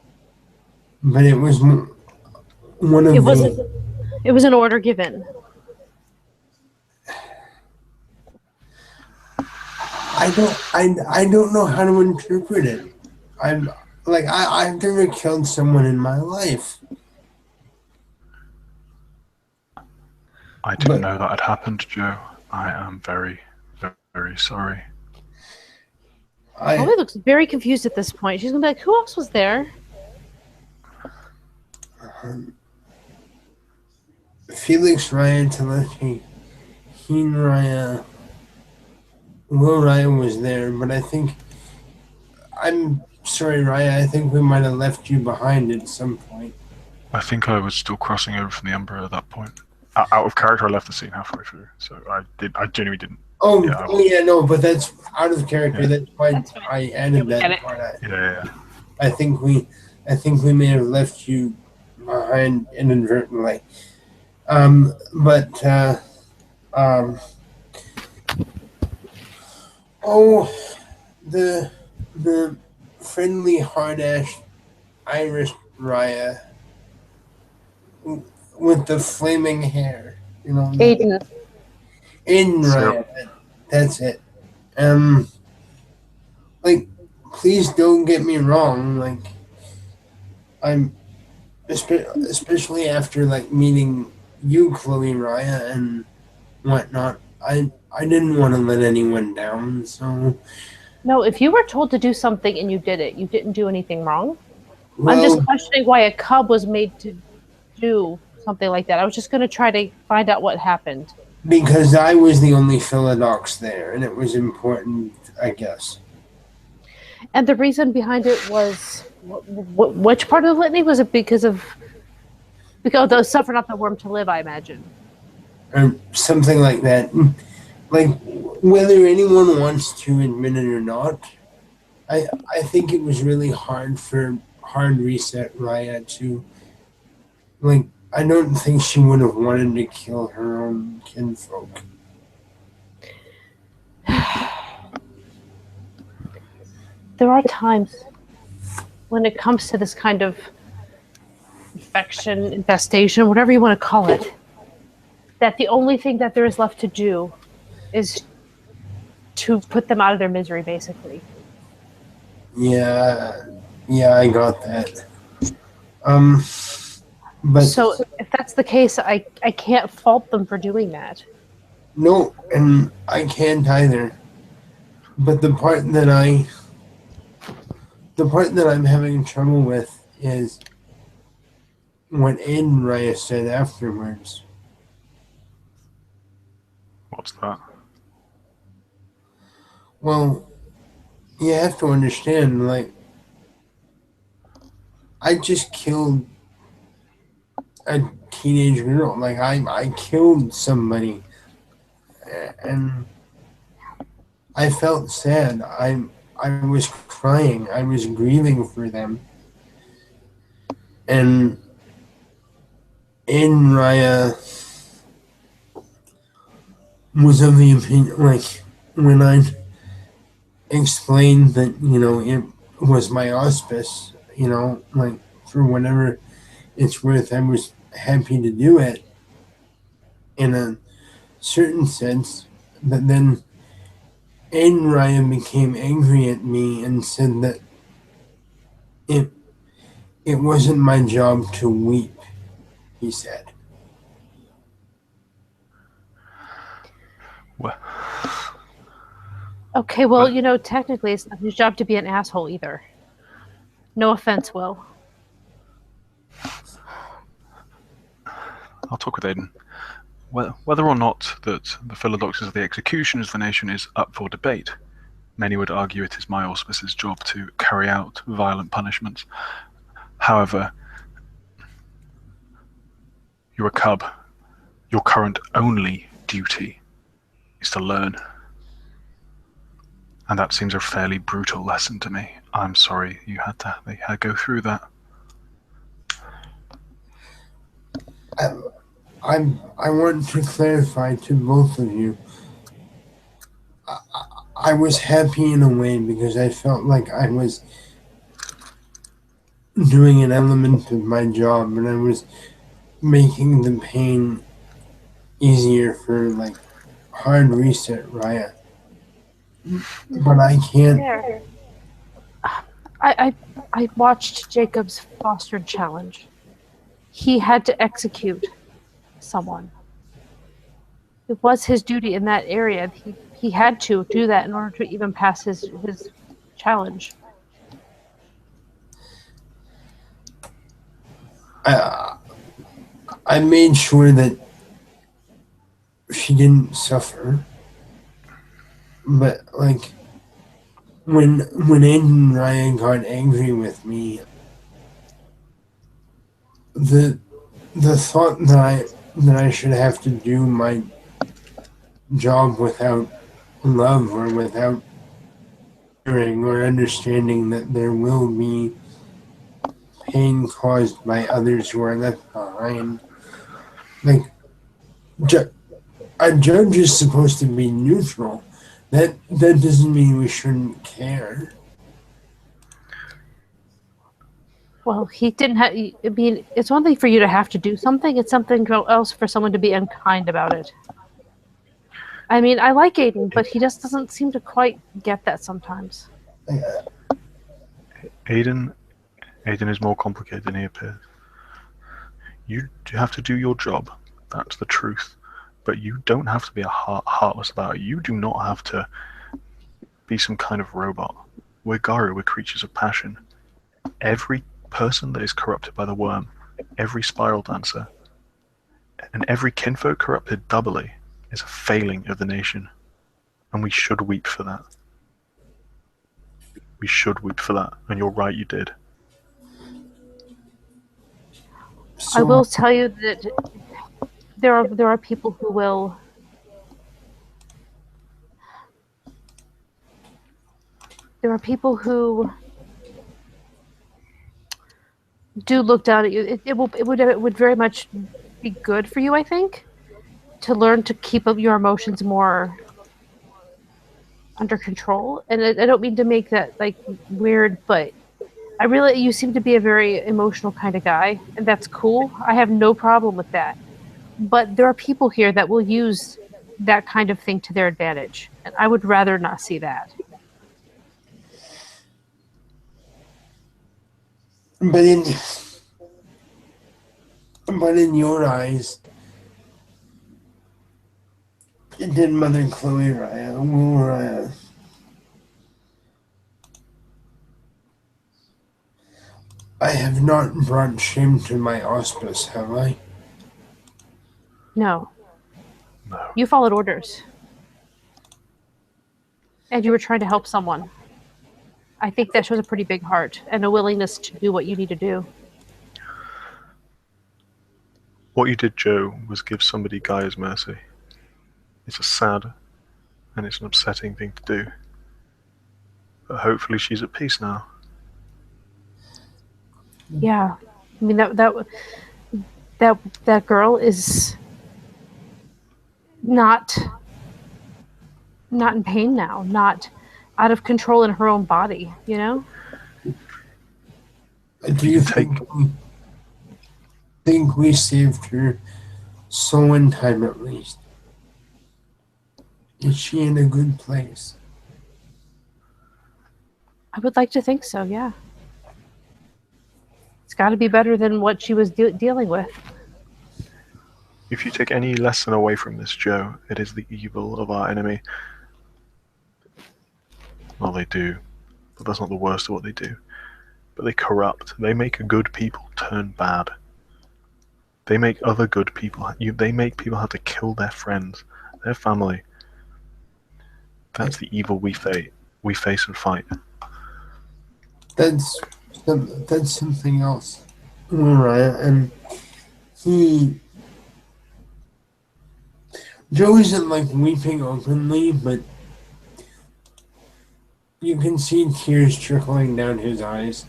[SPEAKER 1] but it was one of
[SPEAKER 2] It wasn't. It was an order given.
[SPEAKER 1] I don't know how to interpret it. I've never killed someone in my life.
[SPEAKER 3] I didn't know that had happened, Joe. I am very, very sorry.
[SPEAKER 2] Chloe looks very confused at this point. She's gonna be like, "Who else was there?"
[SPEAKER 1] Felix Ryan, Telechi, Heen Raya, Will Ryan was there, but I think I'm sorry, Raya. I think we might have left you behind at some point.
[SPEAKER 3] I think I was still crossing over from the Emperor at that point. Out of character, I left the scene halfway through, so I genuinely didn't.
[SPEAKER 1] No, but that's out of character.
[SPEAKER 3] Yeah.
[SPEAKER 1] That's why I added that part.
[SPEAKER 3] Yeah.
[SPEAKER 1] I think we may have left you behind inadvertently. The friendly hard-ass Irish Raya with the flaming hair,
[SPEAKER 2] Aiden.
[SPEAKER 1] Aiden Raya, that's it. Please don't get me wrong. I'm especially after meeting you, Chloe Raya, and whatnot. I didn't want to let anyone down, so.
[SPEAKER 2] No, if you were told to do something and you did it, you didn't do anything wrong.
[SPEAKER 1] Well,
[SPEAKER 2] I'm just questioning why a cub was made to do something like that. I was just going to try to find out what happened.
[SPEAKER 1] Because I was the only Philodox there, and it was important, I guess.
[SPEAKER 2] And the reason behind it was, which part of the litany was it? Because those suffer not the worm to live, I imagine.
[SPEAKER 1] Or something like that. Whether anyone wants to admit it or not, I think it was really hard for Hard Reset Raya to, I don't think she would have wanted to kill her own kinfolk.
[SPEAKER 2] There are times when it comes to this kind of infestation, whatever you want to call it, that the only thing that there is left to do is to put them out of their misery, basically.
[SPEAKER 1] Yeah, I got that. But
[SPEAKER 2] so if that's the case, I can't fault them for doing that.
[SPEAKER 1] No, and I can't either. But the part that I'm having trouble with is what Aiden Raya said afterwards.
[SPEAKER 3] What's that?
[SPEAKER 1] Well, you have to understand, I just killed a teenage girl. I killed somebody, and I felt sad. I was crying. I was grieving for them. And Aiden Raya was of the opinion, when I explained that, it was my auspice, for whatever it's worth, I was happy to do it in a certain sense, but then Aiden Ryan became angry at me and said that it it wasn't my job to weep, he said.
[SPEAKER 3] Well,
[SPEAKER 2] Okay, well, technically it's not his job to be an asshole either. No offense, Will.
[SPEAKER 3] I'll talk with Aiden. Whether or not that the philodoctors of the executioners of the nation is up for debate, many would argue it is my auspice's job to carry out violent punishments. However, you're a cub. Your current only duty is to learn. And that seems a fairly brutal lesson to me. I'm sorry they had to go through that.
[SPEAKER 1] I want to clarify to both of you. I was happy in a way because I felt like I was doing an element of my job and I was making the pain easier for like hard reset Raya. But I can't.
[SPEAKER 2] There. I watched Jacob's fostered challenge. He had to execute someone. It was his duty in that area. He had to do that in order to even pass his challenge.
[SPEAKER 1] I made sure that she didn't suffer. But like when Aiden Ryan got angry with me, the thought that I should have to do my job without love or without hearing or understanding that there will be pain caused by others who are left behind. Like, a judge is supposed to be neutral. That doesn't mean we shouldn't care.
[SPEAKER 2] Well, he didn't have. I mean, it's one thing for you to have to do something. It's something else for someone to be unkind about it. I mean, I like Aiden, but he just doesn't seem to quite get that sometimes.
[SPEAKER 3] Aiden is more complicated than he appears. You have to do your job. That's the truth. But you don't have to be heartless about it. You do not have to be some kind of robot. We're Garu, we're creatures of passion. Every person that is corrupted by the worm, every spiral dancer, and every kinfolk corrupted doubly is a failing of the nation. And we should weep for that. We should weep for that. And you're right, you did.
[SPEAKER 2] I will tell you that there are people who will. There are people who do look down at you. It would very much be good for you, I think, to learn to keep up your emotions more under control. And I don't mean to make that like weird, but you seem to be a very emotional kind of guy, and that's cool. I have no problem with that. But there are people here that will use that kind of thing to their advantage, and I would rather not see that.
[SPEAKER 1] But in your eyes, did Mother Chloe Raya, Will Raya, I have not brought shame to my auspice, have I?
[SPEAKER 2] No.
[SPEAKER 3] No.
[SPEAKER 2] You followed orders. And you were trying to help someone. I think that shows a pretty big heart and a willingness to do what you need to do.
[SPEAKER 3] What you did, Joe, was give somebody Gaia's mercy. It's a sad and it's an upsetting thing to do. But hopefully she's at peace now.
[SPEAKER 2] Yeah. I mean, that girl is not in pain now, not out of control in her own body, you know?
[SPEAKER 1] Do you think we saved her soul and time at least. Is she in a good place?
[SPEAKER 2] I would like to think so, yeah. It's got to be better than what she was dealing with.
[SPEAKER 3] If you take any lesson away from this, Joe, it is the evil of our enemy. Well, they do, but that's not the worst of what they do. But they corrupt. They make good people turn bad. They make other good people. They make people have to kill their friends, their family. That's the evil we face and fight.
[SPEAKER 1] That's something else, Mariah. And Joe isn't like weeping openly, but you can see tears trickling down his eyes.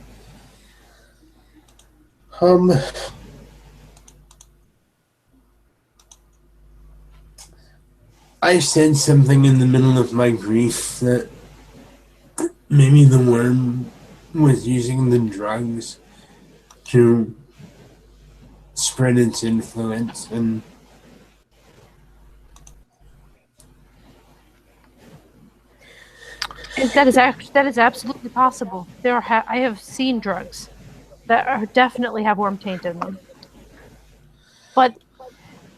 [SPEAKER 1] I said something in the middle of my grief that maybe the worm was using the drugs to spread its influence, and
[SPEAKER 2] that is absolutely possible. I have seen drugs that definitely have worm taint in them, but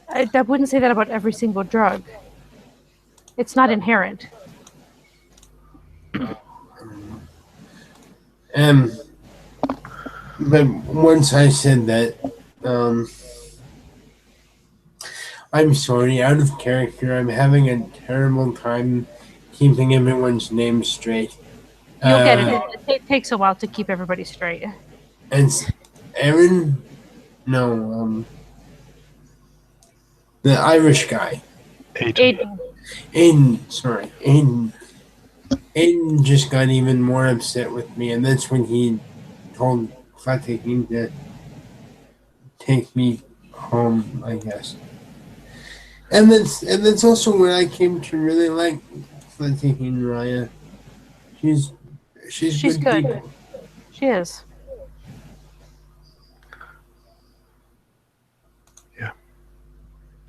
[SPEAKER 2] I wouldn't say that about every single drug. It's not inherent.
[SPEAKER 1] But once I said that, I'm sorry, out of character. I'm having a terrible time keeping everyone's names straight.
[SPEAKER 2] You'll get it. It takes a while to keep everybody straight.
[SPEAKER 1] And Aaron, no, the Irish guy. Aiden, sorry. Aiden just got even more upset with me, and that's when he told Fatihin to take me home, I guess. And that's also when I came to really like Fatihin Raya. She's good. People.
[SPEAKER 2] She is.
[SPEAKER 3] Yeah.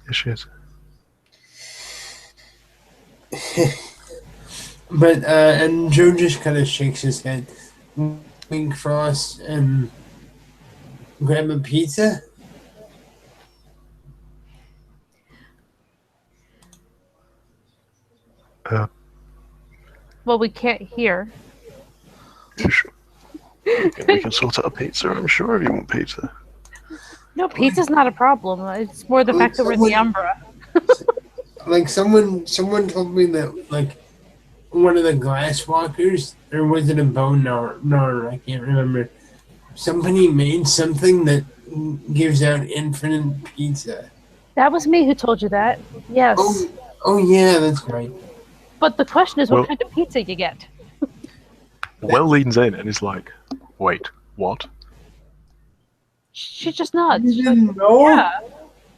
[SPEAKER 3] Yes, she is.
[SPEAKER 1] But and Joe just kind of shakes his head. We cross and grab a pizza.
[SPEAKER 2] Well, we can't hear.
[SPEAKER 3] Sure. We can sort out a pizza, I'm sure, if you want pizza.
[SPEAKER 2] No, pizza's not a problem. It's more the fact that we're in the Umbra.
[SPEAKER 1] Like someone told me that like one of the glass walkers, or was it a bone gnawer? I can't remember. Somebody made something that gives out infinite pizza.
[SPEAKER 2] That was me who told you that. Yes.
[SPEAKER 1] Oh yeah, that's right.
[SPEAKER 2] But the question is, what kind of pizza you get?
[SPEAKER 3] Will leans in and is like, "Wait, what?"
[SPEAKER 2] She just nods.
[SPEAKER 1] You didn't know?
[SPEAKER 2] Yeah.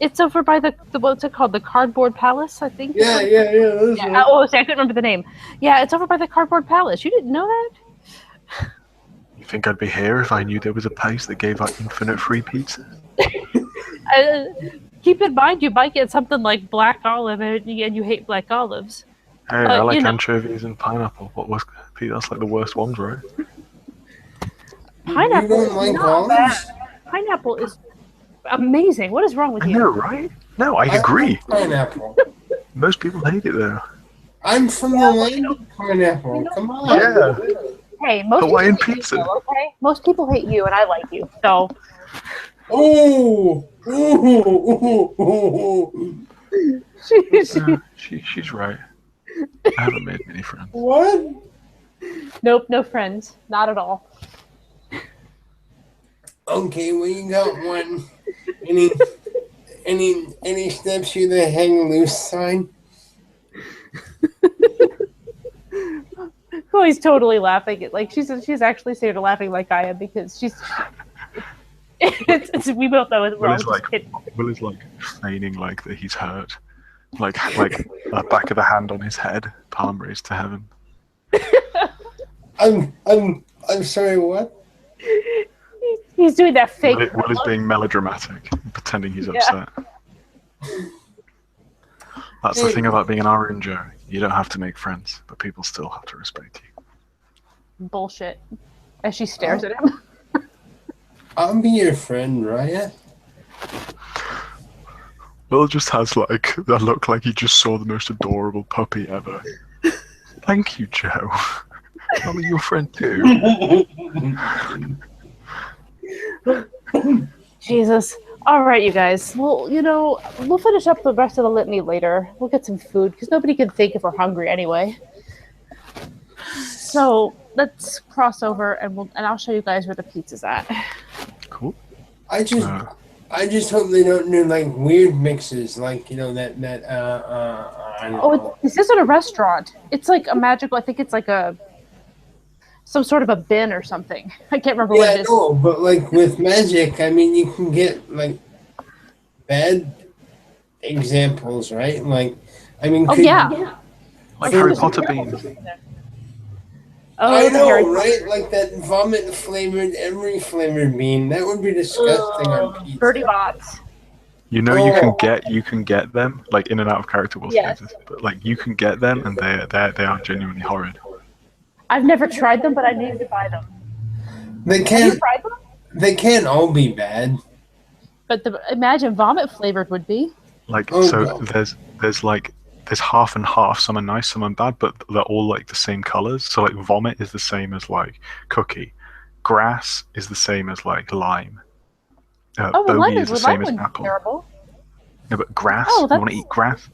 [SPEAKER 2] It's over by the what's it called? The Cardboard Palace, I think.
[SPEAKER 1] Yeah. Right.
[SPEAKER 2] Oh, see, I couldn't remember the name. Yeah, it's over by the Cardboard Palace. You didn't know that?
[SPEAKER 3] You think I'd be here if I knew there was a place that gave out infinite free pizza?
[SPEAKER 2] Keep in mind, you might get something like black olive, and you hate black olives.
[SPEAKER 3] Hey, I like anchovies and pineapple. That's like the worst ones, right?
[SPEAKER 2] Pineapple
[SPEAKER 1] is like
[SPEAKER 2] not
[SPEAKER 1] olives?
[SPEAKER 2] bad. Pineapple is amazing. What is wrong with you?
[SPEAKER 3] I know, right? No, I agree.
[SPEAKER 1] Pineapple.
[SPEAKER 3] Most people hate it though.
[SPEAKER 1] I'm from the land of pineapple. Come on.
[SPEAKER 3] Yeah.
[SPEAKER 2] Hey, most
[SPEAKER 3] Hawaiian
[SPEAKER 2] people
[SPEAKER 3] pizza.
[SPEAKER 2] hate you, okay? Most people hate you, and I like you. So.
[SPEAKER 3] She's right. I haven't made many friends.
[SPEAKER 1] What?
[SPEAKER 2] Nope, no friends. Not at all.
[SPEAKER 1] Okay, we got one. Any steps to the hang loose sign?
[SPEAKER 2] Chloe's totally laughing. Like she's actually started laughing like I am because we both know it's wrong.
[SPEAKER 3] Will is like feigning like that he's hurt. Like the back of the hand on his head, palm raised to heaven.
[SPEAKER 1] I'm sorry, what?
[SPEAKER 2] He's doing that fake.
[SPEAKER 3] Will is being melodramatic. pretending he's
[SPEAKER 2] Yeah.
[SPEAKER 3] upset. That's the thing about being an Aryan Joe. You don't have to make friends, but people still have to respect you.
[SPEAKER 2] Bullshit. As she stares at him.
[SPEAKER 1] I'll be your friend, Raya.
[SPEAKER 3] Will just has like that look like he just saw the most adorable puppy ever. Thank you, Joe. I'll be your friend too.
[SPEAKER 2] Jesus. All right, you guys. Well, we'll finish up the rest of the litany later. We'll get some food because nobody can think if we're hungry anyway. So let's cross over and I'll show you guys where the pizza's at.
[SPEAKER 3] Cool.
[SPEAKER 1] I just hope they don't do like weird mixes, like I don't know.
[SPEAKER 2] This isn't a restaurant. It's like a magical. I think it's like some sort of a bin or something. I can't remember what it is.
[SPEAKER 1] No, but like with magic, I mean, you can get like bad examples, right? Like, I mean,
[SPEAKER 2] Like
[SPEAKER 3] Harry Potter beans.
[SPEAKER 1] I know, right? Like that vomit flavored, every flavored bean. That would be disgusting on pizza.
[SPEAKER 2] Birdie bots.
[SPEAKER 3] You can get them like in and out of character will say this, but like you can get them and they are genuinely horrid.
[SPEAKER 2] I've never tried them, but I need to buy them.
[SPEAKER 1] Have you tried them? They can't all be bad.
[SPEAKER 2] But imagine vomit flavored would be.
[SPEAKER 3] Like there's half and half. Some are nice, some are bad, but they're all like the same colors. So like vomit is the same as like cookie, grass is the same as like lime. Bogey is the same as apple.
[SPEAKER 2] Terrible.
[SPEAKER 3] No, but grass. You want to eat grass?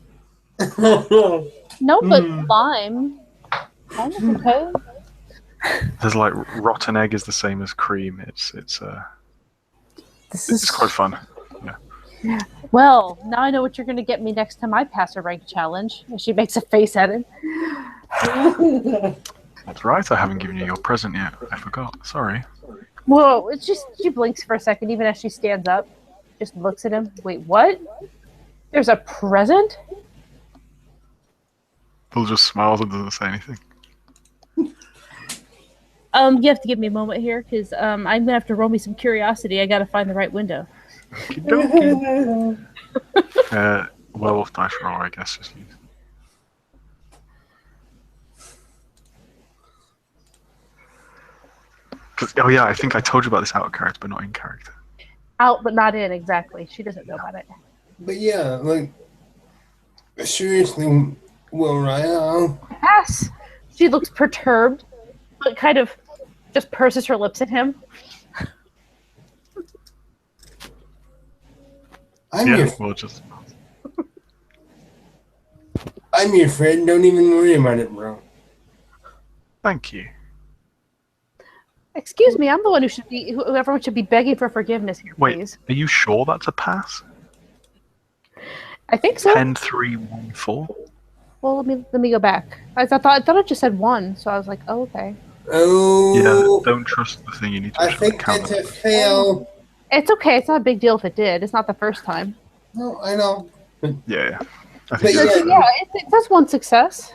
[SPEAKER 2] No, but lime. Lime is okay.
[SPEAKER 3] There's like rotten egg is the same as cream. It's quite fun. Yeah.
[SPEAKER 2] Well, now I know what you're going to get me next time I pass a rank challenge. And she makes a face at him.
[SPEAKER 3] That's right. I haven't given you your present yet. I forgot. Sorry.
[SPEAKER 2] Whoa! It's just she blinks for a second, even as she stands up. Just looks at him. Wait, what? There's a present?
[SPEAKER 3] Bill just smiles and doesn't say anything.
[SPEAKER 2] You have to give me a moment here, because I'm going to have to roll me some curiosity. I got to find the right window.
[SPEAKER 3] Werewolf dice roll, I guess. Just use. Oh yeah, I think I told you about this out of character, but not in character.
[SPEAKER 2] Out, but not in, exactly. She doesn't know about it.
[SPEAKER 1] But yeah, like, seriously, Will Raya?
[SPEAKER 2] Yes! She looks perturbed, but kind of just purses her lips at him.
[SPEAKER 1] I'm your friend. Don't even worry about it, bro.
[SPEAKER 3] Thank you.
[SPEAKER 2] Excuse me, I'm the one who everyone should be begging for forgiveness here, please.
[SPEAKER 3] Wait, are you sure that's a pass?
[SPEAKER 2] I think so.
[SPEAKER 3] 10, 3, 1, 4.
[SPEAKER 2] Well, let me go back. I thought it just said 1, so I was like, oh, okay.
[SPEAKER 1] Oh.
[SPEAKER 3] Yeah, don't trust the thing. You need to.
[SPEAKER 1] I think that's a fail.
[SPEAKER 2] It's okay. It's not a big deal if it did. It's not the first time.
[SPEAKER 1] No, I know.
[SPEAKER 3] Yeah. I think
[SPEAKER 2] it says 1 success.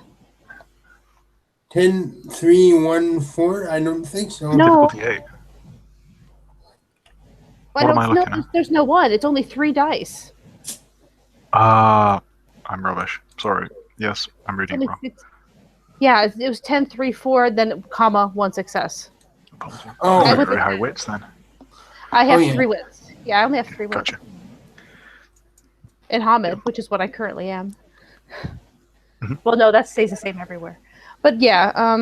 [SPEAKER 1] 10, 3, 1, 4? I don't think so.
[SPEAKER 2] No.
[SPEAKER 3] Difficulty 8. What am I looking at?
[SPEAKER 2] There's no 1. It's only 3 dice.
[SPEAKER 3] I'm rubbish. Sorry. Yes, I'm reading it wrong.
[SPEAKER 2] Yeah, it was 10, 3, 4, then comma 1 success.
[SPEAKER 3] Oh, I have very high wits then.
[SPEAKER 2] I have 3 wits. Yeah, I only have 3 wits.
[SPEAKER 3] Gotcha.
[SPEAKER 2] In Hamid, which is what I currently am. Mm-hmm. Well, no, that stays the same everywhere. But yeah,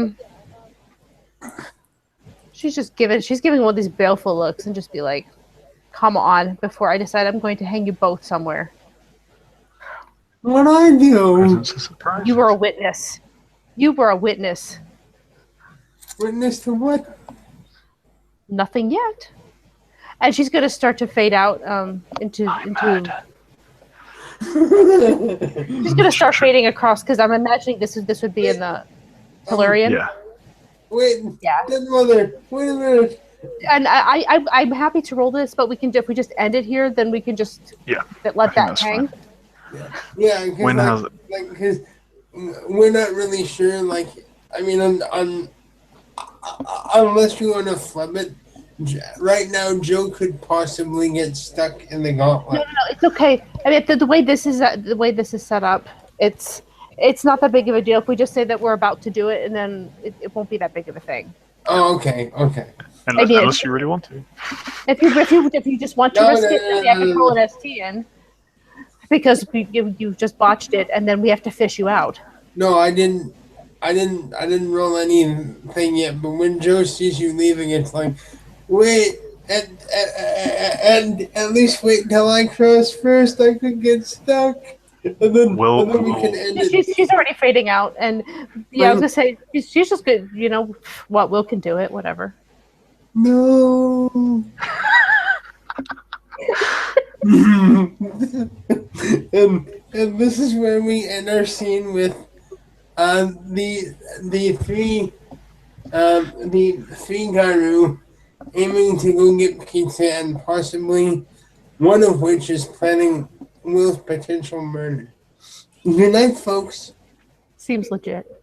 [SPEAKER 2] she's giving one of these baleful looks and just be like, come on, before I decide I'm going to hang you both somewhere.
[SPEAKER 1] What I do?
[SPEAKER 2] You were a witness. You were a witness.
[SPEAKER 1] Witness to what?
[SPEAKER 2] Nothing yet. And she's going to start to fade out into. She's going to start fading across because I'm imagining this would be in the Tellurian.
[SPEAKER 3] Yeah.
[SPEAKER 1] Wait. Yeah. Mother. Wait a minute.
[SPEAKER 2] And I'm happy to roll this, but if we just end it here, then we can just let that hang.
[SPEAKER 1] Fine. Yeah. Because we're not really sure. Like, I mean, unless you want to flub it Right now, Joe could possibly get stuck in the gauntlet.
[SPEAKER 2] No, it's okay. I mean, the way this is set up, it's not that big of a deal. If we just say that we're about to do it, and then it won't be that big of a thing.
[SPEAKER 1] Oh, okay.
[SPEAKER 3] Unless you really want to.
[SPEAKER 2] If you just want to risk it, then I can roll an ST in because you just botched it, and then we have to fish you out.
[SPEAKER 1] No, I didn't roll anything yet. But when Joe sees you leaving, it's like, wait, and at least wait till I cross first. I could get stuck, and then we can end it.
[SPEAKER 2] She's already fading out, and I was gonna say she's just good. You know what? Will can do it. Whatever.
[SPEAKER 1] No. and this is where we end our scene with the three Garu aiming to go get pizza, and possibly one of which is planning Will's potential murder. Good night, folks.
[SPEAKER 2] Seems legit.